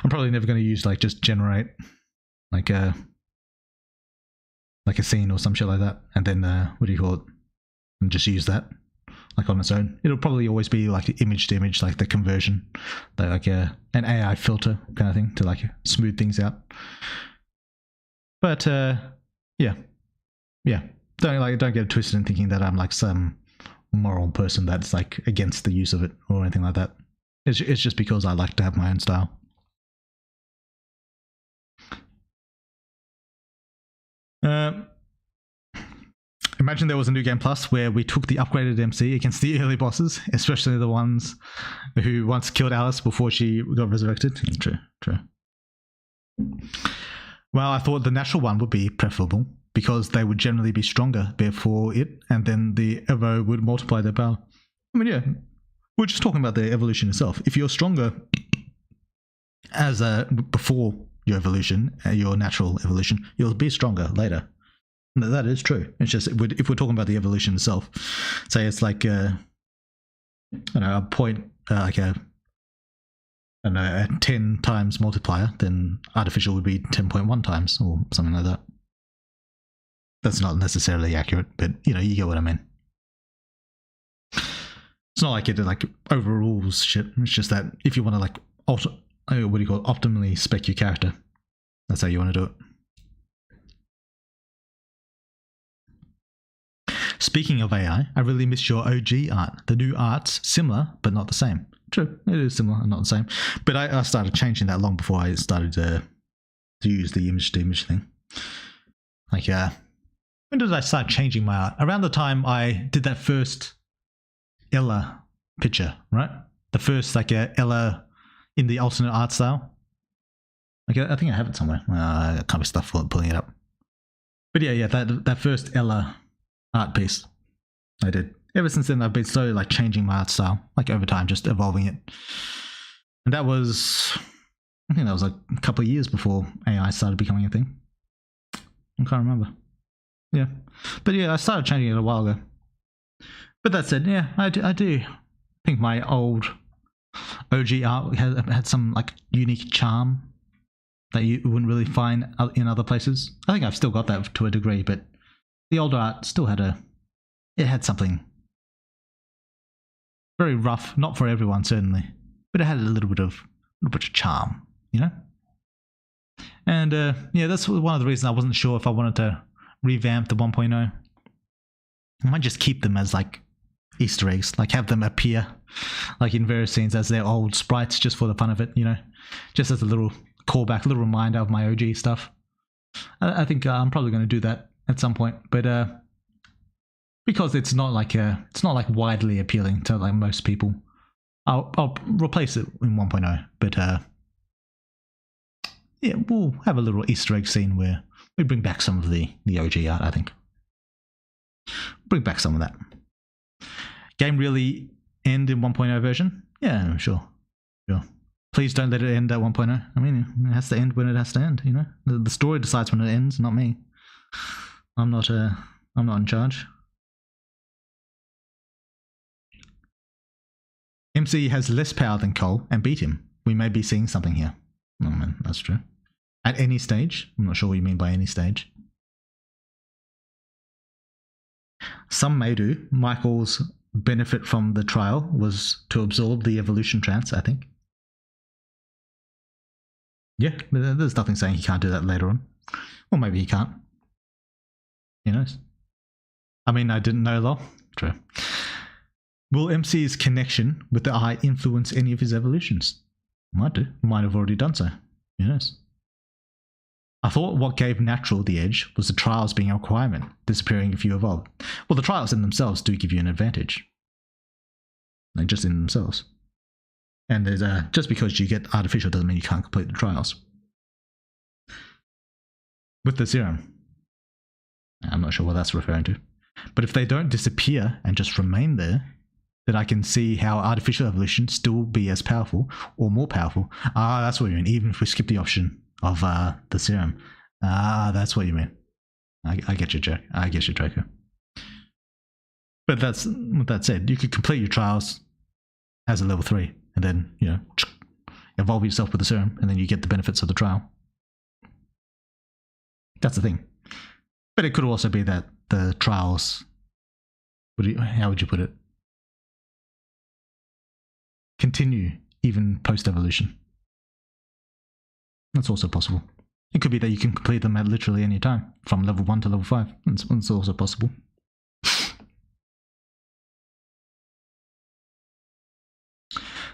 I'm probably never going to use like just generate like a scene or some shit like that, and then what do you call it, and just use that like on its own. It'll probably always be like image to image, like the conversion, like an AI filter kind of thing to like smooth things out. But yeah, don't get it twisted in thinking that I'm like some moral person that's like against the use of it or anything like that. It's just because I like to have my own style. Imagine there was a new game plus where we took the upgraded MC against the early bosses, especially the ones who once killed Alice before she got resurrected. True. Well, I thought the natural one would be preferable because they would generally be stronger before it, and then the Evo would multiply their power. I mean, yeah, we're just talking about the evolution itself. If you're stronger as before your evolution, your natural evolution, you'll be stronger later. That is true. It's just if we're talking about the evolution itself, say it's like a point, like a 10 times multiplier, then artificial would be 10.1 times or something like that. That's not necessarily accurate, but you know, you get what I mean. It's not like it like overrules shit. It's just that if you want to like optimally spec your character, that's how you want to do it. Speaking of AI, I really miss your OG art. The new art's similar, but not the same. True, it is similar and not the same. But I started changing that long before I started to use the image-to-image thing. Like, when did I start changing my art? Around the time I did that first Ella picture, right? The first, like, Ella in the alternate art style. Like, I think I have it somewhere. I can't be stuff pulling it up. But yeah, that first Ella art piece I did. Ever since then, I've been slowly like changing my art style, like over time, just evolving it. And that was, I think that was like a couple of years before AI started becoming a thing. I can't remember. Yeah, but yeah, I started changing it a while ago. But that said, yeah, I do think my old OG art had some like unique charm that you wouldn't really find in other places. I think I've still got that to a degree, but the older art still had something very rough, not for everyone certainly, but it had a little bit of charm, you know. And yeah, that's one of the reasons I wasn't sure if I wanted to revamp the 1.0. I might just keep them as like Easter eggs, like have them appear like in various scenes as their old sprites, just for the fun of it, you know, just as a little callback, a little reminder of my OG stuff. I think I'm probably going to do that at some point, but because it's not like widely appealing to like most people, I'll replace it in 1.0. But yeah, we'll have a little Easter egg scene where we bring back some of the OG art. I think bring back some of that. Game really end in 1.0 version? Yeah, sure. Please don't let it end at 1.0. I mean, it has to end when it has to end, you know? The story decides when it ends, not me. I'm not in charge. MC has less power than Cole and beat him. We may be seeing something here. Oh man, that's true. At any stage? I'm not sure what you mean by any stage. Some may do. Michael's benefit from the trial was to absorb the evolution trance, I think. Yeah, there's nothing saying he can't do that later on. Or maybe he can't. Who knows? I mean, I didn't know though. True. Will MC's connection with the eye influence any of his evolutions? Might do. Might have already done so. Who knows? I thought what gave Natural the edge was the trials being a requirement, disappearing if you evolve. Well, the trials in themselves do give you an advantage. Like just in themselves. And there's just because you get artificial doesn't mean you can't complete the trials. With the serum. I'm not sure what that's referring to. But if they don't disappear and just remain there, then I can see how artificial evolution still be as powerful or more powerful. Ah, that's what you mean. Even if we skip the option of the serum. Ah, that's what you mean. I get your joke. I get your joke. But that's with that said, you could complete your trials as a level 3 and then, you know, evolve yourself with the serum and then you get the benefits of the trial. That's the thing. But it could also be that the trials, how would you put it? Continue even post-evolution. That's also possible. It could be that you can complete them at literally any time, from level 1 to level 5. It's also possible.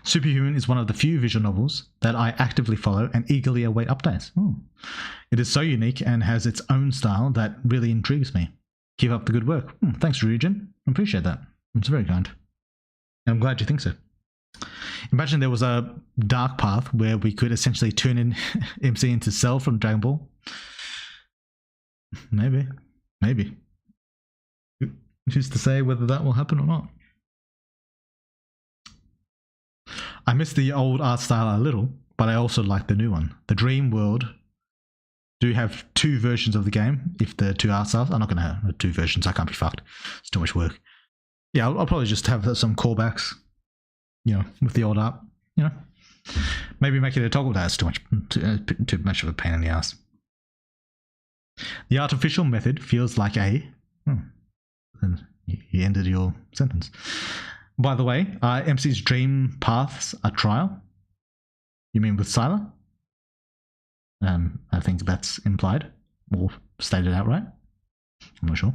Superhuman is one of the few visual novels that I actively follow and eagerly await updates. Ooh. It is so unique and has its own style that really intrigues me. Keep up the good work. Thanks, Ryujin. I appreciate that. It's very kind. And I'm glad you think so. Imagine there was a dark path where we could essentially turn in MC into Cell from Dragon Ball. Maybe. Who's to say whether that will happen or not? I miss the old art style a little, but I also like the new one. The Dream World do have 2 versions of the game. If the 2 art styles, I'm not going to have 2 versions. I can't be fucked. It's too much work. Yeah, I'll probably just have some callbacks, you know, with the old art. You know, maybe make it a toggle. That's too much of a pain in the ass. The artificial method feels like a. And you ended your sentence. By the way, MC's dream paths a trial? You mean with Sylar? I think that's implied or stated outright. I'm not sure.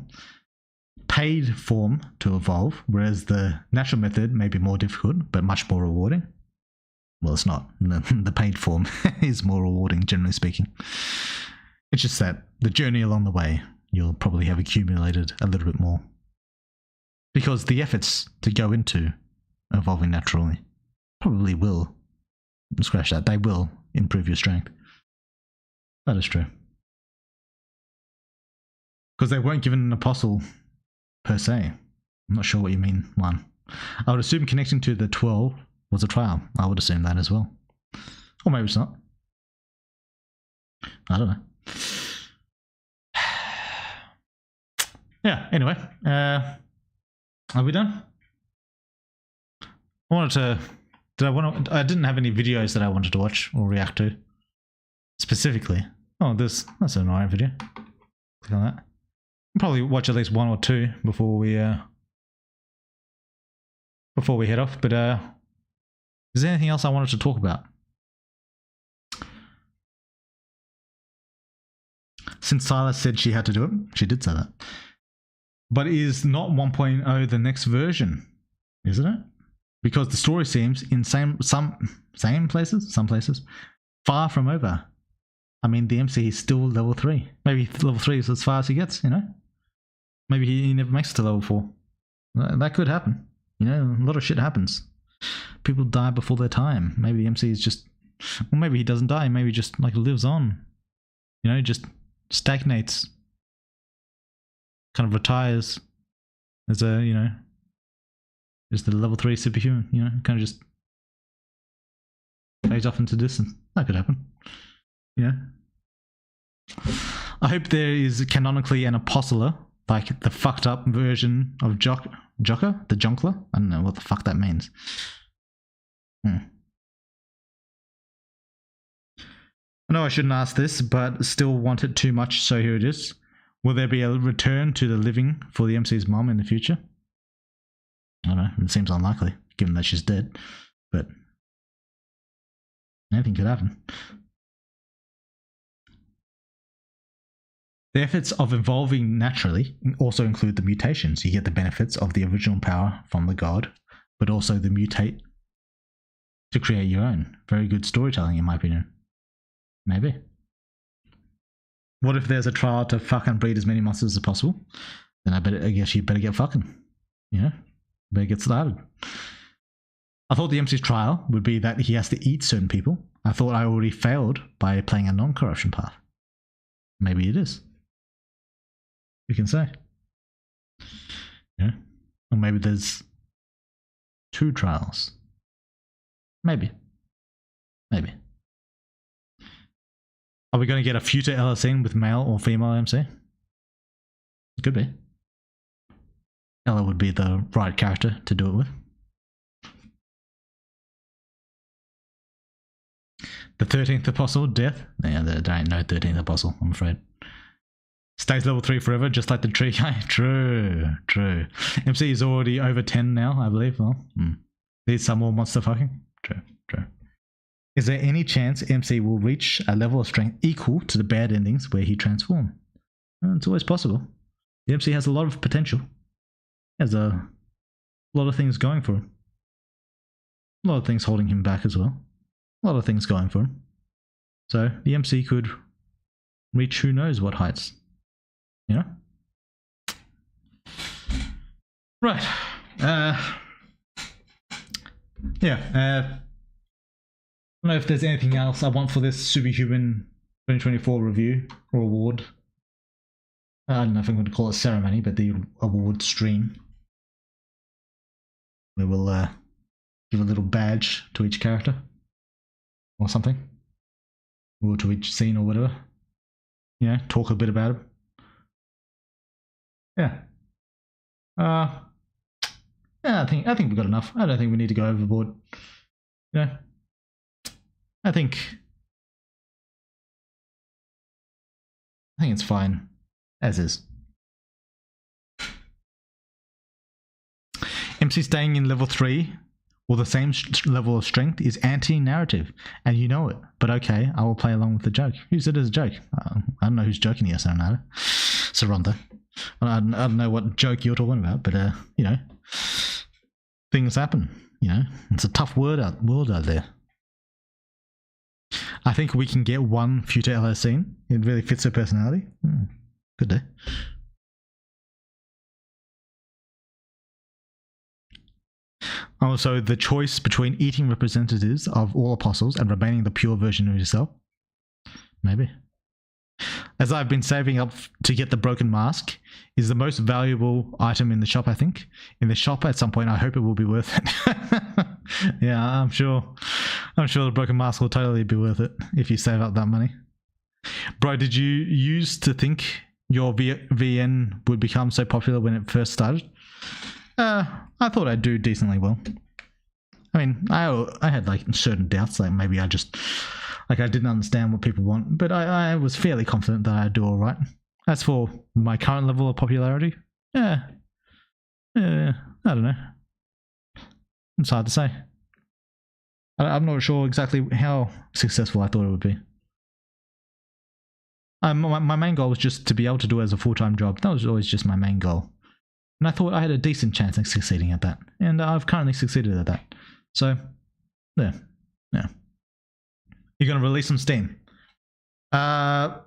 Paid form to evolve, whereas the natural method may be more difficult but much more rewarding. Well, it's not. The paid form is more rewarding, generally speaking. It's just that the journey along the way, you'll probably have accumulated a little bit more. Because the efforts to go into evolving naturally probably will, scratch that, they will improve your strength. That is true. Because they weren't given an apostle per se. I'm not sure what you mean, one. I would assume connecting to the 12 was a trial. I would assume that as well. Or maybe it's not. I don't know. Yeah, anyway. Are we done? I didn't have any videos that I wanted to watch or react to specifically. Oh, that's an alright video. Click on that. I'll probably watch at least 1 or 2 before we head off. But is there anything else I wanted to talk about? Since Silas said she had to do it, she did say that. But is not 1.0 the next version, isn't it? Because the story seems in some places, far from over. I mean, the MC is still level 3. Maybe level 3 is as far as he gets, you know? Maybe he never makes it to level 4. That could happen. You know, a lot of shit happens. People die before their time. Maybe the MC is just... Well, maybe he doesn't die. Maybe just, like, lives on. You know, just stagnates. Kind of retires as a, you know... Just the level 3 superhuman, you know? Kind of just... fades off into distance. That could happen. Yeah. I hope there is canonically an apostler, like the fucked up version of Jocker? The Jonkler? I don't know what the fuck that means. I know I shouldn't ask this, but still want it too much, so here it is. Will there be a return to the living for the MC's mom in the future? I don't know, it seems unlikely, given that she's dead, but anything could happen. The efforts of evolving naturally also include the mutations. You get the benefits of the original power from the god, but also the mutate to create your own. Very good storytelling, in my opinion. Maybe. What if there's a trial to fucking breed as many monsters as possible? Then I guess you better get fucking. You know? Better get started. I thought the MC's trial would be that he has to eat certain people. I thought I already failed by playing a non-corruption path. Maybe it is. You can say. Yeah. Or maybe there's 2 trials. Maybe. Maybe. Are we going to get a future LSN with male or female MC? It could be. Ella would be the right character to do it with. The 13th Apostle, Death. Yeah, there ain't no 13th Apostle, I'm afraid. Stays level 3 forever, just like the tree guy. True, true. MC is already over 10 now, I believe. Well, needs some more monster fucking. True, true. Is there any chance MC will reach a level of strength equal to the bad endings where he transformed? Well, it's always possible. The MC has a lot of potential. He has a lot of things going for him. A lot of things holding him back as well. A lot of things going for him. So the MC could reach who knows what heights. You know? Right. Yeah. I don't know if there's anything else I want for this Superhuman 2024 review or award. I don't know if I'm going to call it ceremony, but the award stream. We will give a little badge to each character. Or something. Or to each scene or whatever. You know, talk a bit about it. Yeah. Yeah, I think we've got enough. I don't think we need to go overboard. You know? I think it's fine as is. MC staying in level 3 or the same level of strength is anti-narrative, and you know it. But okay, I will play along with the joke. Who said it as a joke? I don't know who's joking here, Saronda. I don't know what joke you're talking about, but you know, things happen. You know, it's a tough world out there. I think we can get one future LS scene. It really fits her personality. Good day. Also, the choice between eating representatives of all apostles and remaining the pure version of yourself. Maybe. As I've been saving up to get the broken mask, is the most valuable item in the shop, I think. In the shop at some point, I hope it will be worth it. Yeah, I'm sure the broken mask will totally be worth it if you save up that money. Bro, did you used to think your VN would become so popular when it first started? I thought I'd do decently well. I mean, I had like certain doubts, like maybe I didn't understand what people want, but I was fairly confident that I'd do all right. As for my current level of popularity, I don't know. It's hard to say. I'm not sure exactly how successful I thought it would be. My main goal was just to be able to do it as a full-time job. That was always just my main goal. And I thought I had a decent chance of succeeding at that. And I've currently succeeded at that. So, yeah. You're going to release on Steam? Yeah.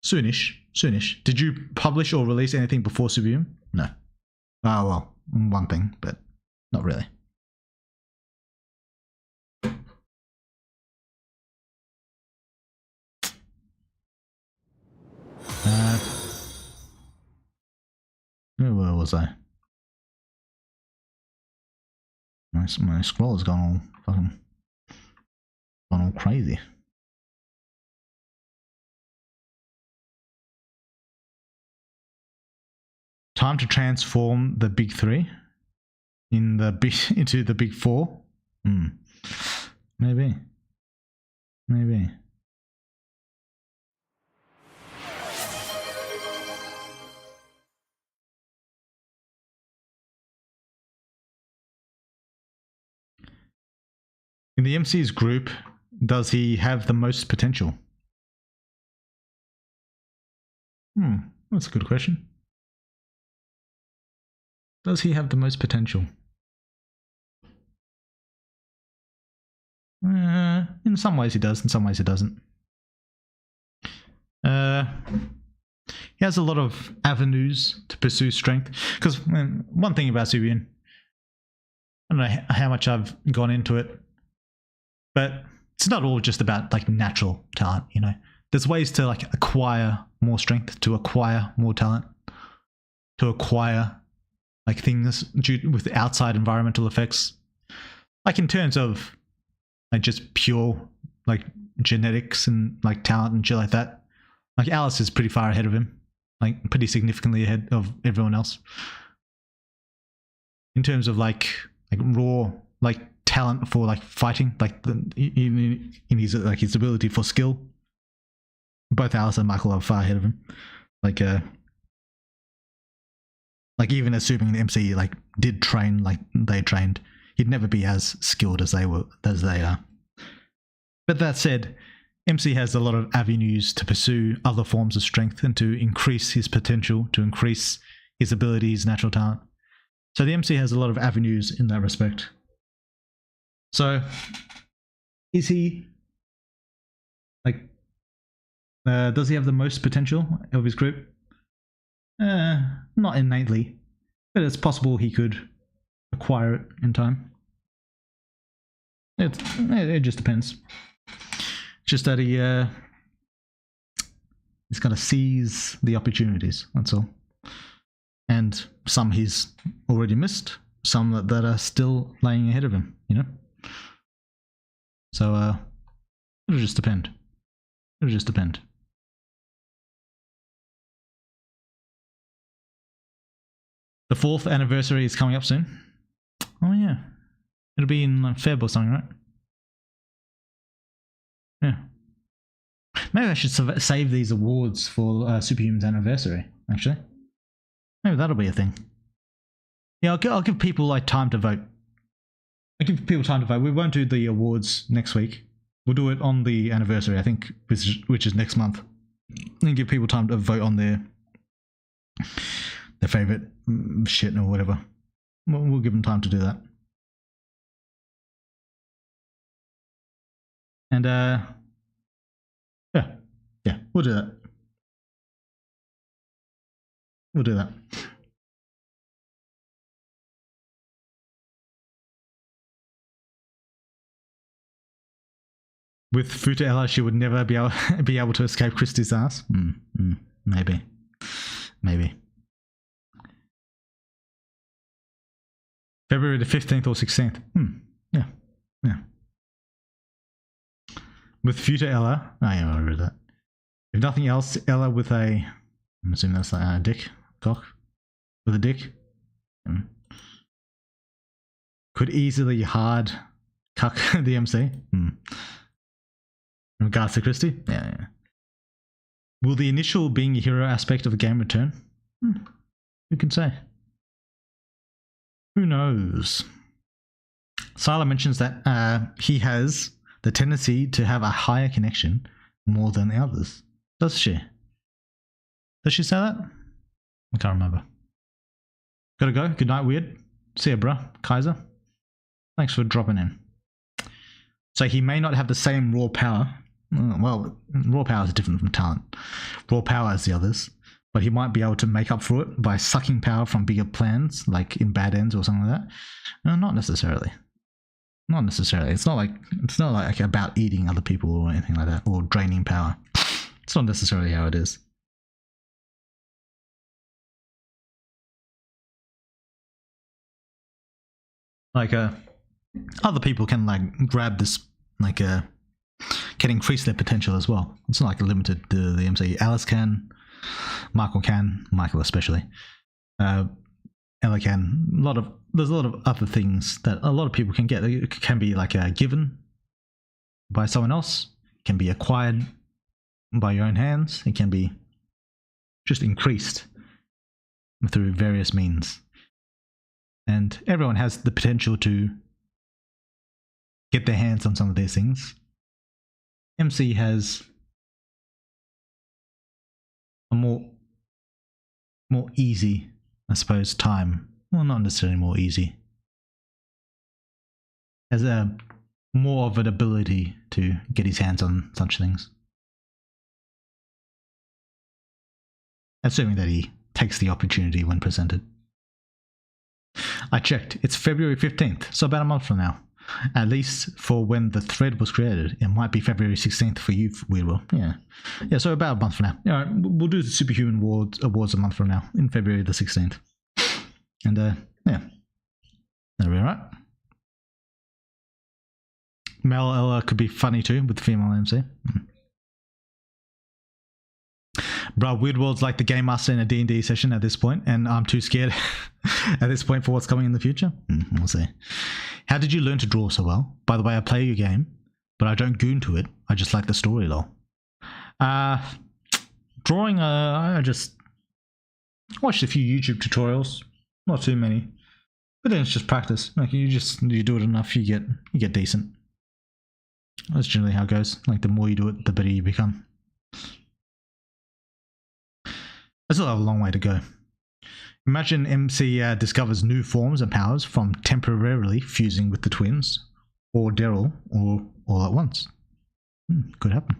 Soonish. Did you publish or release anything before Superhuman? No. Oh, well, one thing, but not really. Where was I? My scroll has gone all crazy. Time to transform the big three into the big four. Maybe. In the MC's group, does he have the most potential? That's a good question. Does he have the most potential? In some ways he does, in some ways he doesn't. He has a lot of avenues to pursue strength. Because one thing about Superhuman, I don't know how much I've gone into it, but it's not all just about like natural talent, you know. There's ways to like acquire more strength, to acquire more talent, to acquire like things with outside environmental effects. Like in terms of like just pure like genetics and like talent and shit like that. Like Alice is pretty far ahead of him, like pretty significantly ahead of everyone else. In terms of like raw like talent for like fighting, like in his like his ability for skill, both Alice and Michael are far ahead of him. Like even assuming the MC like did train like they trained, he'd never be as skilled as they are. But that said, MC has a lot of avenues to pursue other forms of strength and to increase his potential, to increase his abilities, natural talent. So the MC has a lot of avenues in that respect. So, is he like? Does he have the most potential of his group? Not innately, but it's possible he could acquire it in time. It just depends. Just that he's got to seize the opportunities. That's all. And some he's already missed, some that are still laying ahead of him. You know. So it'll just depend. The 4th anniversary is coming up soon. Oh yeah, it'll be in Feb or something, right? Yeah. Maybe I should save these awards for Superhuman's anniversary. Actually, maybe that'll be a thing. Yeah, I'll give people like time to vote. We won't do the awards next week. We'll do it on the anniversary, I think, which is next month. And give people time to vote on their favorite shit or whatever. We'll give them time to do that. And yeah, we'll do that. With Futa, she would never be able to escape Christie's ass. Maybe. February the 15th or 16th. Yeah. With Futa Ella. Oh yeah, I read that. If nothing else, Ella with a... I'm assuming that's like a dick. Cock. With a dick. Could easily hard cuck the MC. In regards to Christie? Yeah. Will the initial being a hero aspect of the game return? Who can say? Who knows? Sila mentions that he has the tendency to have a higher connection more than the others. Does she? Does she say that? I can't remember. Gotta go. Good night, Weird. See ya, bruh. Kaiser. Thanks for dropping in. So he may not have the same raw power. Well, raw power is different from talent. Raw power is the others. But he might be able to make up for it by sucking power from bigger plans, like in Bad Ends or something like that. No, not necessarily. Not necessarily. It's not like about eating other people or anything like that, or draining power. It's not necessarily how it is. Like other people can like grab this, like can increase their potential as well. It's not like limited to the MC. Alice can, Michael can, Michael especially. Ella can. There's a lot of other things that a lot of people can get. It can be like given by someone else. It can be acquired by your own hands. It can be just increased through various means. And everyone has the potential to get their hands on some of these things. MC has a more easy, I suppose, time. Well, not necessarily more easy. Has a more of an ability to get his hands on such things. Assuming that he takes the opportunity when presented. I checked. It's February 15th, so about a month from now. At least for when the thread was created. It might be February 16th for you, Weirdwill. Yeah, so about a month from now. All right, we'll do the Superhuman Awards a month from now, in February the 16th. And, yeah. That'll be all right. Male Ella could be funny too, with the female MC. Bro, Weirdworld's like the game master in a D&D session at this point, and I'm too scared at this point for what's coming in the future. We'll see. How did you learn to draw so well? By the way, I play your game, but I don't goon to it. I just like the story, lol. Drawing, I just watched a few YouTube tutorials. Not too many. But then it's just practice. Like you do it enough, you get decent. That's generally how it goes. Like the more you do it, the better you become. I still have a long way to go. Imagine MC discovers new forms and powers from temporarily fusing with the twins, or Daryl, or all at once. Could happen.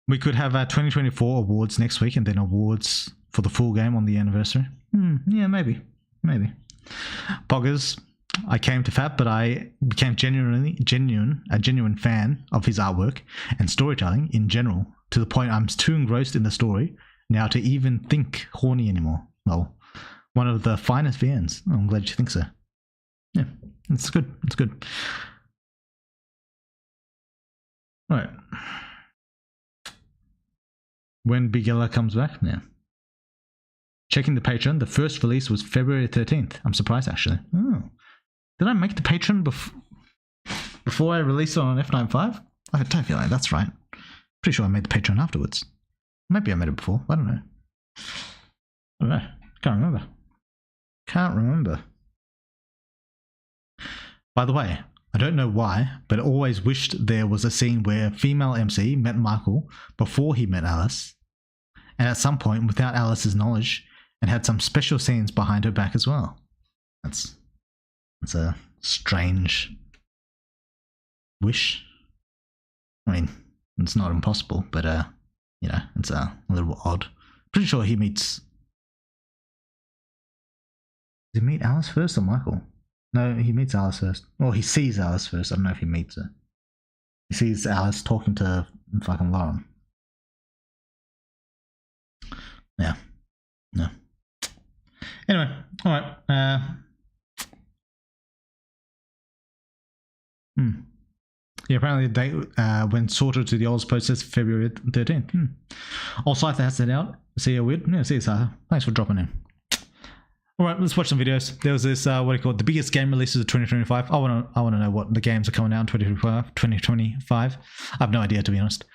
We could have 2024 awards next week, and then awards for the full game on the anniversary. Yeah, maybe. Poggers, I came to Fat, but I became a genuine fan of his artwork and storytelling in general, to the point I'm too engrossed in the story now to even think horny anymore. Well, one of the finest VNs. I'm glad you think so. Yeah, it's good. It's good. All right. When Big Ella comes back, yeah. Checking the Patreon, the first release was February 13th. I'm surprised, actually. Oh. Did I make the Patreon before I released it on F95? I don't feel like that's right. Pretty sure I made the Patreon afterwards. Maybe I made it before. I don't know. Can't remember. By the way, I don't know why, but I always wished there was a scene where female MC met Michael before he met Alice, and at some point without Alice's knowledge, and had some special scenes behind her back as well. That's a strange wish. I mean, it's not impossible, but you know, it's a little odd. Pretty sure he meets. Did he meet Alice first or Michael? No, he meets Alice first. Well, he sees Alice first. I don't know if he meets her. He sees Alice talking to fucking Lauren. Yeah. No. Anyway, alright. Yeah, apparently the date went sorted to the old post says February 13th. All Scyther has it out. See you, Weird. Yeah, see you, Scyther. Thanks for dropping in. Alright, let's watch some videos. There was this, what do you call it, the biggest game releases of 2025. I want to know what the games are coming out in 2025. I have no idea, to be honest.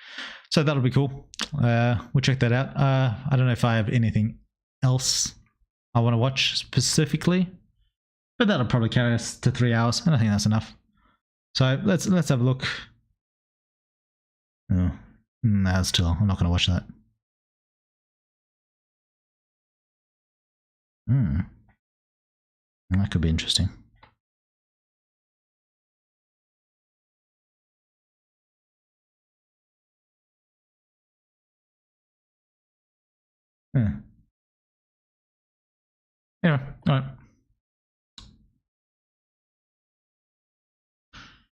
So that'll be cool. We'll check that out. I don't know if I have anything else I want to watch specifically, but that'll probably carry us to 3 hours, and I think that's enough. So let's have a look. Oh, Nah, still, I'm not going to watch that. That could be interesting. Anyway, alright.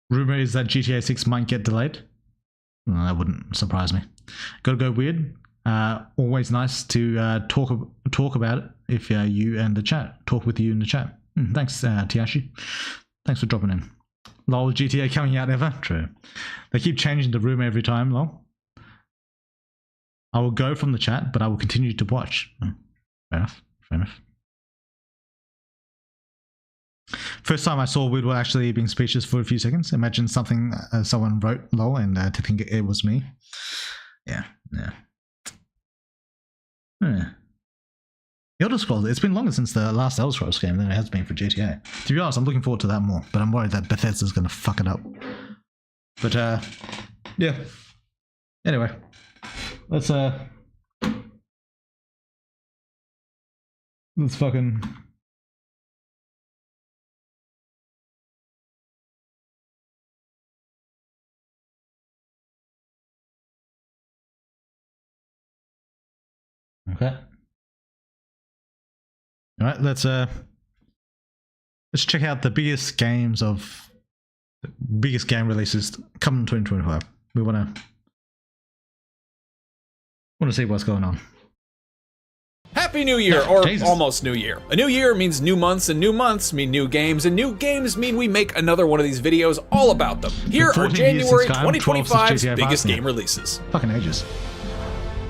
Rumor is that GTA 6 might get delayed. Well, that wouldn't surprise me. Gotta go weird. Always nice to talk about it if you and the chat talk with you in the chat. Thanks, Tiashi. Thanks for dropping in. Lol, GTA coming out ever? True. They keep changing the rumor every time, lol. I will go from the chat, but I will continue to watch. Fair enough. Fair enough. First time I saw Woodward actually being speechless for a few seconds. Imagine something someone wrote, lol, and to think it was me. Yeah. Elder Scrolls, it's been longer since the last Elder Scrolls game than it has been for GTA. To be honest, I'm looking forward to that more, but I'm worried that Bethesda's going to fuck it up. But, yeah. Anyway, let's fucking... Okay. All right, let's check out the biggest game releases coming in 2025. We want to see what's going on. Happy New Year, or almost New Year. A new year means new months, and new months mean new games, and new games mean we make another one of these videos all about them. Here are January 2025's biggest game releases. Fucking ages.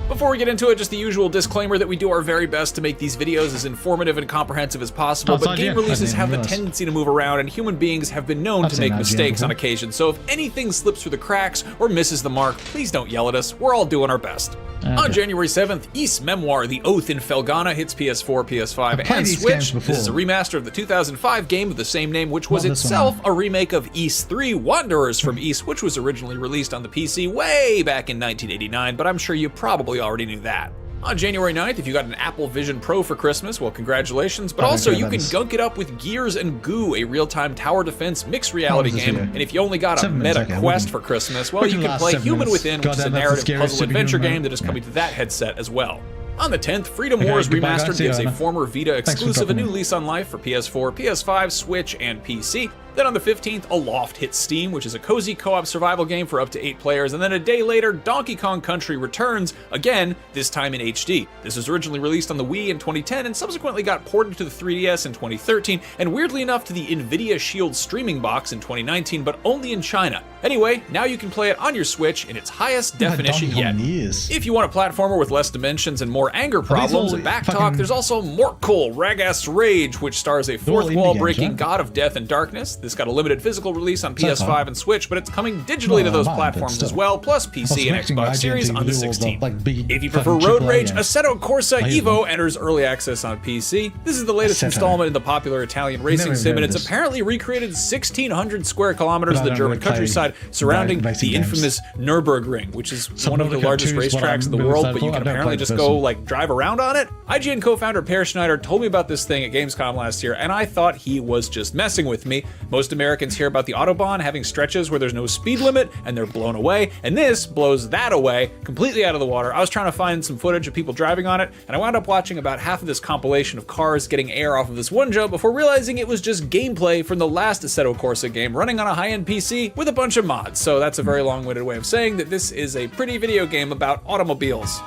Before we get into it, just the usual disclaimer that we do our very best to make these videos as informative and comprehensive as possible, but game releases have the tendency to move around, and human beings have been known to make mistakes on occasion, so if anything slips through the cracks or misses the mark, please don't yell at us, we're all doing our best. On January 7th, Ys Memoir, The Oath in Felghana hits PS4, PS5, and Switch. This is a remaster of the 2005 game of the same name, which was itself a remake of Ys 3 Wanderers from Ys, which was originally released on the PC way back in 1989, but I'm sure you probably already knew that. On January 9th, if you got an Apple Vision Pro for Christmas, well, congratulations, but also you can gunk it up with Gears and Goo, a real-time tower defense mixed reality game, and if you only got a Meta Quest for Christmas, well, you can play Human Within, which is a narrative puzzle adventure game that is coming to that headset as well. On the 10th, Freedom Wars Remastered gives a former Vita exclusive a new lease on life for PS4, PS5, Switch, and PC. Then on the 15th, Aloft hits Steam, which is a cozy co-op survival game for up to 8 players, and then a day later, Donkey Kong Country returns, again, this time in HD. This was originally released on the Wii in 2010 and subsequently got ported to the 3DS in 2013, and weirdly enough to the Nvidia Shield streaming box in 2019, but only in China. Anyway, now you can play it on your Switch in its highest definition yet. If you want a platformer with less dimensions and more anger problems and backtalk, there's also Morkul Ragas Rage, which stars a fourth wall-breaking god of death and darkness. This got a limited physical release on PS5 and Switch, but it's coming digitally to those platforms as well, plus PC and Xbox Series on the 16th. If you prefer Road Rage, Assetto Corsa Evo enters early access on PC. This is the latest installment in the popular Italian racing sim, and it's apparently recreated 1,600 square kilometers of the German countryside surrounding the infamous Nürburgring, which is one of the largest racetracks in the world, but you can apparently just go like drive around on it. IGN co-founder Per Schneider told me about this thing at Gamescom last year, and I thought he was just messing with me. Most Americans hear about the Autobahn having stretches where there's no speed limit and they're blown away, and this blows that away completely out of the water. I was trying to find some footage of people driving on it, and I wound up watching about half of this compilation of cars getting air off of this one jump before realizing it was just gameplay from the last Assetto Corsa game running on a high-end PC with a bunch of mods. So that's a very long-winded way of saying that this is a pretty video game about automobiles.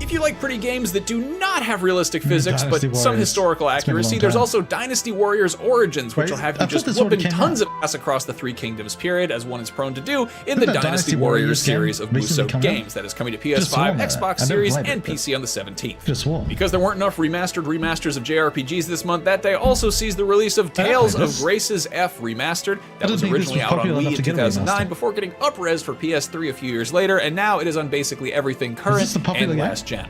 If you like pretty games that do not have realistic physics, but some historical accuracy, there's also Dynasty Warriors Origins, which will have you just whooping tons of ass across the Three Kingdoms period, as one is prone to do in the Dynasty Warriors series of Musou games that is coming to PS5, Xbox Series, and PC on the 17th. Because there weren't enough remasters of JRPGs this month, that day also sees the release of Tales of Graces F Remastered, that was originally out on Wii in 2009 before getting up-res for PS3 a few years later, and now it is on basically everything current and last gen.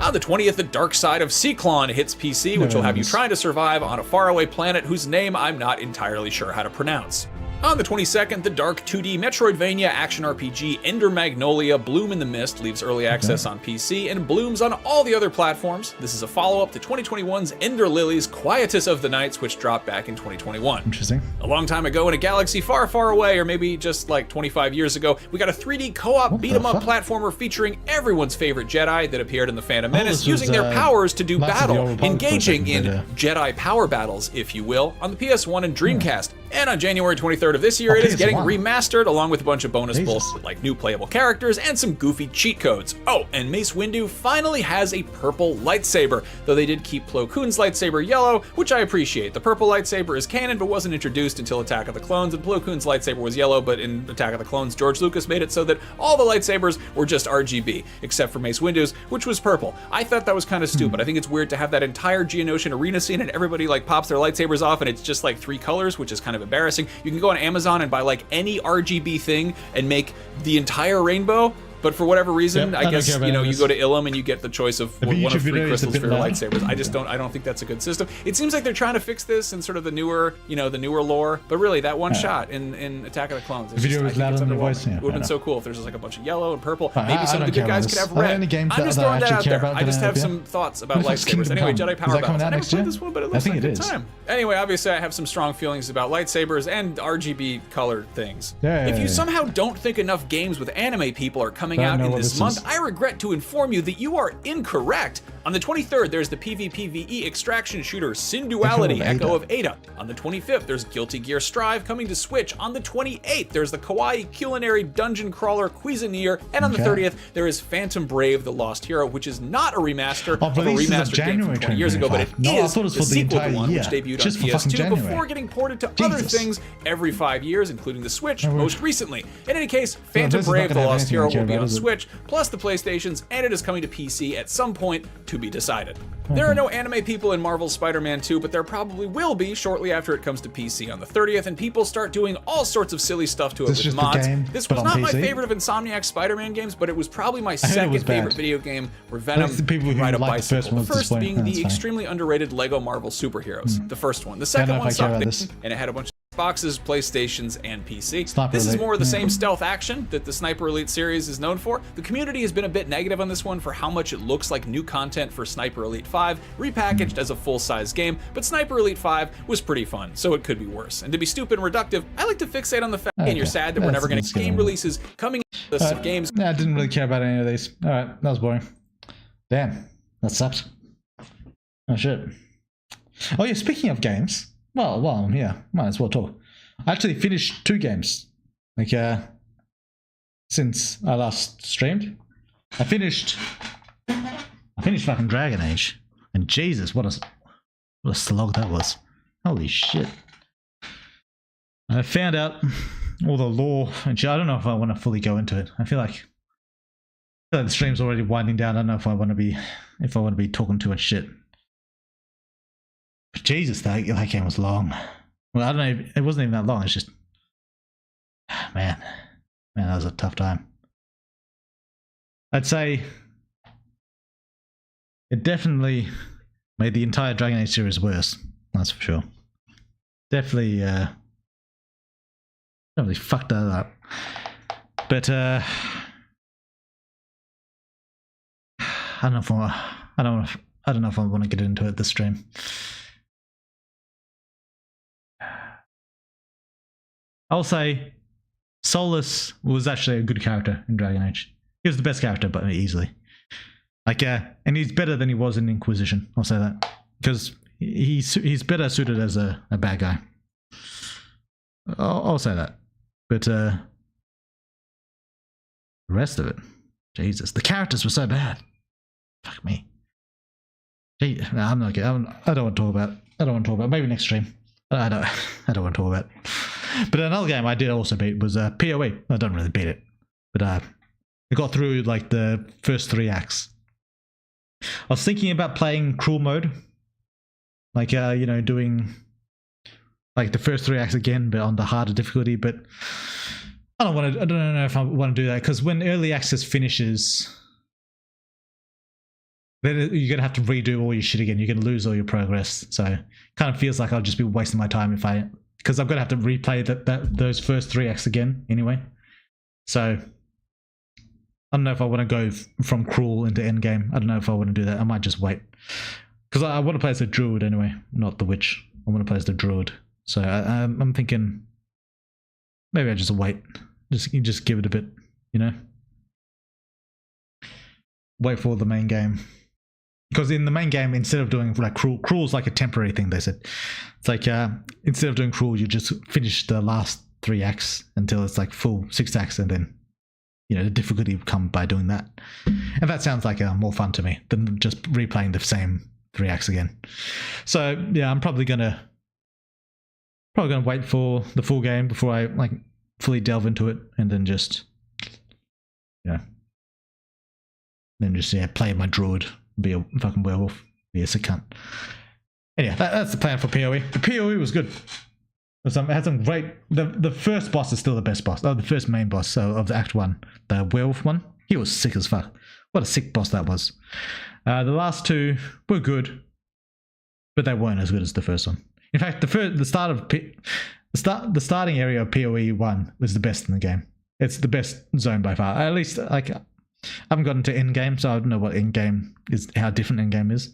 On the 20th, The Dark Side of Cyclone hits PC, which will have you trying to survive on a faraway planet whose name I'm not entirely sure how to pronounce. On the 22nd, the dark 2D Metroidvania action RPG Ender Magnolia Bloom in the Mist leaves early access on PC and blooms on all the other platforms. This is a follow-up to 2021's Ender Lilies Quietus of the Nights, which dropped back in 2021. Interesting. A long time ago in a galaxy far, far away, or maybe just like 25 years ago, we got a 3D co-op beat-em-up platformer featuring everyone's favorite Jedi that appeared in the Phantom Menace, using their powers to do battle, engaging in Jedi power battles, if you will, on the PS1 and Dreamcast. And on January 23rd of this year, it is getting remastered along with a bunch of bonus bullshit like new playable characters and some goofy cheat codes. Oh, and Mace Windu finally has a purple lightsaber, though they did keep Plo Koon's lightsaber yellow, which I appreciate. The purple lightsaber is canon but wasn't introduced until Attack of the Clones, and Plo Koon's lightsaber was yellow, but in Attack of the Clones, George Lucas made it so that all the lightsabers were just RGB, except for Mace Windu's, which was purple. I thought that was kind of stupid. I think it's weird to have that entire Geonosian arena scene and everybody like pops their lightsabers off and it's just like 3 colors, which is kind of embarrassing. You can go on Amazon and buy like any RGB thing and make the entire rainbow. But for whatever reason, I guess, you know, you go to Ilum and you get the choice of one of 3 crystals for your lightsabers. I don't think that's a good system. It seems like they're trying to fix this in sort of the newer, you know, the newer lore. But really, that one shot in Attack of the Clones, the video was loud on the voice. It would have been so cool if there's just like a bunch of yellow and purple. Maybe some of the good guys could have red. I'm just throwing that out there. I just have some thoughts about lightsabers. Anyway, Jedi Power Battles. I never played this one, but it looks like a good time. Anyway, obviously, I have some strong feelings about lightsabers and RGB colored things. If you somehow don't think enough games with anime people are coming out in this month, I regret to inform you that you are incorrect. On the 23rd, there's the PvPvE extraction shooter Synduality Echo of Ada. On the 25th, there's Guilty Gear Strive coming to Switch. On the 28th, there's the kawaii culinary dungeon crawler Cuisinier. And on the 30th, there is Phantom Brave the Lost Hero, which is not a remaster of a remastered game from 20 years ago, but it is the sequel to one which debuted on PS2 before getting ported to other things every 5 years, including the Switch most recently. In any case, Phantom Brave the Lost Hero will be on Switch, plus the PlayStations, and it is coming to PC at some point to be decided. There are no anime people in Marvel's Spider-Man 2, but there probably will be shortly after it comes to PC on the 30th, and people start doing all sorts of silly stuff to it with mods. This was not my favorite of Insomniac's Spider-Man games, but it was probably my second favorite video game where Venom can ride a bicycle. The first being the extremely underrated Lego Marvel Superheroes. The first one. The second one sucked, and it had a bunch of Xboxes, PlayStations, and PC. This is more of the same stealth action that the Sniper Elite series is known for. The community has been a bit negative on this one for how much it looks like new content for Sniper Elite 5, repackaged as a full-size game, but Sniper Elite 5 was pretty fun, so it could be worse. And to be stupid and reductive, I like to fixate on the fact that you're sad that we're never going to get game releases coming in the list of games. I didn't really care about any of these. Alright, that was boring. Damn, that sucked. Oh shit. Oh yeah, speaking of games, well, yeah, might as well talk. I actually finished 2 games, like, since I last streamed. I finished fucking Dragon Age, and Jesus, what a slog that was. Holy shit. I found out all the lore, and shit. I don't know if I want to fully go into it. I feel like the stream's already winding down. I don't know if I want to be talking too much shit. But Jesus, that game was long. Well, I don't know, it wasn't even that long, it's just... Man, that was a tough time. I'd say it definitely made the entire Dragon Age series worse, that's for sure. Definitely fucked that up. But, I don't know if I want to get into it this stream. I'll say Solus was actually a good character in Dragon Age. He was the best character, but easily. Like, and he's better than he was in Inquisition. I'll say that because he's better suited as a bad guy. I'll say that. But the rest of it, Jesus, the characters were so bad. Fuck me. Gee, no, I'm not. I don't want to talk about. Maybe next stream. I don't want to talk about. But another game I did also beat was PoE. I don't really beat it, but I got through like the first 3 acts. I was thinking about playing cruel mode, like you know, doing like the first 3 acts again, but on the harder difficulty. But I don't know if I want to do that, because when early access finishes, then you're gonna have to redo all your shit again. You're gonna lose all your progress. So it kind of feels like I'll just be wasting my time if I because I'm gonna have to replay those first 3 acts again anyway. So I don't know if I want to go from cruel into endgame. I don't know if I want to do that. I might just wait, because I want to play as a druid anyway, not the witch. I want to play as the druid. So I'm thinking maybe I just wait. Just give it a bit, you know. Wait for the main game, because in the main game, instead of doing like cruel's like a temporary thing. They said it's like instead of doing cruel, you just finish the last 3 acts until it's like full 6 acts, and then, you know, the difficulty will come by doing that. And that sounds like more fun to me than just replaying the same 3 acts again. So yeah, I'm probably gonna wait for the full game before I like fully delve into it, and then just play my druid, be a fucking werewolf, be a sick cunt. Anyway, that's the plan for PoE. The PoE was good. It had some great. The first boss is still the best boss. Oh, the first main boss of the Act 1, the werewolf one. He was sick as fuck. What a sick boss that was. The last 2 were good, but they weren't as good as the first one. In fact, the starting area of PoE 1 was the best in the game. It's the best zone by far. At least, like, I haven't gotten to endgame, so I don't know what endgame is, how different endgame is.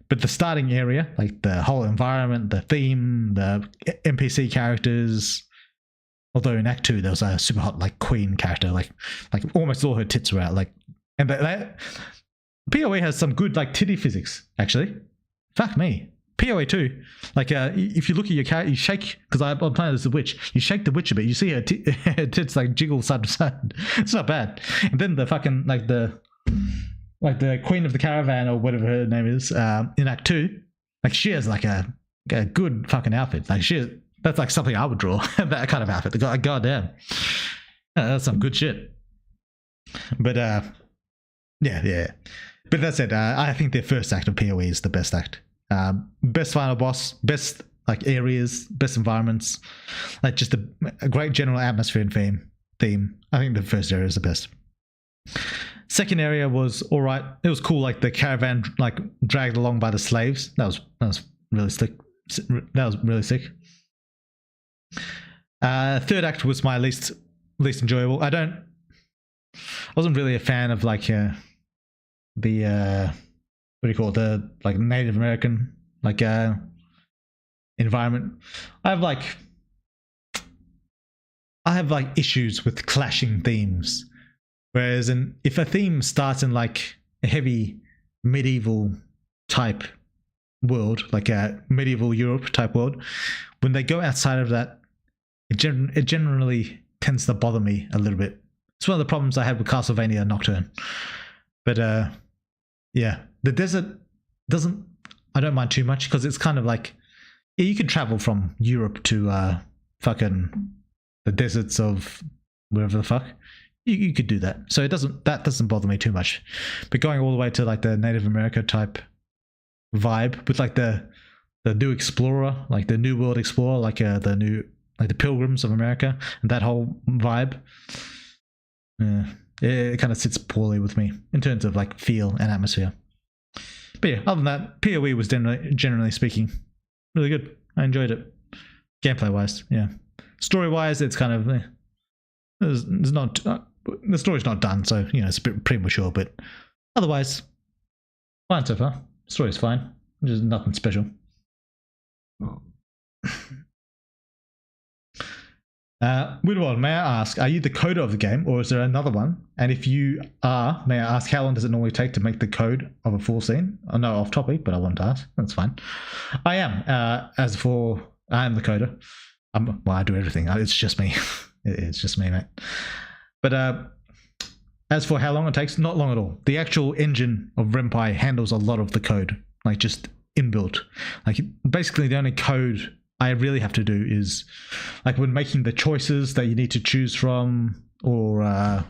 But the starting area, like the whole environment, the theme, the NPC characters. Although in Act 2 there was a super hot like queen character, like almost all her tits were out. Like, and that PoE has some good like titty physics actually. Fuck me. PoE 2, like if you look at your character, you shake, because I'm playing as the witch. You shake the witch a bit, you see her tits like jiggle side to side. It's not bad. And then the fucking like the queen of the caravan or whatever her name is in Act 2, like she has like a good fucking outfit. Like that's like something I would draw. That kind of outfit. Goddamn, that's some good shit. But yeah. But that said, I think their first act of PoE is the best act. Best final boss, best like areas, best environments, like just a great general atmosphere and theme. I think the first area is the best. Second area was all right. It was cool, like the caravan like dragged along by the slaves. That was really slick. That was really sick. Third act was my least enjoyable. I wasn't really a fan of like the what do you call it, the like Native American like environment. I have like issues with clashing themes. Whereas if a theme starts in like a heavy medieval type world, like a medieval Europe type world, when they go outside of that, it generally tends to bother me a little bit. It's one of the problems I had with Castlevania Nocturne. But yeah, the desert I don't mind too much, because it's kind of like, yeah, you could travel from Europe to fucking the deserts of wherever the fuck. You could do that. So that doesn't bother me too much. But going all the way to like the Native America type vibe with like the new explorer, like the New World Explorer, like the Pilgrims of America, and that whole vibe, it kind of sits poorly with me in terms of like feel and atmosphere. But yeah, other than that, PoE was generally speaking really good. I enjoyed it. Gameplay wise, yeah. Story wise, it's kind of there's not the story's not done, so you know it's a bit premature. But otherwise, fine so far. Story's fine. There's nothing special. Woodward, may I ask, are you the coder of the game, or is there another one? And if you are, may I ask, how long does it normally take to make the code of a full scene? I know off topic, but I wanted to ask. That's fine. I am. I am the coder. Well, I do everything. It's just me. It's just me, mate. But as for how long it takes, not long at all. The actual engine of Ren'Py handles a lot of the code, like just inbuilt. Like basically the only code I really have to do is like when making the choices that you need to choose from, or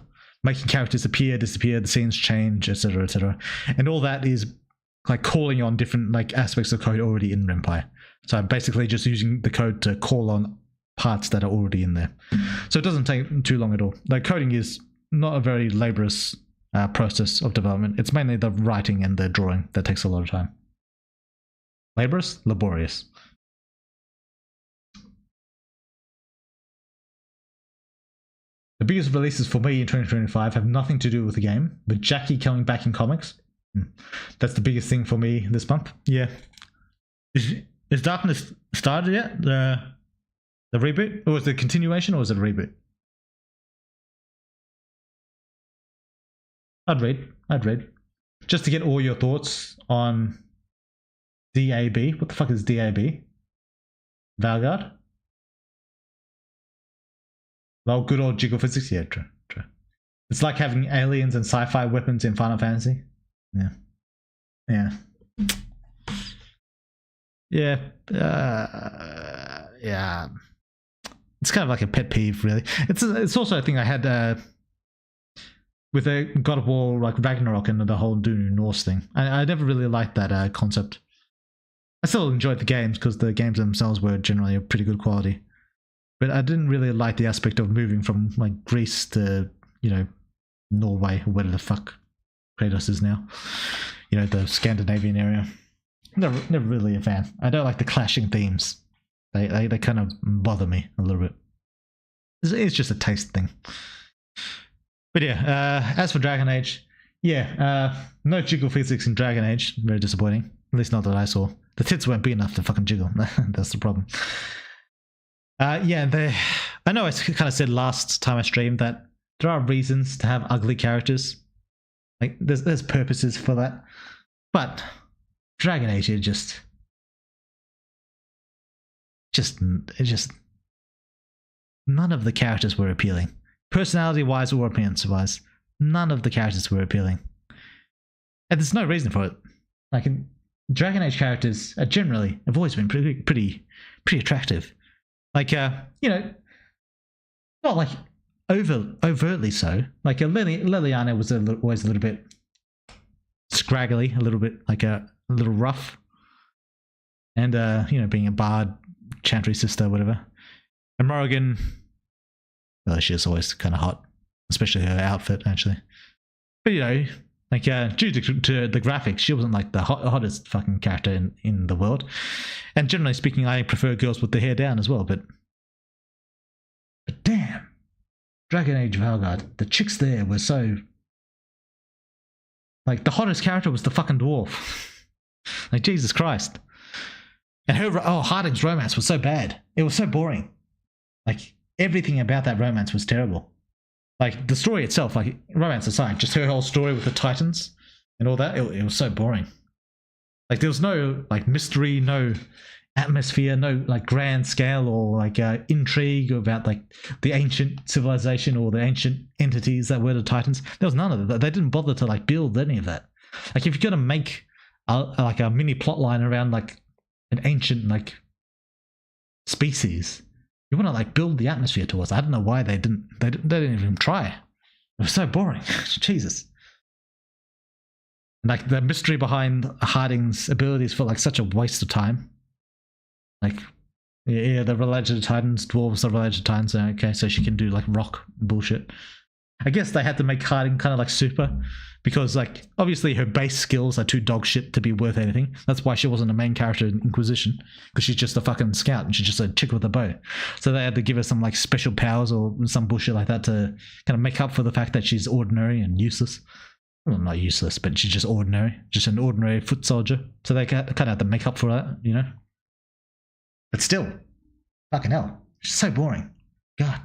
making characters appear, disappear, the scenes change, etc., etc. And all that is like calling on different like aspects of code already in Ren'Py. So I'm basically just using the code to call on parts that are already in there. So it doesn't take too long at all. The coding is not a very laborious process of development. It's mainly the writing and the drawing that takes a lot of time. Laborious? Laborious. The biggest releases for me in 2025 have nothing to do with the game, but Jackie coming back in comics. That's the biggest thing for me this month. Yeah. Is Darkness started yet? The reboot? Or was it a continuation or was it a reboot? I'd read. Just to get all your thoughts on DAB. What the fuck is DAB? Vanguard? Well, good old jiggle physics. Yeah, true. It's like having aliens and sci-fi weapons in Final Fantasy. Yeah. It's kind of like a pet peeve, really. It's also a thing I had with a God of War, like Ragnarok and the whole Dune Norse thing. I never really liked that concept. I still enjoyed the games because the games themselves were generally of pretty good quality. But I didn't really like the aspect of moving from like Greece to, Norway, or where the fuck Kratos is now. The Scandinavian area. Never really a fan. I don't like the clashing themes. They kind of bother me a little bit. It's just a taste thing. But yeah, as for Dragon Age, no jiggle physics in Dragon Age. Very disappointing. At least not that I saw. The tits weren't big enough to fucking jiggle. That's the problem. I know I kind of said last time I streamed that there are reasons to have ugly characters. Like there's purposes for that. But Dragon Age is just none of the characters were appealing. Personality-wise or appearance-wise, none of the characters were appealing. And there's no reason for it. Like Dragon Age characters generally have always been pretty attractive. Like not like overtly so. Like Liliana was always a little bit scraggly, a little bit like a little rough, and being a bard, Chantry sister, whatever. And Morrigan, well, she's always kind of hot, especially her outfit actually. But due to the graphics, she wasn't like the hottest fucking character in the world. And generally speaking, I prefer girls with the hair down as well. But damn, Dragon Age Vanguard, the chicks there were so. Like the hottest character was the fucking dwarf. Like Jesus Christ. And Harding's romance was so bad. It was so boring. Like everything about that romance was terrible. Like the story itself, like romance aside, just her whole story with the Titans and all that, it was so boring. Like there was no like mystery, no atmosphere, no like grand scale or like intrigue about like the ancient civilization or the ancient entities that were the Titans. There was none of that. They didn't bother to like build any of that. Like if you're gonna make a mini plot line around like an ancient like species, you want to like build the atmosphere towards. I don't know why they didn't even try. It was so boring. Jesus. Like the mystery behind Harding's abilities felt like such a waste of time. Like, yeah, they're related to Titans, dwarves are related to Titans. Okay, so she can do like rock bullshit. I guess they had to make Harding kind of like super because like obviously her base skills are too dog shit to be worth anything. That's why she wasn't a main character in Inquisition, because she's just a fucking scout and she's just a chick with a bow. So they had to give her some like special powers or some bullshit like that to kind of make up for the fact that she's ordinary and useless. Well, not useless, but she's just ordinary, just an ordinary foot soldier. So they kind of had to make up for that, But still, fucking hell, it's so boring. God.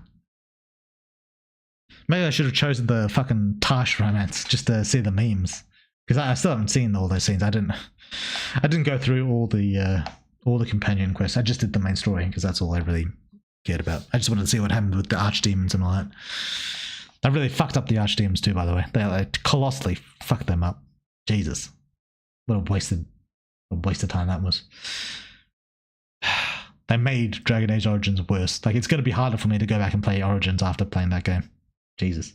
Maybe I should have chosen the fucking Tash romance just to see the memes, because I still haven't seen all those scenes. I didn't go through all the companion quests. I just did the main story because that's all I really cared about. I just wanted to see what happened with the archdemons and all that. I really fucked up the archdemons too, by the way. They like colossally fucked them up. Jesus, what a waste of time that was. They made Dragon Age Origins worse. Like it's going to be harder for me to go back and play Origins after playing that game. Jesus.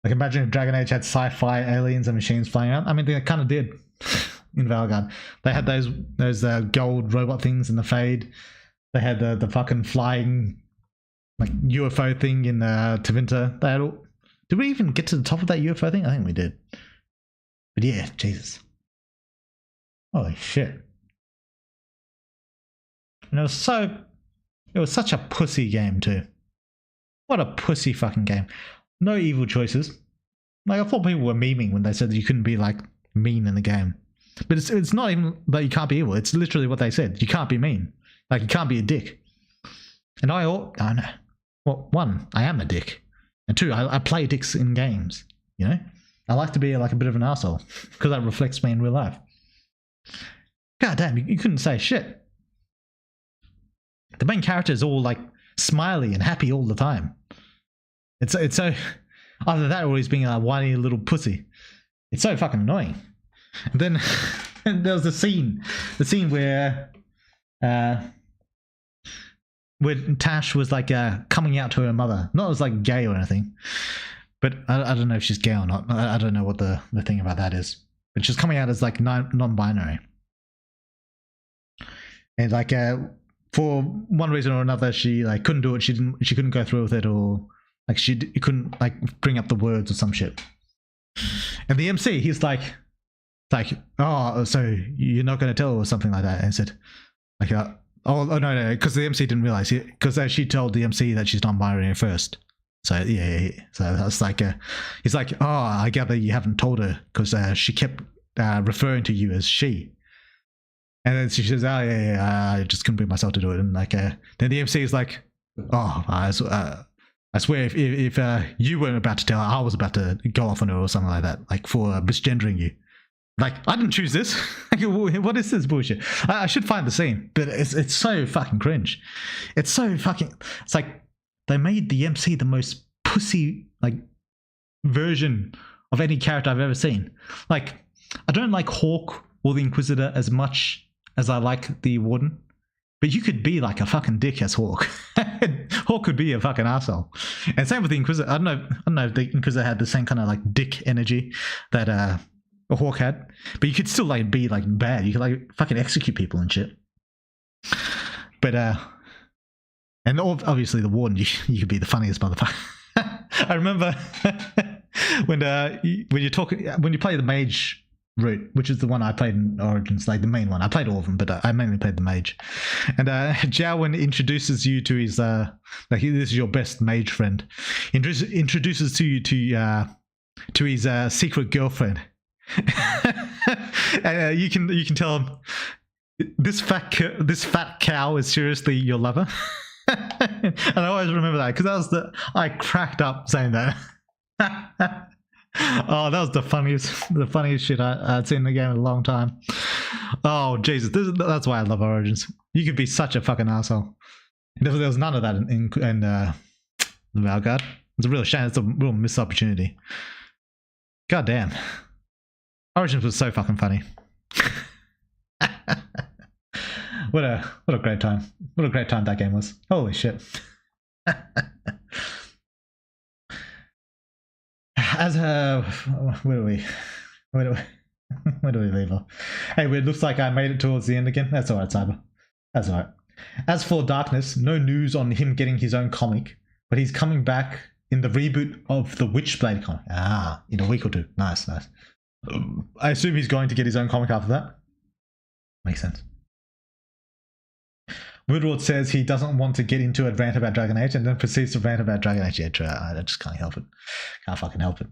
Like imagine if Dragon Age had sci-fi aliens and machines flying around. I mean, they kind of did in Valgard. They had those gold robot things in the Fade. They had the fucking flying like UFO thing in Tevinter. They had all. Did we even get to the top of that UFO thing? I think we did. But yeah, Jesus. Holy shit. And it was such a pussy game too. What a pussy fucking game. No evil choices. Like, I thought people were memeing when they said that you couldn't be like mean in the game. But it's not even that you can't be evil. It's literally what they said. You can't be mean. Like, you can't be a dick. And I know. Well, one, I am a dick. And two, I play dicks in games. You know? I like to be like a bit of an asshole. Because that reflects me in real life. God damn, you couldn't say shit. The main character is all like smiley and happy all the time. It's so... Either that or he's being a whiny little pussy. It's so fucking annoying. And then there was the scene where Tash was like coming out to her mother. Not as like gay or anything, but I don't know if she's gay or not. I don't know what the thing about that is. But she's coming out as like non-binary. And like for one reason or another, she like couldn't do it. She couldn't go through with it, or like she couldn't like bring up the words or some shit. And the MC, he's like, oh, so you're not going to tell her or something like that. And I said, like, oh no, because the MC didn't realize, because she told the MC that she's non-binary first. So yeah. So that's like, he's like, oh, I gather you haven't told her because she kept referring to you as she. And then she says, oh yeah, I just couldn't bring myself to do it. And like, then the MC is like, oh, I swear if you weren't about to tell her, I was about to go off on her or something like that, like for misgendering you. Like, I didn't choose this. What is this bullshit? I should find the scene, but it's so fucking cringe. It's like they made the MC the most pussy like version of any character I've ever seen. Like, I don't like Hawk or the Inquisitor as much as I like the Warden, but you could be like a fucking dick as Hawk. Hawk could be a fucking asshole. And same with the Inquisitor. I don't know if the Inquisitor had the same kind of like dick energy that a Hawk had, but you could still like be like bad. You could like fucking execute people and shit. But and obviously the Warden, you could be the funniest motherfucker. I remember when you play the mage route, which is the one I played in Origins, like the main one. I played all of them, but I mainly played the mage. And Jowen introduces you to his like, this is your best mage friend. Introduces you to his secret girlfriend. And you can tell him, this fat cow is seriously your lover. And I always remember that because I cracked up saying that. Oh, that was the funniest shit I'd seen in the game in a long time. Oh Jesus, that's why I love Origins. You could be such a fucking asshole. There was none of that in Valgard. It's a real shame. It's a real missed opportunity. God damn. Origins was so fucking funny. What a great time. What a great time that game was. Holy shit. As where do we leave off? Hey, it looks like I made it towards the end again. That's alright, Cyber. That's alright. As for Darkness, no news on him getting his own comic, but he's coming back in the reboot of the Witchblade comic. In a week or two. Nice. I assume he's going to get his own comic after that. Makes sense. Woodward says he doesn't want to get into a rant about Dragon Age and then proceeds to rant about Dragon Age. Yeah, true. I just can't help it. Can't fucking help it.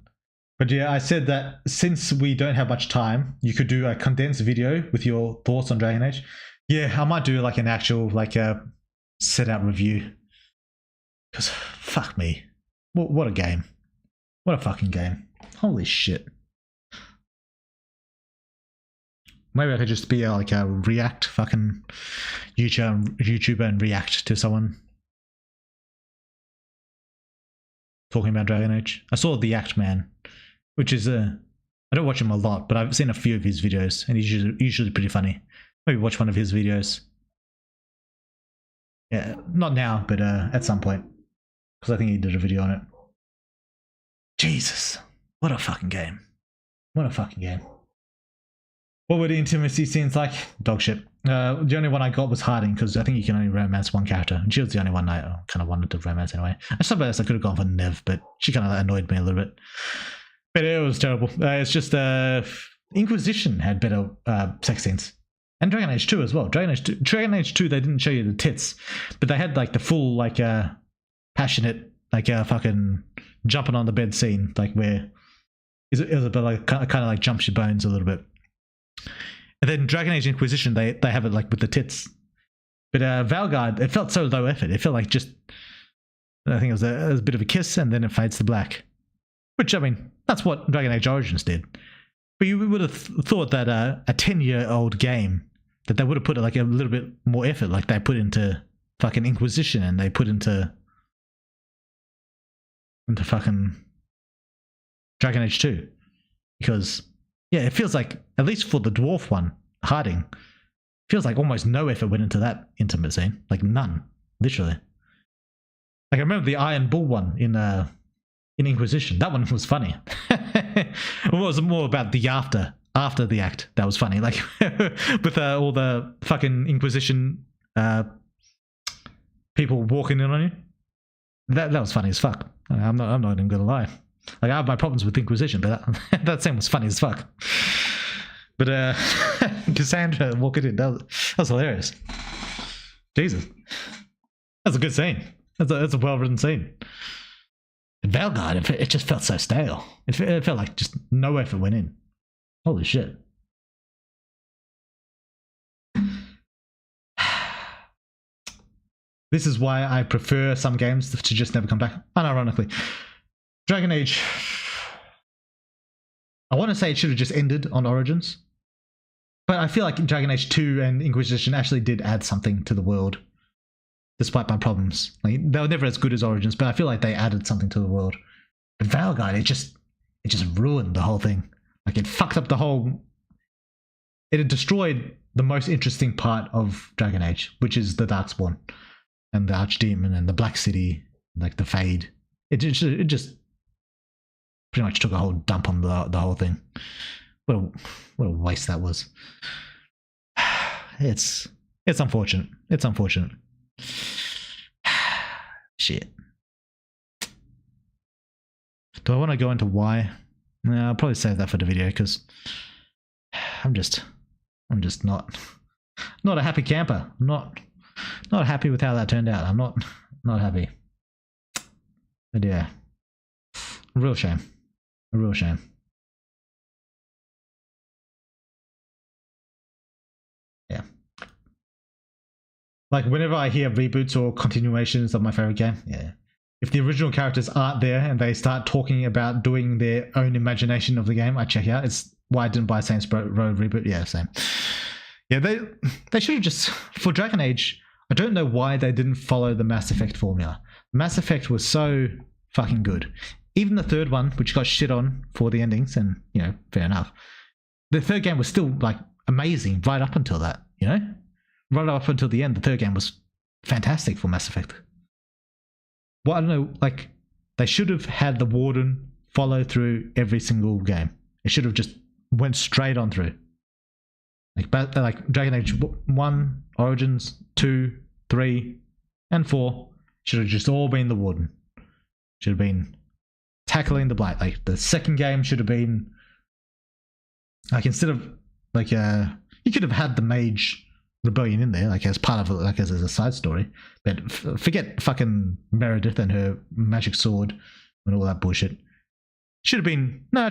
But yeah, I said that since we don't have much time, you could do a condensed video with your thoughts on Dragon Age. Yeah, I might do like an actual like a set out review. Because fuck me. What a game. What a fucking game. Holy shit. Maybe I could just be like a react fucking YouTuber and react to someone talking about Dragon Age. I saw The Act Man, which is I don't watch him a lot, but I've seen a few of his videos, and he's usually pretty funny. Maybe watch one of his videos. Yeah, not now, but at some point, because I think he did a video on it. Jesus, what a fucking game! What a fucking game! What were the intimacy scenes like? Dog shit. The only one I got was Harding, because I think you can only romance one character. And she was the only one I kind of wanted to romance anyway. I suppose I could have gone for Nev, but she kind of annoyed me a little bit. But it was terrible. It's just Inquisition had better sex scenes. And Dragon Age 2 as well. Dragon Age 2, they didn't show you the tits, but they had like the full like passionate like fucking jumping on the bed scene, like where it was a bit like kind of like jumps your bones a little bit. And then Dragon Age Inquisition, they have it like with the tits. But Valguard, it felt so low effort. It felt like just, I think it was a bit of a kiss and then it fades to black. Which, I mean, that's what Dragon Age Origins did. But you would have thought that a 10-year-old game, that they would have put like a little bit more effort, like they put into fucking Inquisition and they put into fucking Dragon Age 2. Because, yeah, it feels like, at least for the dwarf one, Harding, feels like almost no effort went into that intimate scene. Like none, literally. Like I remember the Iron Bull one in Inquisition. That one was funny. It was more about the after the act that was funny. Like with all the fucking Inquisition people walking in on you. That was funny as fuck. I'm not even gonna lie. Like I have my problems with Inquisition, but that scene was funny as fuck. But Cassandra walking in, that was hilarious. Jesus, that's a good scene. That's a well written scene. And Valguard, it just felt so stale. It felt like just no effort went in. Holy shit. This is why I prefer some games to just never come back. Unironically, Dragon Age, I want to say it should have just ended on Origins. But I feel like Dragon Age 2 and Inquisition actually did add something to the world. Despite my problems. Like, they were never as good as Origins, but I feel like they added something to the world. But Valguard, it just ruined the whole thing. Like it fucked up the whole... It had destroyed the most interesting part of Dragon Age, which is the Darkspawn and the Archdemon and the Black City, like the Fade. It just pretty much took a whole dump on the whole thing. What a waste that was. It's unfortunate. It's unfortunate. Shit. Do I want to go into why? No, I'll probably save that for the video because I'm just not a happy camper. I'm not happy with how that turned out. I'm not happy. But yeah, a real shame. A real shame. Yeah. Like whenever I hear reboots or continuations of my favorite game, yeah. If the original characters aren't there and they start talking about doing their own imagination of the game, I check out. It's why I didn't buy Saints Row reboot. Yeah, same. Yeah, they should have just, for Dragon Age, I don't know why they didn't follow the Mass Effect formula. Mass Effect was so fucking good. Even the third one, which got shit on for the endings, and, you know, fair enough. The third game was still, like, amazing right up until that, you know? Right up until the end, the third game was fantastic for Mass Effect. Well, I don't know, like, they should have had the Warden follow through every single game. It should have just went straight on through. Like Dragon Age 1, Origins, 2, 3, and 4 should have just all been the Warden. Should have been tackling the Blight. Like, the second game should have been, like, instead of, like, you could have had the Mage Rebellion in there, like as part of it, like as a side story. But forget fucking Meredith and her magic sword and all that bullshit. Should have been no,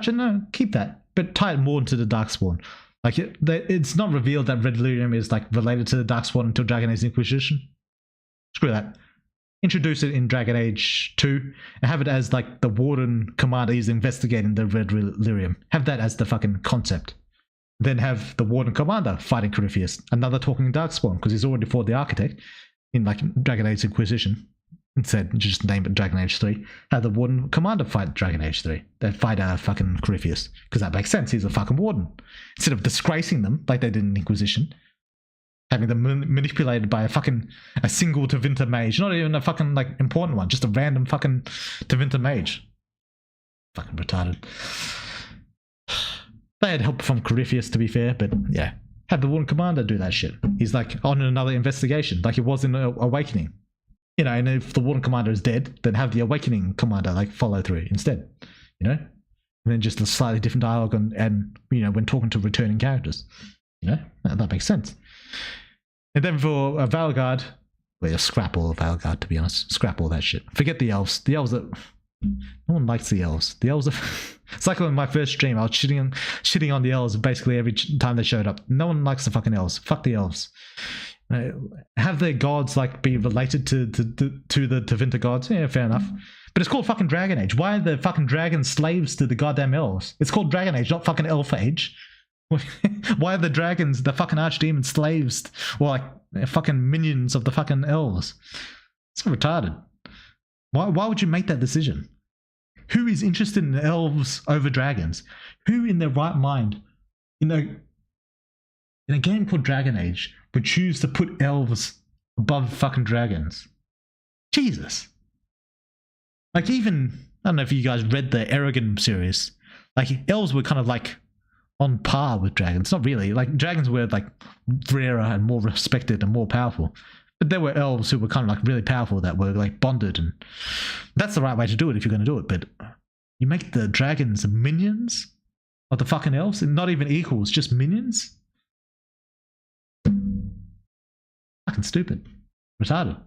keep that, but tie it more into the Darkspawn. Like it's not revealed that Red Lyrium is like related to the Darkspawn until Dragon Age Inquisition. Screw that. Introduce it in Dragon Age 2 and have it as like the Warden commander is investigating the Red Lyrium. Have that as the fucking concept. Then have the Warden Commander fighting Corypheus, another talking Darkspawn, because he's already fought the Architect in like Dragon Age Inquisition. Instead, just name it Dragon Age 3. Have the Warden Commander fight Dragon Age 3. They fight fucking Corypheus, because that makes sense. He's a fucking Warden. Instead of disgracing them like they did in Inquisition, having them manipulated by a single Tevinter mage, not even a fucking like important one, just a random fucking Tevinter mage. Fucking retarded. They had help from Corypheus, to be fair, but yeah. Have the Warden Commander do that shit. He's like on another investigation, like it was in Awakening. You know, and if the Warden Commander is dead, then have the Awakening Commander like follow through instead. You know? And then just a slightly different dialogue and you know, when talking to returning characters. You know, that makes sense. And then for Valgard, well, scrap all of Valgard, to be honest. Scrap all that shit. Forget the elves. The elves are... No one likes the elves. The elves are... It's like on my first stream, I was shitting on the elves basically every time they showed up. No one likes the fucking elves. Fuck the elves. Have their gods like be related to the Tevinter gods? Yeah, fair enough. But it's called fucking Dragon Age. Why are the fucking dragons slaves to the goddamn elves? It's called Dragon Age, not fucking Elf Age. Why are the dragons, the fucking archdemons, slaves, or like fucking minions of the fucking elves? It's retarded. Why would you make that decision? Who is interested in elves over dragons? Who in their right mind, in a game called Dragon Age, would choose to put elves above fucking dragons? Jesus. Like even, I don't know if you guys read the Aragon series. Like elves were kind of like on par with dragons. Not really. Like dragons were like rarer and more respected and more powerful. But there were elves who were kind of like really powerful that were like bonded, and that's the right way to do it if you're going to do it. But you make the dragons minions of the fucking elves, and not even equals, just minions. Fucking stupid, retarded.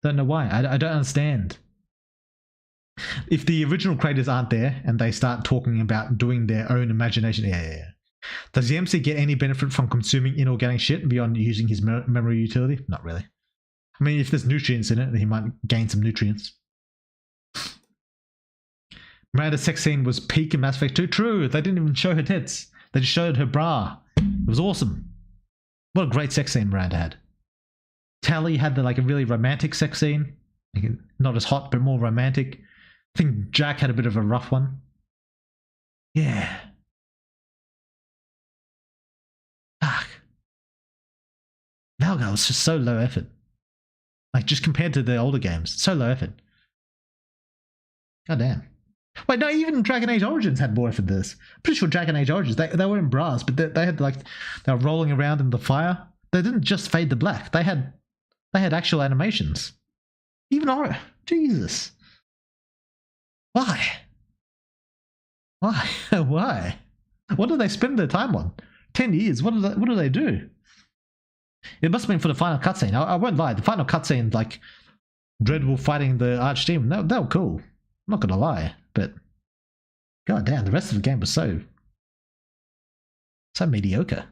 Don't know why. I don't understand. If the original creators aren't there and they start talking about doing their own imagination, yeah. Does the MC get any benefit from consuming inorganic shit beyond using his memory utility? Not really. I mean, if there's nutrients in it, then he might gain some nutrients. Miranda's sex scene was peak in Mass Effect 2. True, they didn't even show her tits. They just showed her bra. It was awesome. What a great sex scene Miranda had. Tally had a really romantic sex scene. Not as hot, but more romantic. I think Jack had a bit of a rough one. Yeah. Fuck. Valgar was just so low effort. Like, just compared to the older games, so low effort. God damn. Wait, no, even Dragon Age Origins had more effort than this. I'm pretty sure Dragon Age Origins, they were in bras, but they had they were rolling around in the fire. They didn't just fade to black. They had actual animations. Even Jesus. Why? Why? What do they spend their time on? 10 years. What do they do? It must have been for the final cutscene. I won't lie. The final cutscene, like Dreadwolf fighting the Archdemon, they were cool. I'm not gonna lie, but god damn, the rest of the game was so mediocre.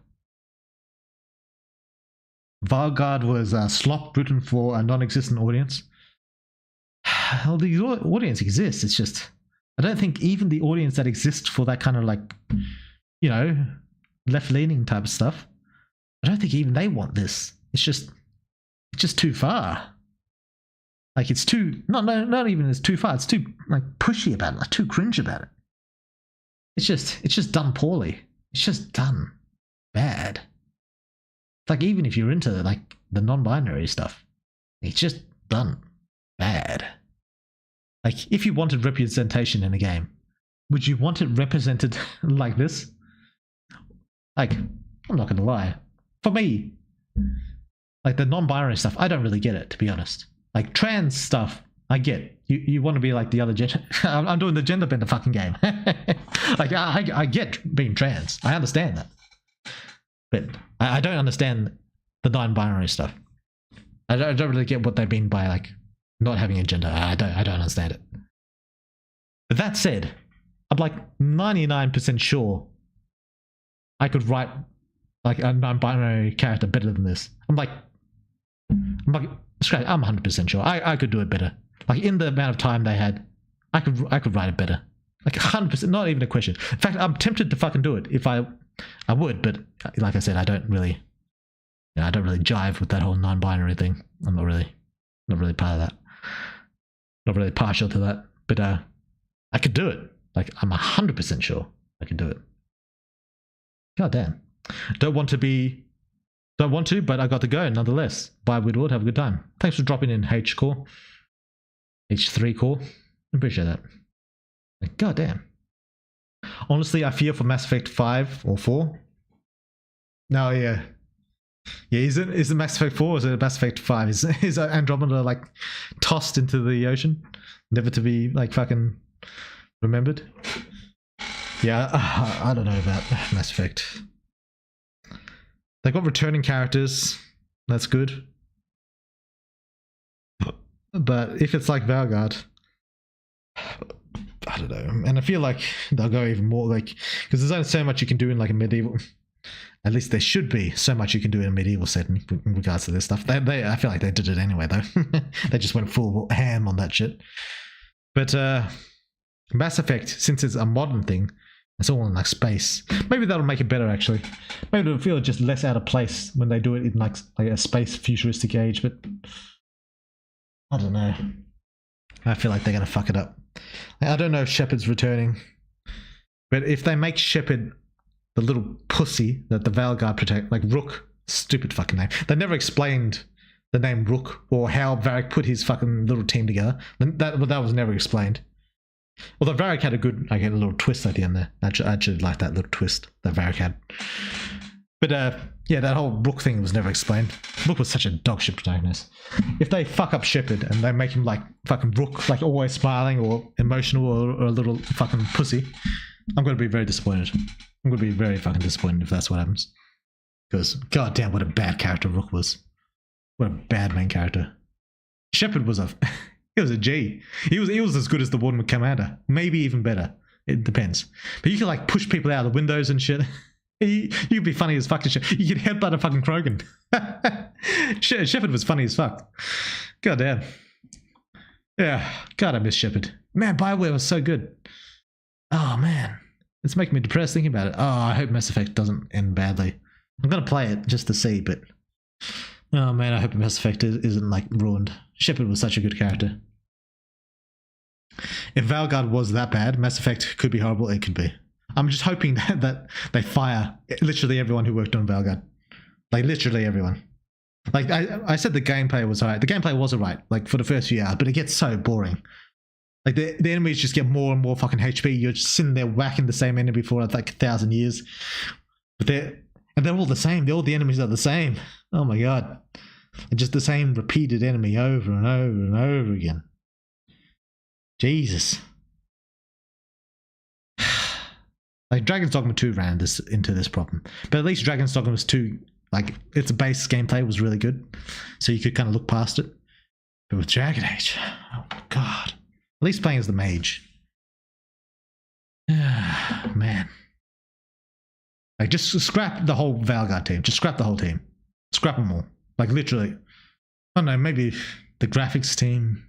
Valgard was slop written for a non-existent audience. Well, the audience exists. It's just I don't think even the audience that exists for that kind of left-leaning type of stuff, I don't think even they want this. It's just too far. Like it's too not even it's too far. It's too pushy about it. Like too cringe about it. It's just done poorly. It's just done bad. Like even if you're into the non-binary stuff, it's just done bad. Like if you wanted representation in a game, would you want it represented like this? Like, I'm not gonna lie. For me, the non-binary stuff, I don't really get it, to be honest. Like trans stuff, I get. You want to be like the other gender. I'm doing the gender bender fucking game. I get being trans. I understand that. But I don't understand the non-binary stuff. I don't really get what they mean by not having a gender. I don't understand it. But that said, I'm 99% sure I could write a non-binary character better than this. I'm 100% sure I could do it better. In the amount of time they had, I could write it better. 100%, not even a question. In fact, I'm tempted to fucking do it if I would, but like I said, I don't really jive with that whole non-binary thing. I'm not really part of that. Not really partial to that, but I could do it. I'm 100% sure I could do it. God damn. Don't want to, but I got to go nonetheless. Bye, Woodward. Have a good time. Thanks for dropping in, H3 Core. Appreciate that. God damn. Honestly, I fear for Mass Effect 5 or 4. No, yeah. Yeah, is it Mass Effect 4 or is it Mass Effect 5? Is Andromeda tossed into the ocean? Never to be fucking remembered? Yeah, I don't know about Mass Effect. They got returning characters. That's good. But if it's like Vanguard, I don't know. And I feel like they'll go even more, like, because there's only so much you can do in like a medieval. At least there should be so much you can do in a medieval setting in regards to this stuff. I feel like they did it anyway, though. They just went full ham on that shit. But Mass Effect, since it's a modern thing, it's all in like space. Maybe that'll make it better, actually. Maybe it'll feel just less out of place when they do it in like a space futuristic age. But I don't know. I feel like they're gonna fuck it up. I don't know if Shepard's returning, but if they make Shepard the little pussy that the Valguard protect, like Rook, stupid fucking name. They never explained the name Rook or how Varric put his fucking little team together. That was never explained. Although Varric had a little twist at the end there. I actually like that little twist that Varric had. But yeah, that whole Rook thing was never explained. Rook was such a dogshit protagonist. If they fuck up Shepard and they make him like fucking Rook, like always smiling or emotional or a little fucking pussy, I'm going to be very disappointed. I'm going to be very fucking disappointed if that's what happens. Because, goddamn, what a bad character Rook was. What a bad main character. Shepard was he was a G. He was as good as the Warden Commander. Maybe even better. It depends. But you can, like, push people out of the windows and shit. You could be funny as fuck and shit. You could headbutt a fucking Krogan. Shepard was funny as fuck. Goddamn. Yeah. God, I miss Shepard. Man, BioWare was so good. Oh, man. It's making me depressed thinking about it. Oh, I hope Mass Effect doesn't end badly. I'm going to play it just to see, but... Oh, man, I hope Mass Effect isn't, like, ruined. Shepard was such a good character. If Valguard was that bad, Mass Effect could be horrible. It could be. I'm just hoping that they fire literally everyone who worked on Valguard. Like, literally everyone. Like, I said the gameplay was alright. The gameplay was alright, like, for the first few hours, but it gets so boring. Like, the enemies just get more and more fucking HP. You're just sitting there whacking the same enemy for like 1,000 years. But they're all the same. All the enemies are the same. Oh my god. And just the same repeated enemy over and over and over again. Jesus. Like, Dragon's Dogma 2 ran into this problem. But at least Dragon's Dogma 2, like, its base gameplay was really good. So you could kind of look past it. But with Dragon Age, oh my god. At least playing as the mage. Man. Like, just scrap the whole Valguard team. Just scrap the whole team. Scrap them all. Like, literally. I don't know, maybe the graphics team.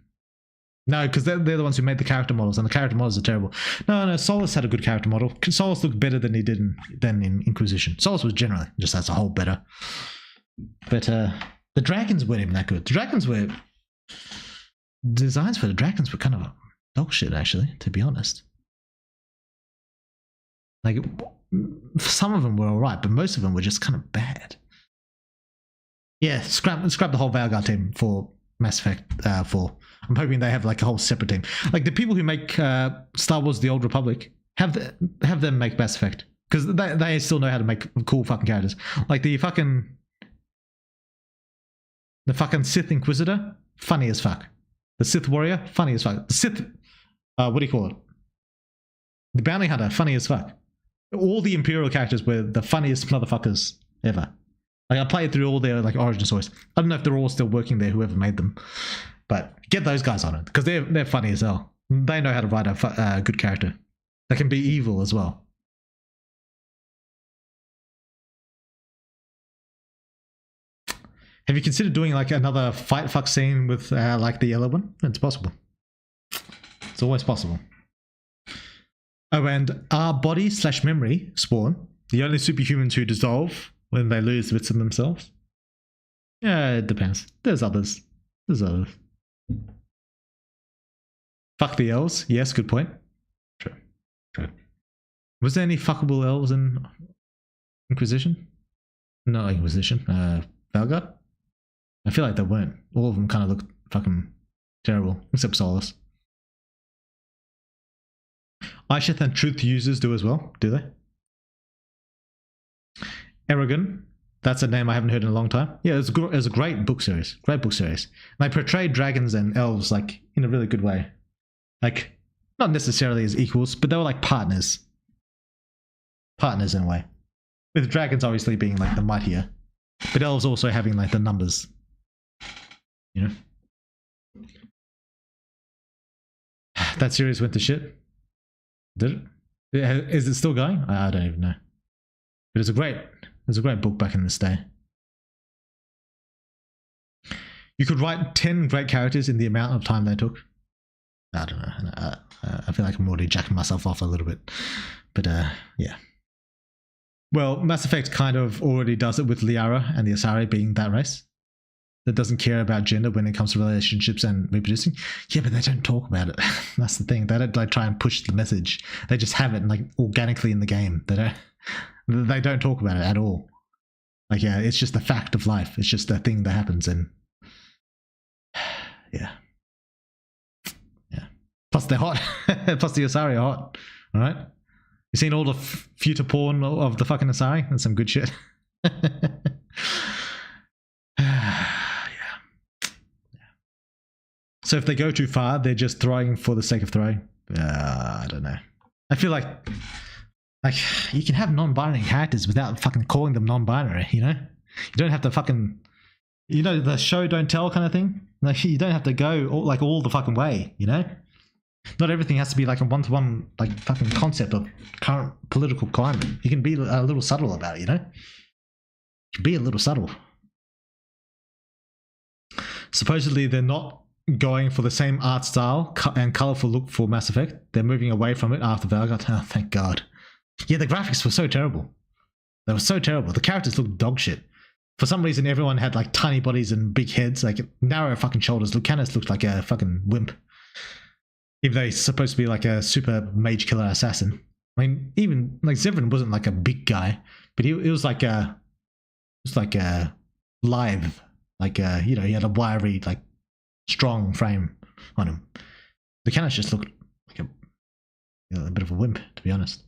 No, because they're the ones who made the character models, and the character models are terrible. No, Solus had a good character model. Solus looked better than he did in Inquisition. Solus was generally, just as a whole, better. But the dragons weren't even that good. Designs for the dragons were kind of dog shit, actually, to be honest. Like, some of them were alright, but most of them were just kind of bad. Yeah, scrap the whole Valguard team for Mass Effect 4. I'm hoping they have like a whole separate team. Like, the people who make Star Wars: The Old Republic, have them make Mass Effect, because they still know how to make cool fucking characters. Like the fucking Sith Inquisitor, funny as fuck. The Sith Warrior, funny as fuck. The Sith, what do you call it? The Bounty Hunter, funny as fuck. All the Imperial characters were the funniest motherfuckers ever. Like, I played through all their like origin stories. I don't know if they're all still working there, whoever made them, but get those guys on it, because they're funny as hell. They know how to write a good character. They can be evil as well. Have you considered doing like another fight fuck scene with like the yellow one? It's possible. It's always possible. Oh, and are body/memory spawn the only superhumans who dissolve when they lose bits of themselves? Yeah, it depends. There's others. Fuck the elves. Yes, good point. True. Was there any fuckable elves in Inquisition? No, Inquisition. Valguard? I feel like there weren't. All of them kind of looked fucking terrible, except Solus. Aisheth and Truth users do as well, do they? Aragon, that's a name I haven't heard in a long time. Yeah, it was a great book series. Great book series. And they portrayed dragons and elves like in a really good way. Like, not necessarily as equals, but they were like partners. partners in a way. With dragons obviously being like the mightier, but elves also having like the numbers. You know? That series went to shit. Did it? Is it still going? I don't even know. But it was a great book back in this day. You could write 10 great characters in the amount of time they took. I don't know. I feel like I'm already jacking myself off a little bit. But yeah. Well, Mass Effect kind of already does it with Liara and the Asari being that race that doesn't care about gender when it comes to relationships and reproducing. Yeah, but they don't talk about it. That's the thing. They don't like try and push the message. They just have it like organically in the game. They don't talk about it at all. Like, yeah, it's just a fact of life. It's just a thing that happens, and yeah. Plus they're hot. Plus the Asari are hot. All right. You seen all the future porn of the fucking Asari? That's some good shit. So if they go too far, they're just throwing for the sake of throwing. I don't know. I feel like you can have non-binary characters without fucking calling them non-binary, you know? You don't have to fucking, you know, the show don't tell kind of thing. Like, you don't have to go all the fucking way, you know? Not everything has to be like a one-to-one like fucking concept of current political climate. You can be a little subtle about it, you know? You can be a little subtle. Supposedly they're not going for the same art style and colorful look for Mass Effect. They're moving away from it after Valgard. Oh, thank God. Yeah, the graphics were so terrible. They were so terrible. The characters looked dog shit. For some reason, everyone had like tiny bodies and big heads, like narrow fucking shoulders. Lucanus looked like a fucking wimp. Even though he's supposed to be like a super mage killer assassin. I mean, even like Zevran wasn't like a big guy, but he was like a lithe, like you know, he had a wiry, like strong frame on him. Lucanus just looked like a bit of a wimp, to be honest.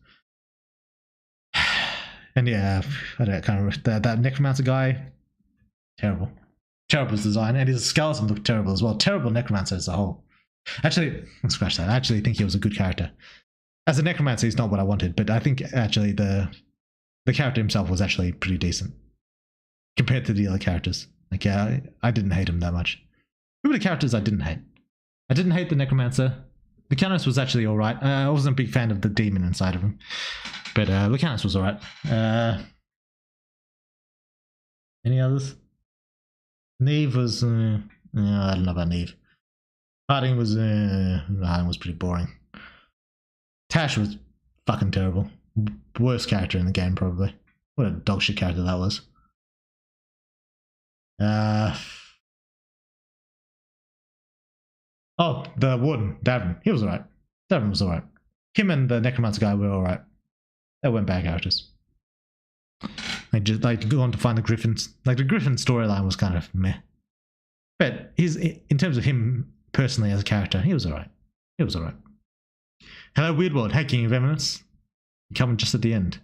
And yeah, I don't kind of that Necromancer guy, terrible design, and his skeleton looked terrible as well. Terrible Necromancer as a whole. Actually, let's scratch that. I actually think he was a good character. As a Necromancer, he's not what I wanted, but I think actually the character himself was actually pretty decent compared to the other characters. Like, yeah, I didn't hate him that much. Who were the characters I didn't hate? I didn't hate the Necromancer. Lucanus was actually alright. I wasn't a big fan of the demon inside of him, but Lucanus was alright. Any others? Neve was... I don't know about Neve. Harding was pretty boring. Tash was fucking terrible. Worst character in the game, probably. What a dogshit character that was. Oh, the warden, Davin. He was alright. Davin was alright. Him and the Necromancer guy were alright. They weren't bad characters. They just like go on to find the Griffins. Like the Griffin storyline was kind of meh. But in terms of him personally as a character, he was alright. He was alright. Hello, Weird World. Hey, King of Eminence. You're coming just at the end.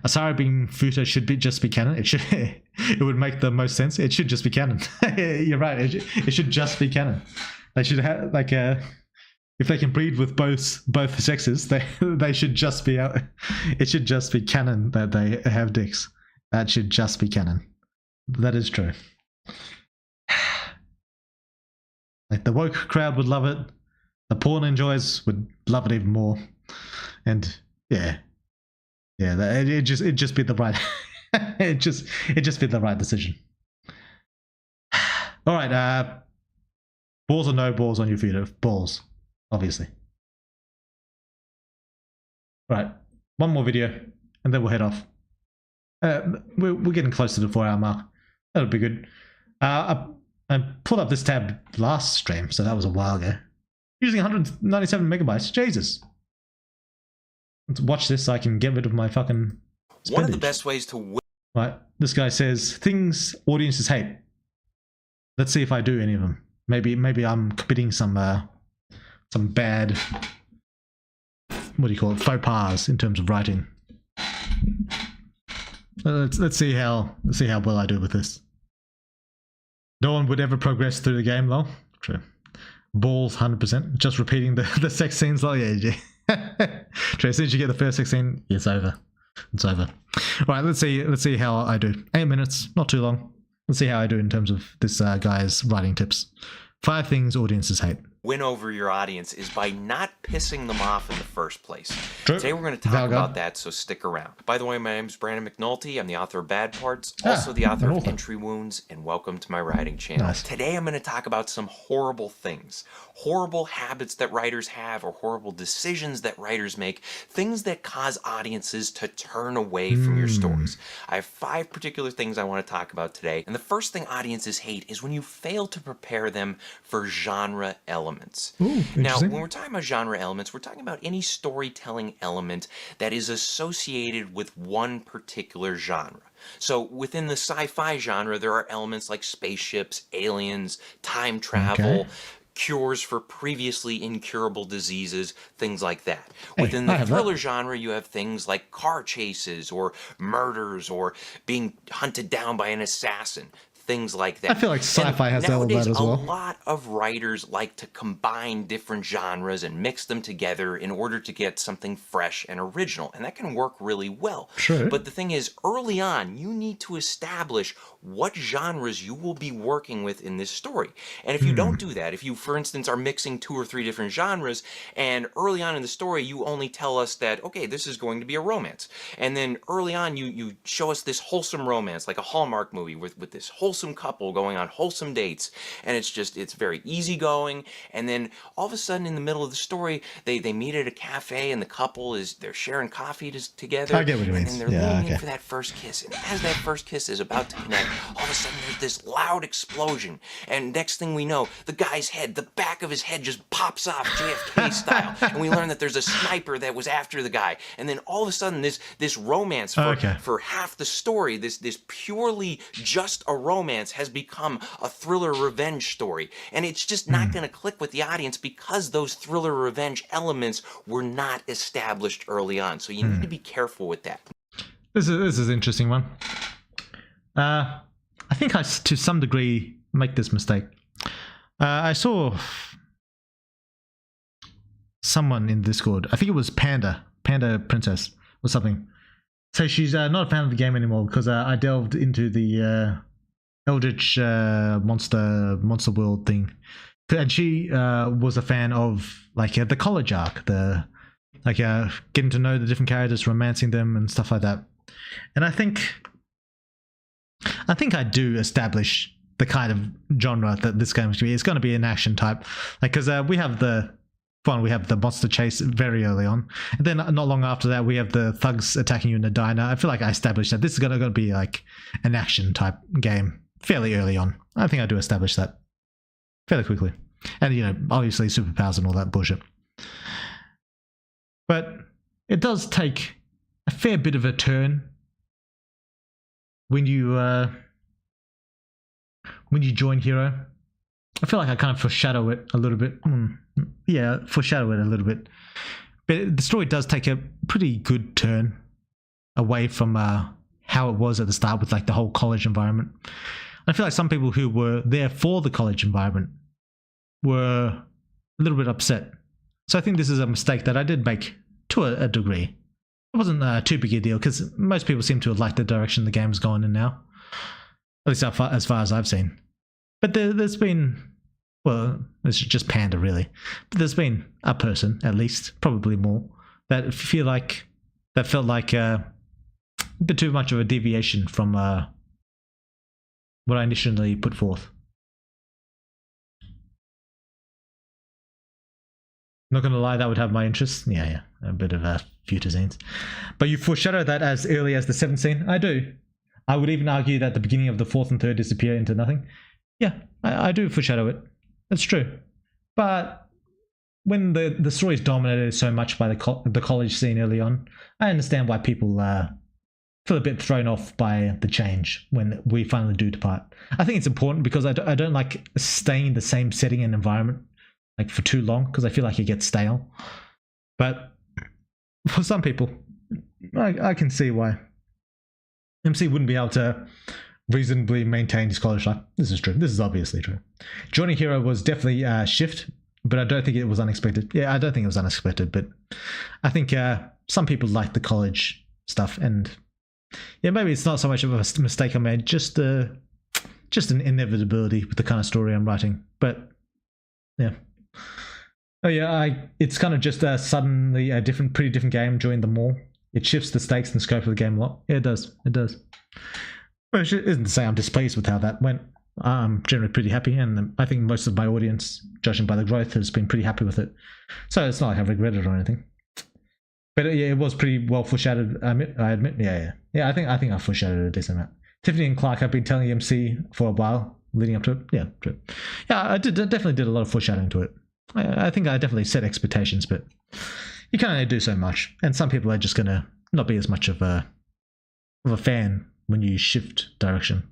Asari being Futa should just be canon. It should. It would make the most sense. It should just be canon. You're right. It should just be canon. They should have like if they can breed with both sexes, they should just be out. It should just be canon that they have dicks. That should just be canon. That is true. Like the woke crowd would love it. The porn enjoyers would love it even more. And yeah, it just be the right. it just be the right decision. All right. Balls or no balls on your feet? Balls, obviously. Right, one more video, and then we'll head off. We're getting close to the 4-hour mark. That'll be good. I pulled up this tab last stream, so that was a while ago. Using 197 megabytes. Jesus. Let's watch this so I can get rid of my fucking spendage. One of the best ways to win. Right, this guy says things audiences hate. Let's see if I do any of them. Maybe I'm committing some bad, what do you call it, faux pas in terms of writing. Let's see how well I do with this. No one would ever progress through the game, though. True. Balls, 100%. Just repeating the sex scenes, though. Yeah. True. As soon as you get the first sex scene, it's over. It's over. All right, let's see how I do. 8 minutes, not too long. Let's see how I do in terms of this guy's writing tips. 5 things audiences hate. Win over your audience is by not pissing them off in the first place. True. Today we're going to talk about that, so stick around. By the way, my name is Brandon McNulty. I'm the author of Bad Parts, also the author of Entry Wounds, and welcome to my writing channel. Nice. Today I'm going to talk about some horrible things, horrible habits that writers have, or horrible decisions that writers make, things that cause audiences to turn away from your stories. I have 5 particular things I want to talk about today, and the first thing audiences hate is when you fail to prepare them for genre elements. Ooh, now, when we're talking about genre elements, we're talking about any storytelling element that is associated with one particular genre. So within the sci-fi genre, there are elements like spaceships, aliens, time travel, cures for previously incurable diseases, things like that. Within the thriller genre, you have things like car chases or murders or being hunted down by an assassin. Things like that. I feel like sci-fi has all of that as well. A lot of writers like to combine different genres and mix them together in order to get something fresh and original, and that can work really well. Sure. But the thing is, early on, you need to establish what genres you will be working with in this story. And if you don't do that, if you, for instance, are mixing 2 or 3 different genres, and early on in the story, you only tell us that, okay, this is going to be a romance. And then early on, you show us this wholesome romance, like a Hallmark movie with this wholesome couple going on wholesome dates, and it's very easygoing, and then all of a sudden in the middle of the story they meet at a cafe and the couple they're sharing coffee together. I get what you mean. And they're leaning in for that first kiss, and as that first kiss is about to connect, all of a sudden there's this loud explosion, and next thing we know, the guy's head, the back of his head just pops off JFK style, and we learn that there's a sniper that was after the guy, and then all of a sudden this romance for half the story, this purely just a romance has become a thriller revenge story, and it's just not going to click with the audience because those thriller revenge elements were not established early on. So you need to be careful with that. This is an interesting one. I think I, to some degree, make this mistake. I saw someone in Discord, I think it was Panda Princess or something. So she's not a fan of the game anymore because I delved into the Eldritch Monster World thing, and she was a fan of like the college arc, getting to know the different characters, romancing them, and stuff like that. And I think I do establish the kind of genre that this game is going to be. It's going to be an action type, like because we have the monster chase very early on, and then not long after that we have the thugs attacking you in the diner. I feel like I established that this is going to be like an action type game fairly early on. I think I do establish that fairly quickly, and obviously superpowers and all that bullshit. But it does take a fair bit of a turn when you join Hero. I feel like I kind of foreshadow it a little bit. Foreshadow it a little bit. But the story does take a pretty good turn away from how it was at the start with like the whole college environment. I feel like some people who were there for the college environment were a little bit upset. So I think this is a mistake that I did make to a degree. It wasn't too big a deal because most people seem to have liked the direction the game's gone in now. At least as far as I've seen. But there's been, well, it's just Panda really. But there's been a person, at least, probably more, that felt like a bit too much of a deviation from what I initially put forth. Not gonna lie, that would have my interest. Yeah, a bit of future scenes. But you foreshadow that as early as the 7th scene? I do. I would even argue that the beginning of the 4th and 3rd disappear into nothing. Yeah, I do foreshadow it. That's true. But when the story is dominated so much by the college scene early on, I understand why people feel a bit thrown off by the change when we finally do depart. I think it's important because I don't like staying in the same setting and environment like for too long because I feel like it gets stale. But for some people, I can see why MC wouldn't be able to reasonably maintain his college life. This is true. This is obviously true. Joining Hero was definitely a shift, but I don't think it was unexpected. Yeah, I don't think it was unexpected, but I think some people like the college stuff. And yeah, maybe it's not so much of a mistake I made, just an inevitability with the kind of story I'm writing. But yeah. Oh yeah, it's kind of just suddenly a pretty different game during the more. It shifts the stakes and scope of the game a lot. Yeah, it does. Which isn't to say I'm displeased with how that went. I'm generally pretty happy, and I think most of my audience, judging by the growth, has been pretty happy with it. So it's not like I regret it or anything. But yeah, it was pretty well foreshadowed. I admit. Yeah. I think I foreshadowed a decent amount. Tiffany and Clark, I've been telling MC for a while leading up to it. Yeah, true. Yeah, I definitely did a lot of foreshadowing to it. I think I definitely set expectations, but you can only do so much, and some people are just gonna not be as much of a fan when you shift direction.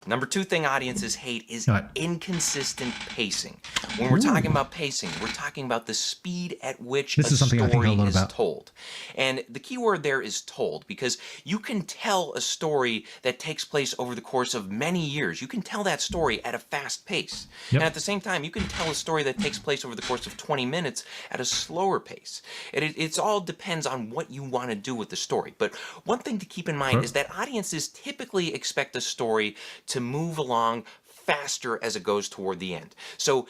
Number 2 thing audiences hate is inconsistent pacing. When we're talking about pacing, we're talking about the speed at which a story is told. And the key word there is told, because you can tell a story that takes place over the course of many years. You can tell that story at a fast pace. Yep. And at the same time, you can tell a story that takes place over the course of 20 minutes at a slower pace. It all depends on what you want to do with the story. But one thing to keep in mind is that audiences typically expect a story to move along faster as it goes toward the end. So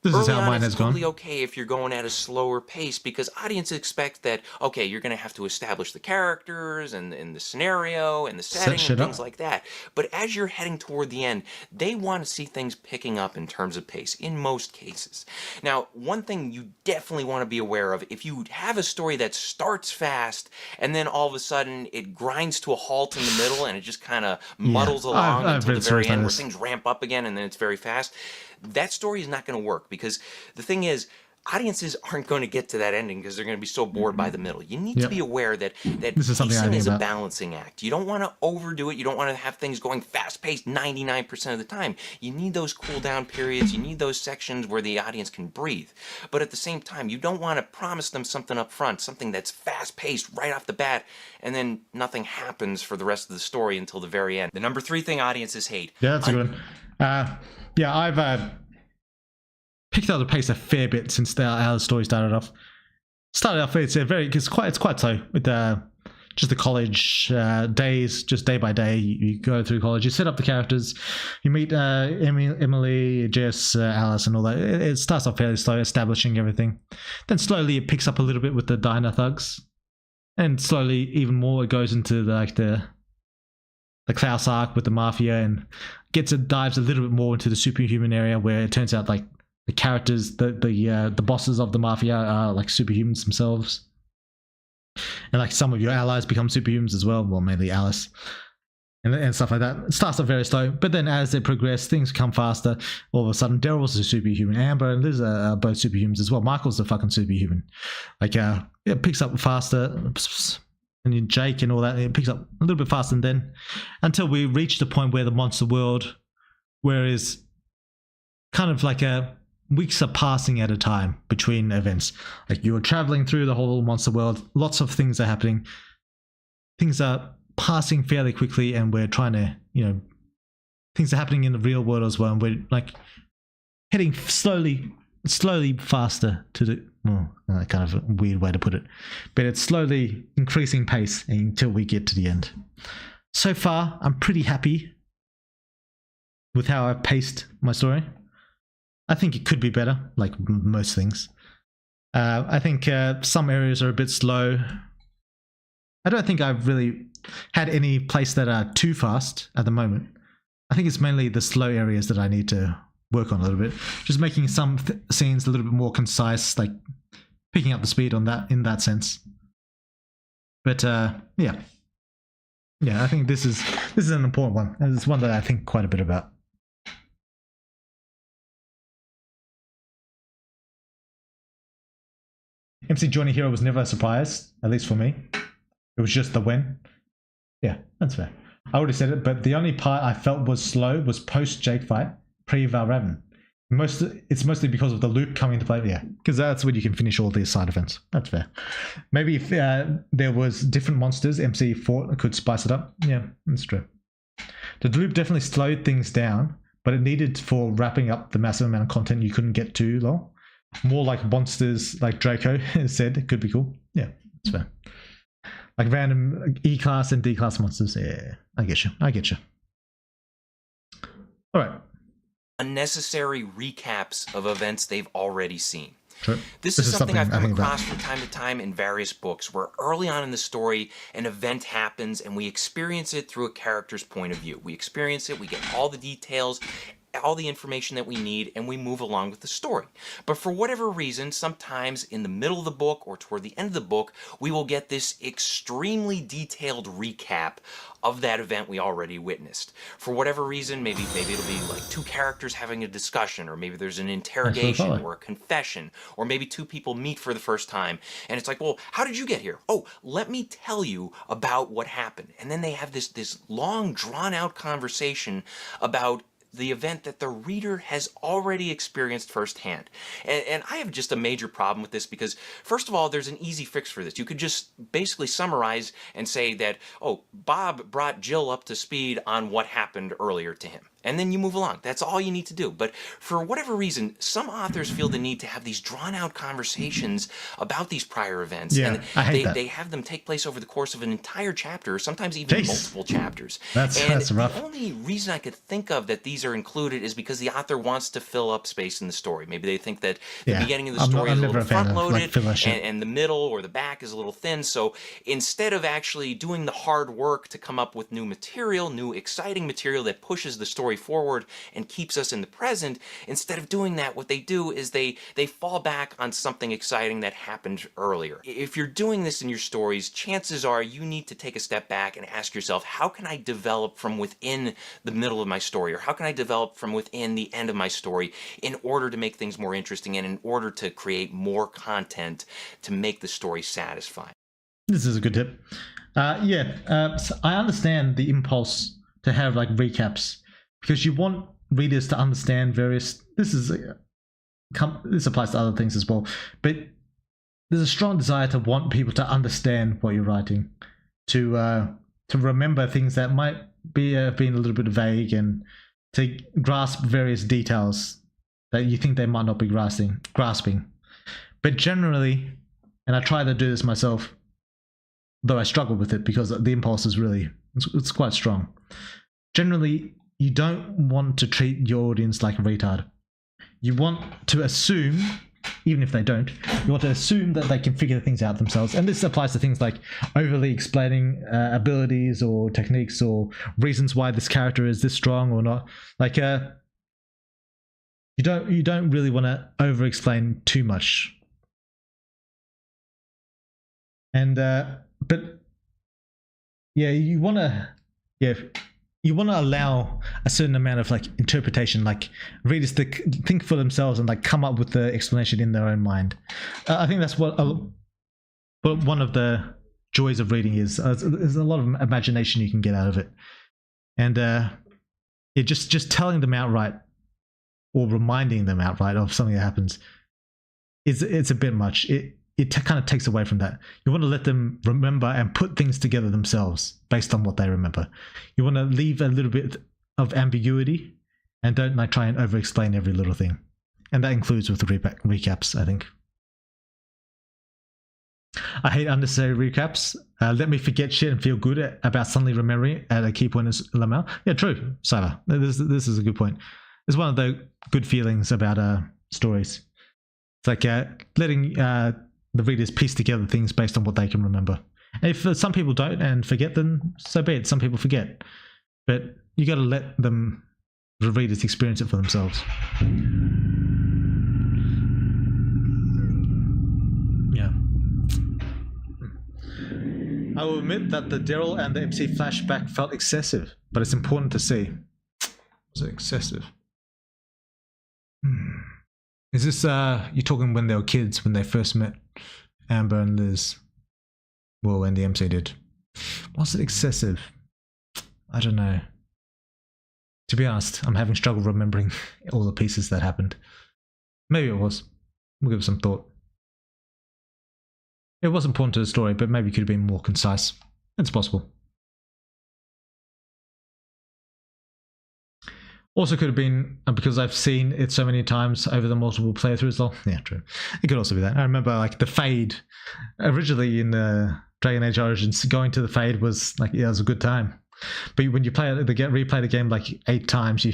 this is how mine has gone. It's totally okay if you're going at a slower pace, because audiences expect that, okay, you're going to have to establish the characters and the scenario and the setting and things like that. But as you're heading toward the end, they want to see things picking up in terms of pace in most cases. Now, one thing you definitely want to be aware of, if you have a story that starts fast and then all of a sudden it grinds to a halt in the middle and it just kind of muddles along until the very end where things ramp up again and then it's very fast, that story is not going to work, because the thing is, audiences aren't going to get to that ending because they're going to be so bored by the middle. You need to be aware that pacing is a balancing act. You don't want to overdo it. You don't want to have things going fast-paced 99% of the time. You need those cool-down periods. You need those sections where the audience can breathe. But at the same time, you don't want to promise them something up front, something that's fast-paced right off the bat, and then nothing happens for the rest of the story until the very end. The number 3 thing audiences hate. Yeah, that's a good one. Yeah, I've picked up the pace a fair bit since how the story started off. It's quite slow with just the college days, just day by day. You go through college, you set up the characters, you meet Emily, Jess, Alice, and all that. It starts off fairly slow, establishing everything. Then slowly it picks up a little bit with the diner thugs, and slowly even more it goes into the Klaus arc with the mafia, and dives a little bit more into the superhuman area, where it turns out like the characters, the bosses of the mafia are like superhumans themselves, and like some of your allies become superhumans as well. Well, mainly Alice and stuff like that. It starts off very slow, but then as they progress, things come faster. All of a sudden, Daryl's a superhuman, Amber and Liz are both superhumans as well. Michael's a fucking superhuman. Like it picks up faster. And then Jake and all that, it picks up a little bit faster than then, until we reach the point where the monster world, whereas kind of like weeks are passing at a time between events. Like you're traveling through the whole monster world, lots of things are happening, things are passing fairly quickly, and we're trying to, things are happening in the real world as well, and we're like heading slowly faster to the kind of a weird way to put it, but it's slowly increasing pace until we get to the end. So far, I'm pretty happy with how I've paced my story. I think it could be better, like most things. I think some areas are a bit slow. I don't think I've really had any place that are too fast at the moment. I think it's mainly the slow areas that I need to work on a little bit, just making some scenes a little bit more concise, like picking up the speed on that in that sense. But yeah, I think this is an important one, and it's one that I think quite a bit about. MC joining Hero was never a surprise, at least for me. It was just the when. Yeah, that's fair. I already said it, but the only part I felt was slow was post Jake fight, pre Valraven. It's mostly because of the loop coming into play. Yeah, because that's when you can finish all these side events. That's fair. Maybe if there was different monsters MC fought, could spice it up. Yeah, that's true. The loop definitely slowed things down, but it needed for wrapping up the massive amount of content you couldn't get too long. More like monsters like Draco said, it could be cool. Yeah, that's fair. like random E-class and D-class monsters. Yeah, I get you. I get you. All right. Unnecessary recaps of events they've already seen. True. This is something I've come across from time to time in various books, where early on in the story, an event happens and we experience it through a character's point of view. We experience it, we get all the details, all the information that we need, and we move along with the story. But for whatever reason, sometimes in the middle of the book or toward the end of the book, we will get this extremely detailed recap of that event we already witnessed. For whatever reason, maybe it'll be like two characters having a discussion, or maybe there's an interrogation or a confession, or maybe two people meet for the first time, and it's like, well, how did you get here? Oh, let me tell you about what happened. And then they have this long, drawn-out conversation about the event that the reader has already experienced firsthand. And I have just a major problem with this because, first of all, there's an easy fix for this. You could just basically summarize and say that, oh, Bob brought Jill up to speed on what happened earlier to him. And then you move along. That's all you need to do. But for whatever reason, some authors feel the need to have these drawn-out conversations about these prior events. Yeah, and I hate that. They have them take place over the course of an entire chapter, or sometimes even multiple chapters. That's rough. The only reason I could think of that these are included is because the author wants to fill up space in the story. Maybe they think that the beginning of the story is a little front-loaded, and the middle or the back is a little thin. So instead of actually doing the hard work to come up with new material, new exciting material that pushes the story forward and keeps us in the present, instead of doing that, what they do is they fall back on something exciting that happened earlier. If you're doing this in your stories, chances are you need to take a step back and ask yourself, how can I develop from within the middle of my story, or how can I develop from within the end of my story in order to make things more interesting and in order to create more content to make the story satisfying? This is a good tip. So I understand the impulse to have like recaps, because you want readers to understand various. This applies to other things as well, but there's a strong desire to want people to understand what you're writing, to remember things that might be being a little bit vague, and to grasp various details that you think they might not be grasping. But generally, and I try to do this myself, though I struggle with it because the impulse is it's quite strong. Generally, you don't want to treat your audience like a retard. You want to assume, even if they don't, you want to assume that they can figure things out themselves. And this applies to things like overly explaining abilities or techniques or reasons why this character is this strong or not. Like, you don't really want to over-explain too much. And but yeah, you want to allow a certain amount of like interpretation, like readers to think for themselves and like come up with the explanation in their own mind. I think that's what one of the joys of reading is. There's a lot of imagination you can get out of it, and just telling them outright or reminding them outright of something that happens it's a bit much. It kind of takes away from that. You want to let them remember and put things together themselves based on what they remember. You want to leave a little bit of ambiguity and don't like try and over-explain every little thing. And that includes with the recaps, I think. I hate unnecessary recaps. Let me forget shit and feel good about suddenly remembering at a key point in Lamau. Yeah, true, Cyber. This is a good point. It's one of the good feelings about stories. It's like letting the readers piece together things based on what they can remember. And if some people don't and forget, then so be it. Some people forget, but you got to let the readers experience it for themselves. Yeah. I will admit that the Daryl and the MC flashback felt excessive, but it's important to see. Was it excessive? Is this you're talking when they were kids, when they first met Amber and Liz? Well, when the MC did. Was it excessive? I don't know. To be honest, I'm having trouble remembering all the pieces that happened. Maybe it was. We'll give it some thought. It was important to the story, but maybe it could have been more concise. It's possible. Also could have been because I've seen it so many times over the multiple playthroughs. Yeah, true. It could also be that. I remember like the fade originally in Dragon Age Origins, going to the Fade was like, yeah, it was a good time. But when you replay the game like 8 times, you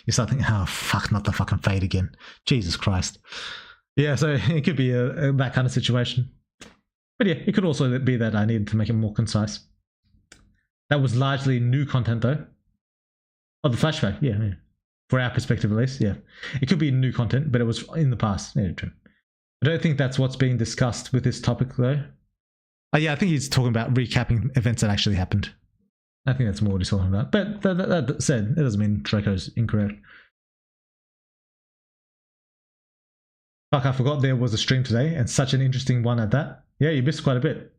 start thinking, oh fuck, not the fucking Fade again. Jesus Christ. Yeah, so it could be that kind of situation. But yeah, it could also be that I needed to make it more concise. That was largely new content though. Oh, the flashback, yeah. For our perspective at least, yeah. It could be new content, but it was in the past. Yeah, true. I don't think that's what's being discussed with this topic though. Oh yeah, I think he's talking about recapping events that actually happened. I think that's more what he's talking about. But that said, it doesn't mean Draco's incorrect. Fuck, I forgot there was a stream today, and such an interesting one at that. Yeah, you missed quite a bit.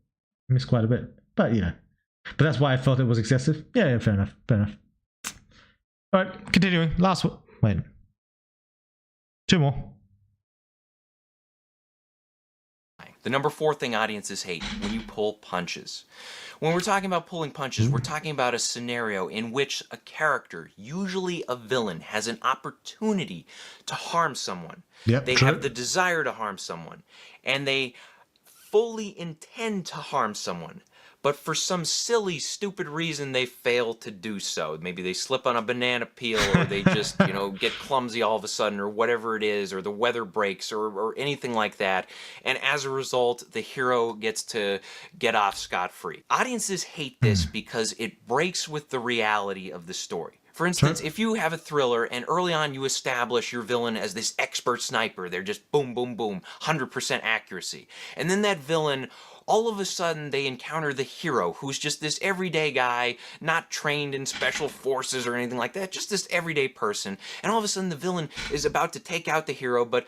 But, you know. But that's why I felt it was excessive. Yeah, fair enough. Alright, continuing. Last one. Wait. 2 more. The number 4 thing audiences hate, when you pull punches. When we're talking about pulling punches, we're talking about a scenario in which a character, usually a villain, has an opportunity to harm someone. Yep, they true. have the desire to harm someone, and they fully intend to harm someone. But for some silly, stupid reason, they fail to do so. Maybe they slip on a banana peel, or they just, get clumsy all of a sudden, or whatever it is, or the weather breaks, or anything like that. And as a result, the hero gets to get off scot-free. Audiences hate this because it breaks with the reality of the story. For instance, if you have a thriller and early on you establish your villain as this expert sniper, they're just boom, boom, boom, 100% accuracy. And then that villain, all of a sudden they encounter the hero, who's just this everyday guy, not trained in special forces or anything like that, just this everyday person. And all of a sudden the villain is about to take out the hero, but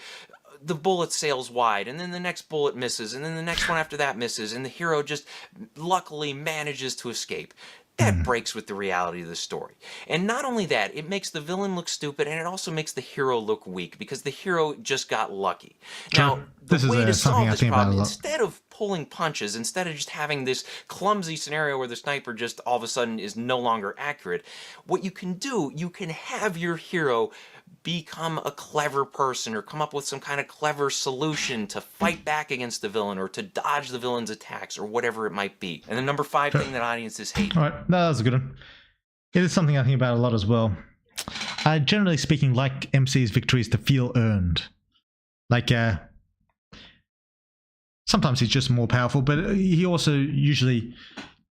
the bullet sails wide, and then the next bullet misses, and then the next one after that misses, and the hero just luckily manages to escape. That breaks with the reality of the story. And not only that, it makes the villain look stupid, and it also makes the hero look weak, because the hero just got lucky. Now, the way to solve this problem, instead of pulling punches, instead of just having this clumsy scenario where the sniper just all of a sudden is no longer accurate, what you can do, you can have your hero become a clever person, or come up with some kind of clever solution to fight back against the villain, or to dodge the villain's attacks, or whatever it might be. And the number 5 thing that audiences hate. All right, that was a good one. It is something I think about a lot as well. I generally speaking like MC's victories to feel earned. Like, sometimes he's just more powerful, but he also usually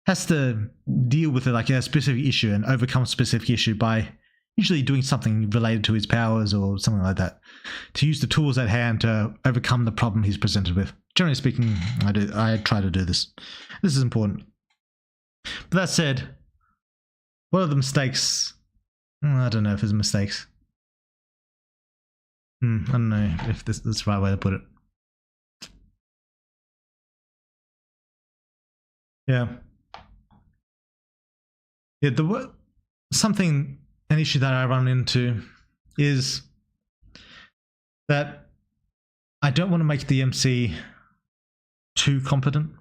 has to deal with like a specific issue and overcome a specific issue by usually doing something related to his powers or something like that, to use the tools at hand to overcome the problem he's presented with. Generally speaking, I try to do this. This is important. But that said, what are the mistakes? I don't know if there's mistakes. I don't know if this is the right way to put it. Yeah. An issue that I run into is that I don't want to make the MC too competent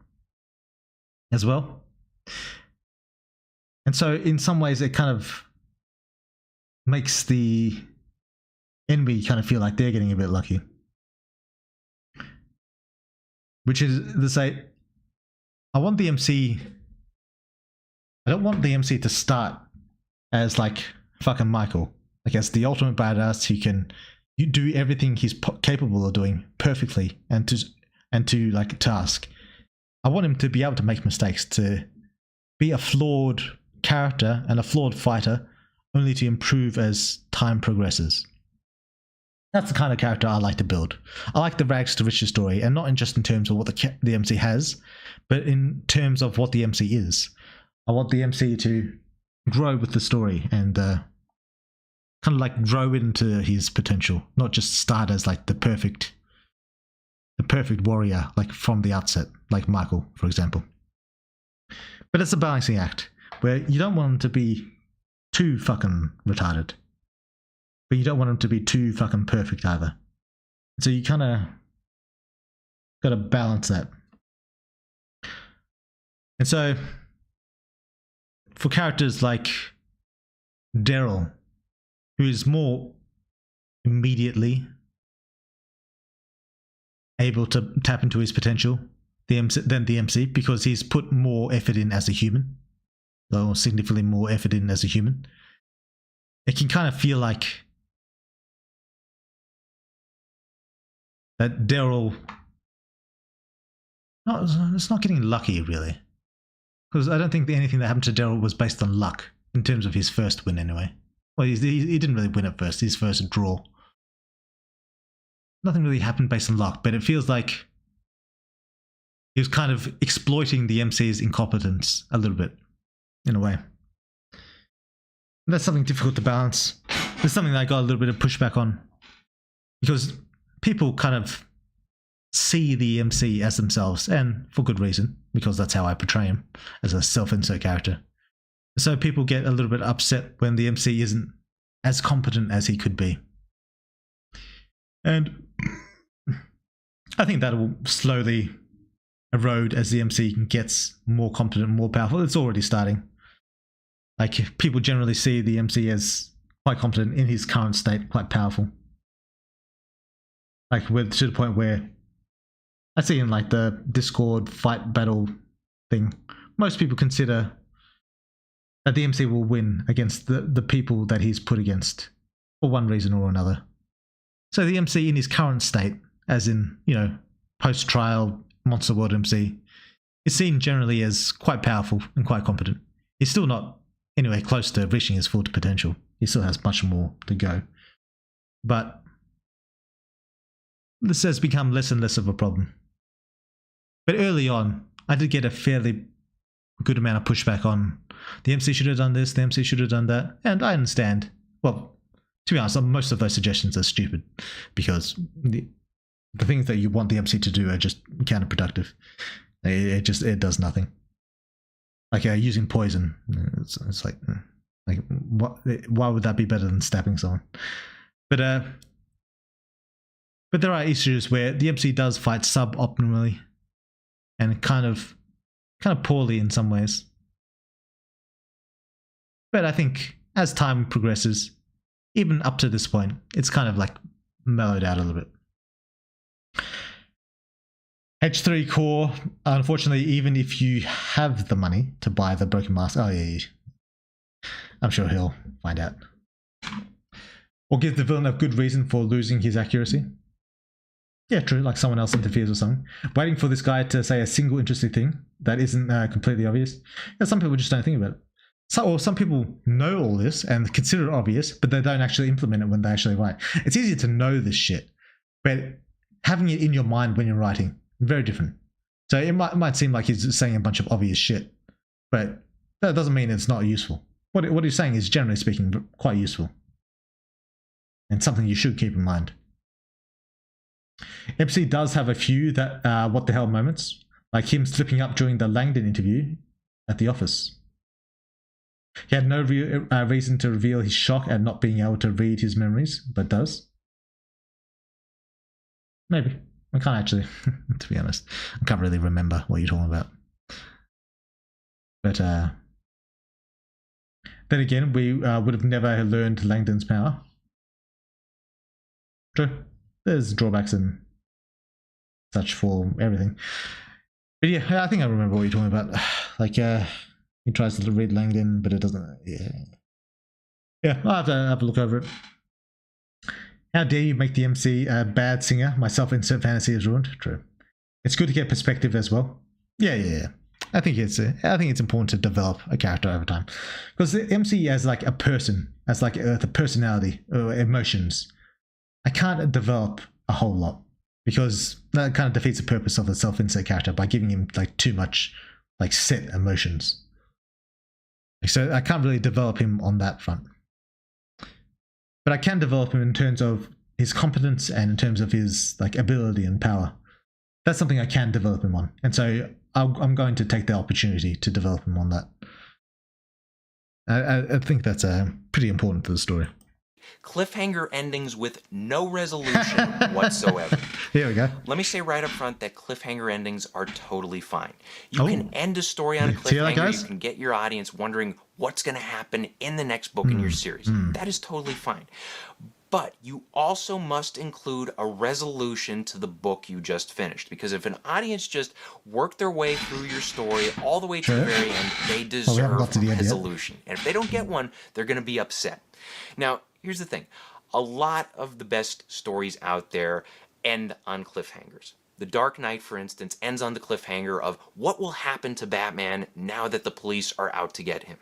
as well. And so in some ways it kind of makes the enemy kind of feel like they're getting a bit lucky. Which is to say, I don't want the MC to start as like fucking Michael, like as the ultimate badass who can do everything he's capable of doing perfectly and to like task. I want him to be able to make mistakes, to be a flawed character and a flawed fighter, only to improve as time progresses. That's the kind of character I like to build. I like the rags to riches story, and not just in terms of what the MC has, but in terms of what the MC is. I want the MC to grow with the story and kind of like grow into his potential, not just start as like the perfect warrior, like from the outset, like Michael, for example. But it's a balancing act where you don't want him to be too fucking retarded, but you don't want him to be too fucking perfect either. So you kind of got to balance that. And so for characters like Daryl, who is more immediately able to tap into his potential, than the MC because he's put more effort in as a human, or significantly more effort in as a human. It can kind of feel like that Daryl, it's not getting lucky really, because I don't think anything that happened to Daryl was based on luck in terms of his first win anyway. Well, he didn't really win at first, his first draw. Nothing really happened based on luck, but it feels like he was kind of exploiting the MC's incompetence a little bit, in a way. And that's something difficult to balance. It's something that I got a little bit of pushback on, because people kind of see the MC as themselves, and for good reason, because that's how I portray him, as a self-insert character. So people get a little bit upset when the MC isn't as competent as he could be. And I think that will slowly erode as the MC gets more competent, more powerful. It's already starting. Like, people generally see the MC as quite competent in his current state, quite powerful. Like, to the point where I see in like the Discord fight battle thing, most people consider that the MC will win against the people that he's put against for one reason or another. So the MC in his current state, as in, you know, post-trial Monster World MC, is seen generally as quite powerful and quite competent. He's still not anywhere close to reaching his full potential. He still has much more to go. But this has become less and less of a problem. But early on, I did get a fairly good amount of pushback on the MC should have done this, the MC should have done that, and I understand. Well, to be honest, most of those suggestions are stupid, because the things that you want the MC to do are just counterproductive. It does nothing. Like using poison, it's like what? Why would that be better than stabbing someone? But there are issues where the MC does fight suboptimally, and kind of poorly in some ways. But I think as time progresses, even up to this point, it's kind of like mellowed out a little bit. H3 Core, unfortunately, even if you have the money to buy the broken mask, oh yeah, I'm sure he'll find out. Or give the villain a good reason for losing his accuracy. Yeah, true, like someone else interferes with something. Waiting for this guy to say a single interesting thing that isn't completely obvious. Yeah, some people just don't think about it. Or some people know all this and consider it obvious, but they don't actually implement it when they actually write. It's easy to know this shit, but having it in your mind when you're writing, very different. So it might seem like he's saying a bunch of obvious shit, but that doesn't mean it's not useful. What he's saying is, generally speaking, quite useful, and something you should keep in mind. MC does have a few that what the hell moments, like him slipping up during the Langdon interview at the office. He had no reason to reveal his shock at not being able to read his memories, but does. Maybe. I can't actually, to be honest. I can't really remember what you're talking about. But then again, we would have never learned Langdon's power. True. There's drawbacks and such for everything. But yeah, I think I remember what you're talking about. Like, he tries to read Langdon, but it doesn't. Yeah, I'll have a look over it. How dare you make the MC a bad singer? My self-insert fantasy is ruined. True. It's good to get perspective as well. Yeah. I think it's important to develop a character over time, because the MC as like a person, as like the personality or emotions, I can't develop a whole lot, because that kind of defeats the purpose of the self-insert character by giving him like too much like set emotions. So I can't really develop him on that front. But I can develop him in terms of his competence and in terms of his like ability and power. That's something I can develop him on. And so I'm going to take the opportunity to develop him on that. I think that's pretty important to the story. Cliffhanger endings with no resolution whatsoever. Here we go. Let me say right up front that cliffhanger endings are totally fine. You can end a story on a cliffhanger. You can get your audience wondering what's going to happen in the next book in your series. That is totally fine. But you also must include a resolution to the book you just finished, because if an audience just worked their way through your story all the way to the very end, they deserve a resolution. And if they don't get one, they're going to be upset. Now, here's the thing. A lot of the best stories out there end on cliffhangers. The Dark Knight, for instance, ends on the cliffhanger of what will happen to Batman now that the police are out to get him.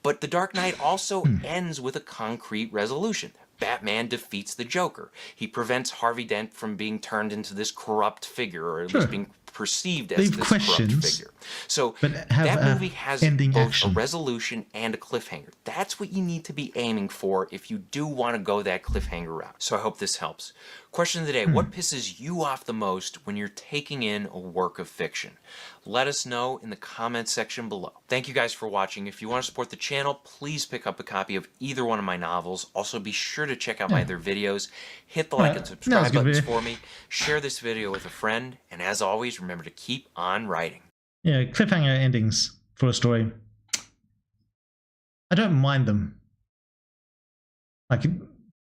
But The Dark Knight also ends with a concrete resolution. Batman defeats the Joker. He prevents Harvey Dent from being turned into this corrupt figure, or at least being perceived as this corrupt figure. So that movie has both a resolution and a cliffhanger. That's what you need to be aiming for if you do want to go that cliffhanger route. So I hope this helps. Question of the day, what pisses you off the most when you're taking in a work of fiction? Let us know in the comments section below. Thank you guys for watching. If you want to support the channel, please pick up a copy of either one of my novels. Also, be sure to check out my other videos. Hit the like and subscribe buttons for me. Share this video with a friend. And as always, remember to keep on writing. Yeah, cliffhanger endings for a story. I don't mind them. Like,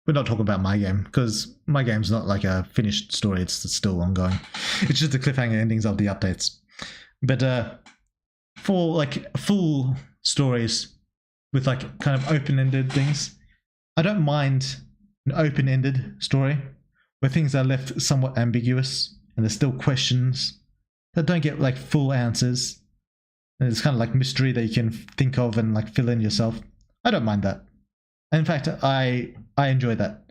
we're not talking about my game, because my game's not like a finished story. It's still ongoing. It's just the cliffhanger endings of the updates. But for like full stories with like kind of open-ended things, I don't mind an open-ended story where things are left somewhat ambiguous and there's still questions that don't get like full answers. And it's kind of like mystery that you can think of and like fill in yourself. I don't mind that. In fact, I enjoy that.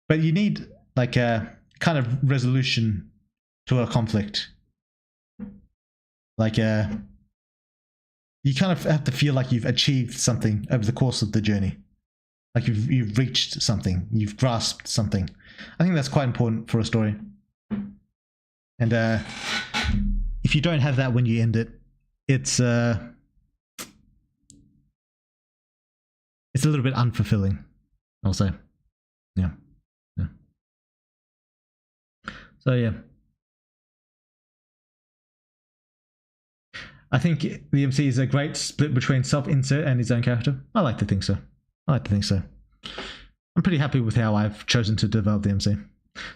But you need like a kind of resolution to a conflict. Like you kind of have to feel like you've achieved something over the course of the journey. Like you've reached something, you've grasped something. I think that's quite important for a story. And if you don't have that when you end it, it's a little bit unfulfilling, I'll say. Yeah. So yeah. I think the MC is a great split between self-insert and his own character. I like to think so. I'm pretty happy with how I've chosen to develop the MC.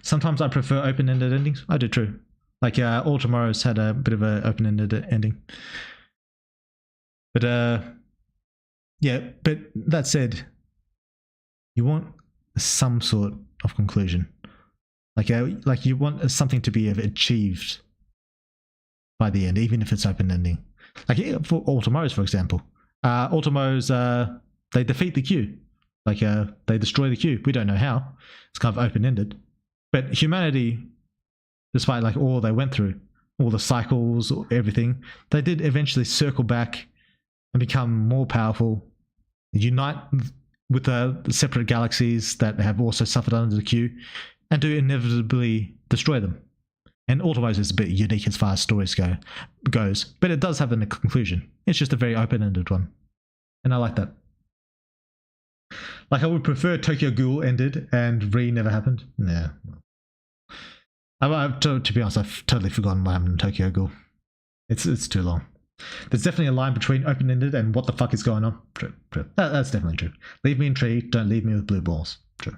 Sometimes I prefer open-ended endings. I do too. Like All Tomorrow's had a bit of an open-ended ending. But yeah, but that said, you want some sort of conclusion. Like you want something to be achieved by the end, even if it's open ending. Like for All Tomorrow's, for example. All Tomorrow's, they defeat the Q. Like they destroy the Q. We don't know how. It's kind of open-ended. But humanity, despite like all they went through, all the cycles, everything, they did eventually circle back and become more powerful, unite with the separate galaxies that have also suffered under the Q, and to inevitably destroy them. And All Tomorrow's is a bit unique as far as stories goes, but it does have a conclusion. It's just a very open-ended one, and I like that. Like I would prefer Tokyo Ghoul ended and Re never happened. Yeah. To be honest, I've totally forgotten what happened in Tokyo Ghoul. It's too long. There's definitely a line between open-ended and what the fuck is going on. True. That's definitely true. Leave me in tree, don't leave me with blue balls. True.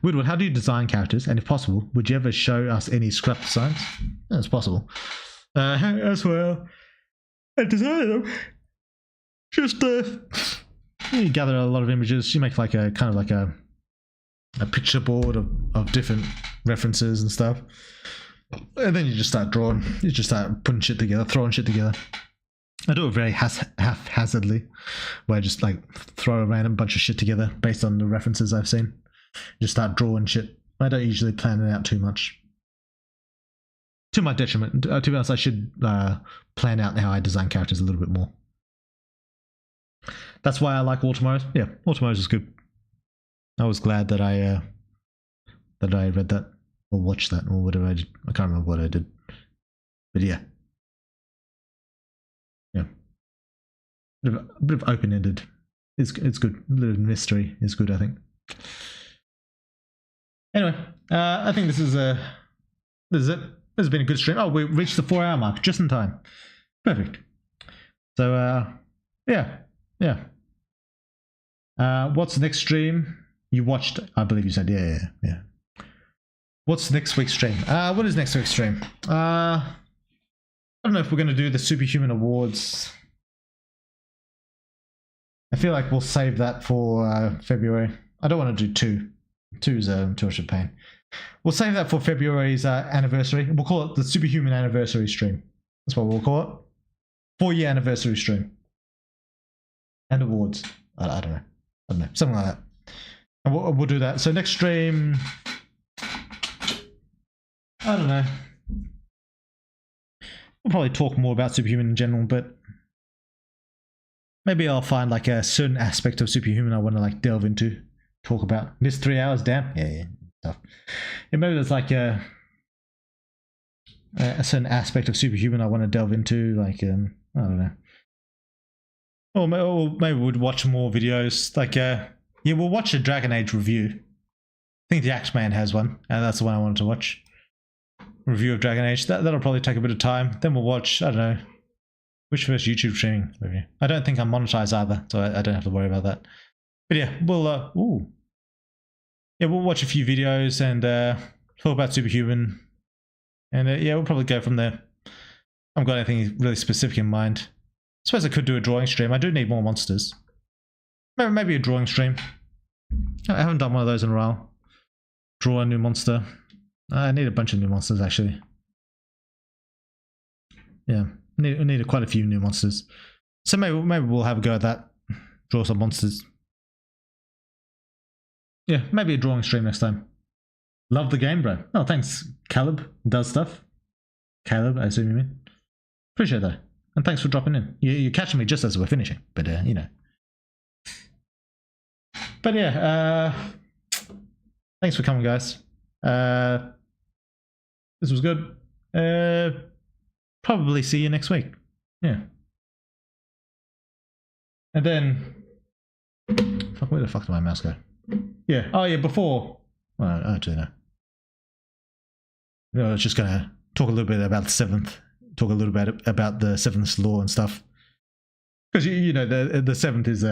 Woodward, how do you design characters? And if possible, would you ever show us any scrap designs? That's possible. As well, and design them. Just you gather a lot of images. You make like a kind of like a picture board of different references and stuff, and then you just start drawing. You just start putting shit together, throwing shit together. I do it very haphazardly, where I just like throw a random bunch of shit together based on the references I've seen. Just start drawing shit. I don't usually plan it out too much. To my detriment. To be honest, I should plan out how I design characters a little bit more. That's why I like All Tomorrow's. Yeah, All Tomorrow's is good. I was glad that I read that or watched that or whatever I did. I can't remember what I did. But yeah. Yeah. A bit of open-ended. It's good. A little mystery is good, I think. Anyway, I think this is it. This has been a good stream. Oh, we reached the 4-hour mark just in time. Perfect. So yeah. What's the next stream? You watched, I believe you said, yeah. What's next week's stream? What is next week's stream? I don't know if we're going to do the Superhuman Awards. I feel like we'll save that for February. I don't want to do two. Two's too much of a pain. We'll save that for February's anniversary. We'll call it the Superhuman Anniversary stream. That's what we'll call it. 4-year anniversary stream. And awards. I don't know. Something like that. And we'll do that. So next stream... I don't know. We'll probably talk more about Superhuman in general, but maybe I'll find like a certain aspect of Superhuman I want to like delve into, talk about. Missed 3 hours, damn. Yeah, stuff. Yeah, maybe there's like a certain aspect of Superhuman I want to delve into, like I don't know. Or maybe we'd watch more videos. Like yeah, we'll watch a Dragon Age review. I think the Axeman has one, and that's the one I wanted to watch. Review of Dragon Age. That'll probably take a bit of time. Then we'll watch, I don't know, which first YouTube streaming review. I don't think I'm monetized either, so I don't have to worry about that. But yeah, we'll we'll watch a few videos and talk about Superhuman, and yeah, we'll probably go from there. I haven't got anything really specific in mind. I suppose I could do a drawing stream. I do need more monsters. Maybe a drawing stream. I haven't done one of those in a while. Draw a new monster. I need a bunch of new monsters, actually. Yeah, need quite a few new monsters. So maybe we'll have a go at that. Draw some monsters. Yeah, maybe a drawing stream next time. Love the game, bro. Oh, thanks, Caleb. Does stuff. Caleb, I assume you mean. Appreciate that. And thanks for dropping in. You're catching me just as we're finishing, but you know. But yeah, thanks for coming, guys. This was good. Probably see you next week. Yeah. And then, fuck, where the fuck did my mouse go? Yeah. Oh yeah. Before. Well, I don't know. I was just gonna talk a little bit about the 7th. Talk a little bit about the 7th law and stuff. Because you know the 7th is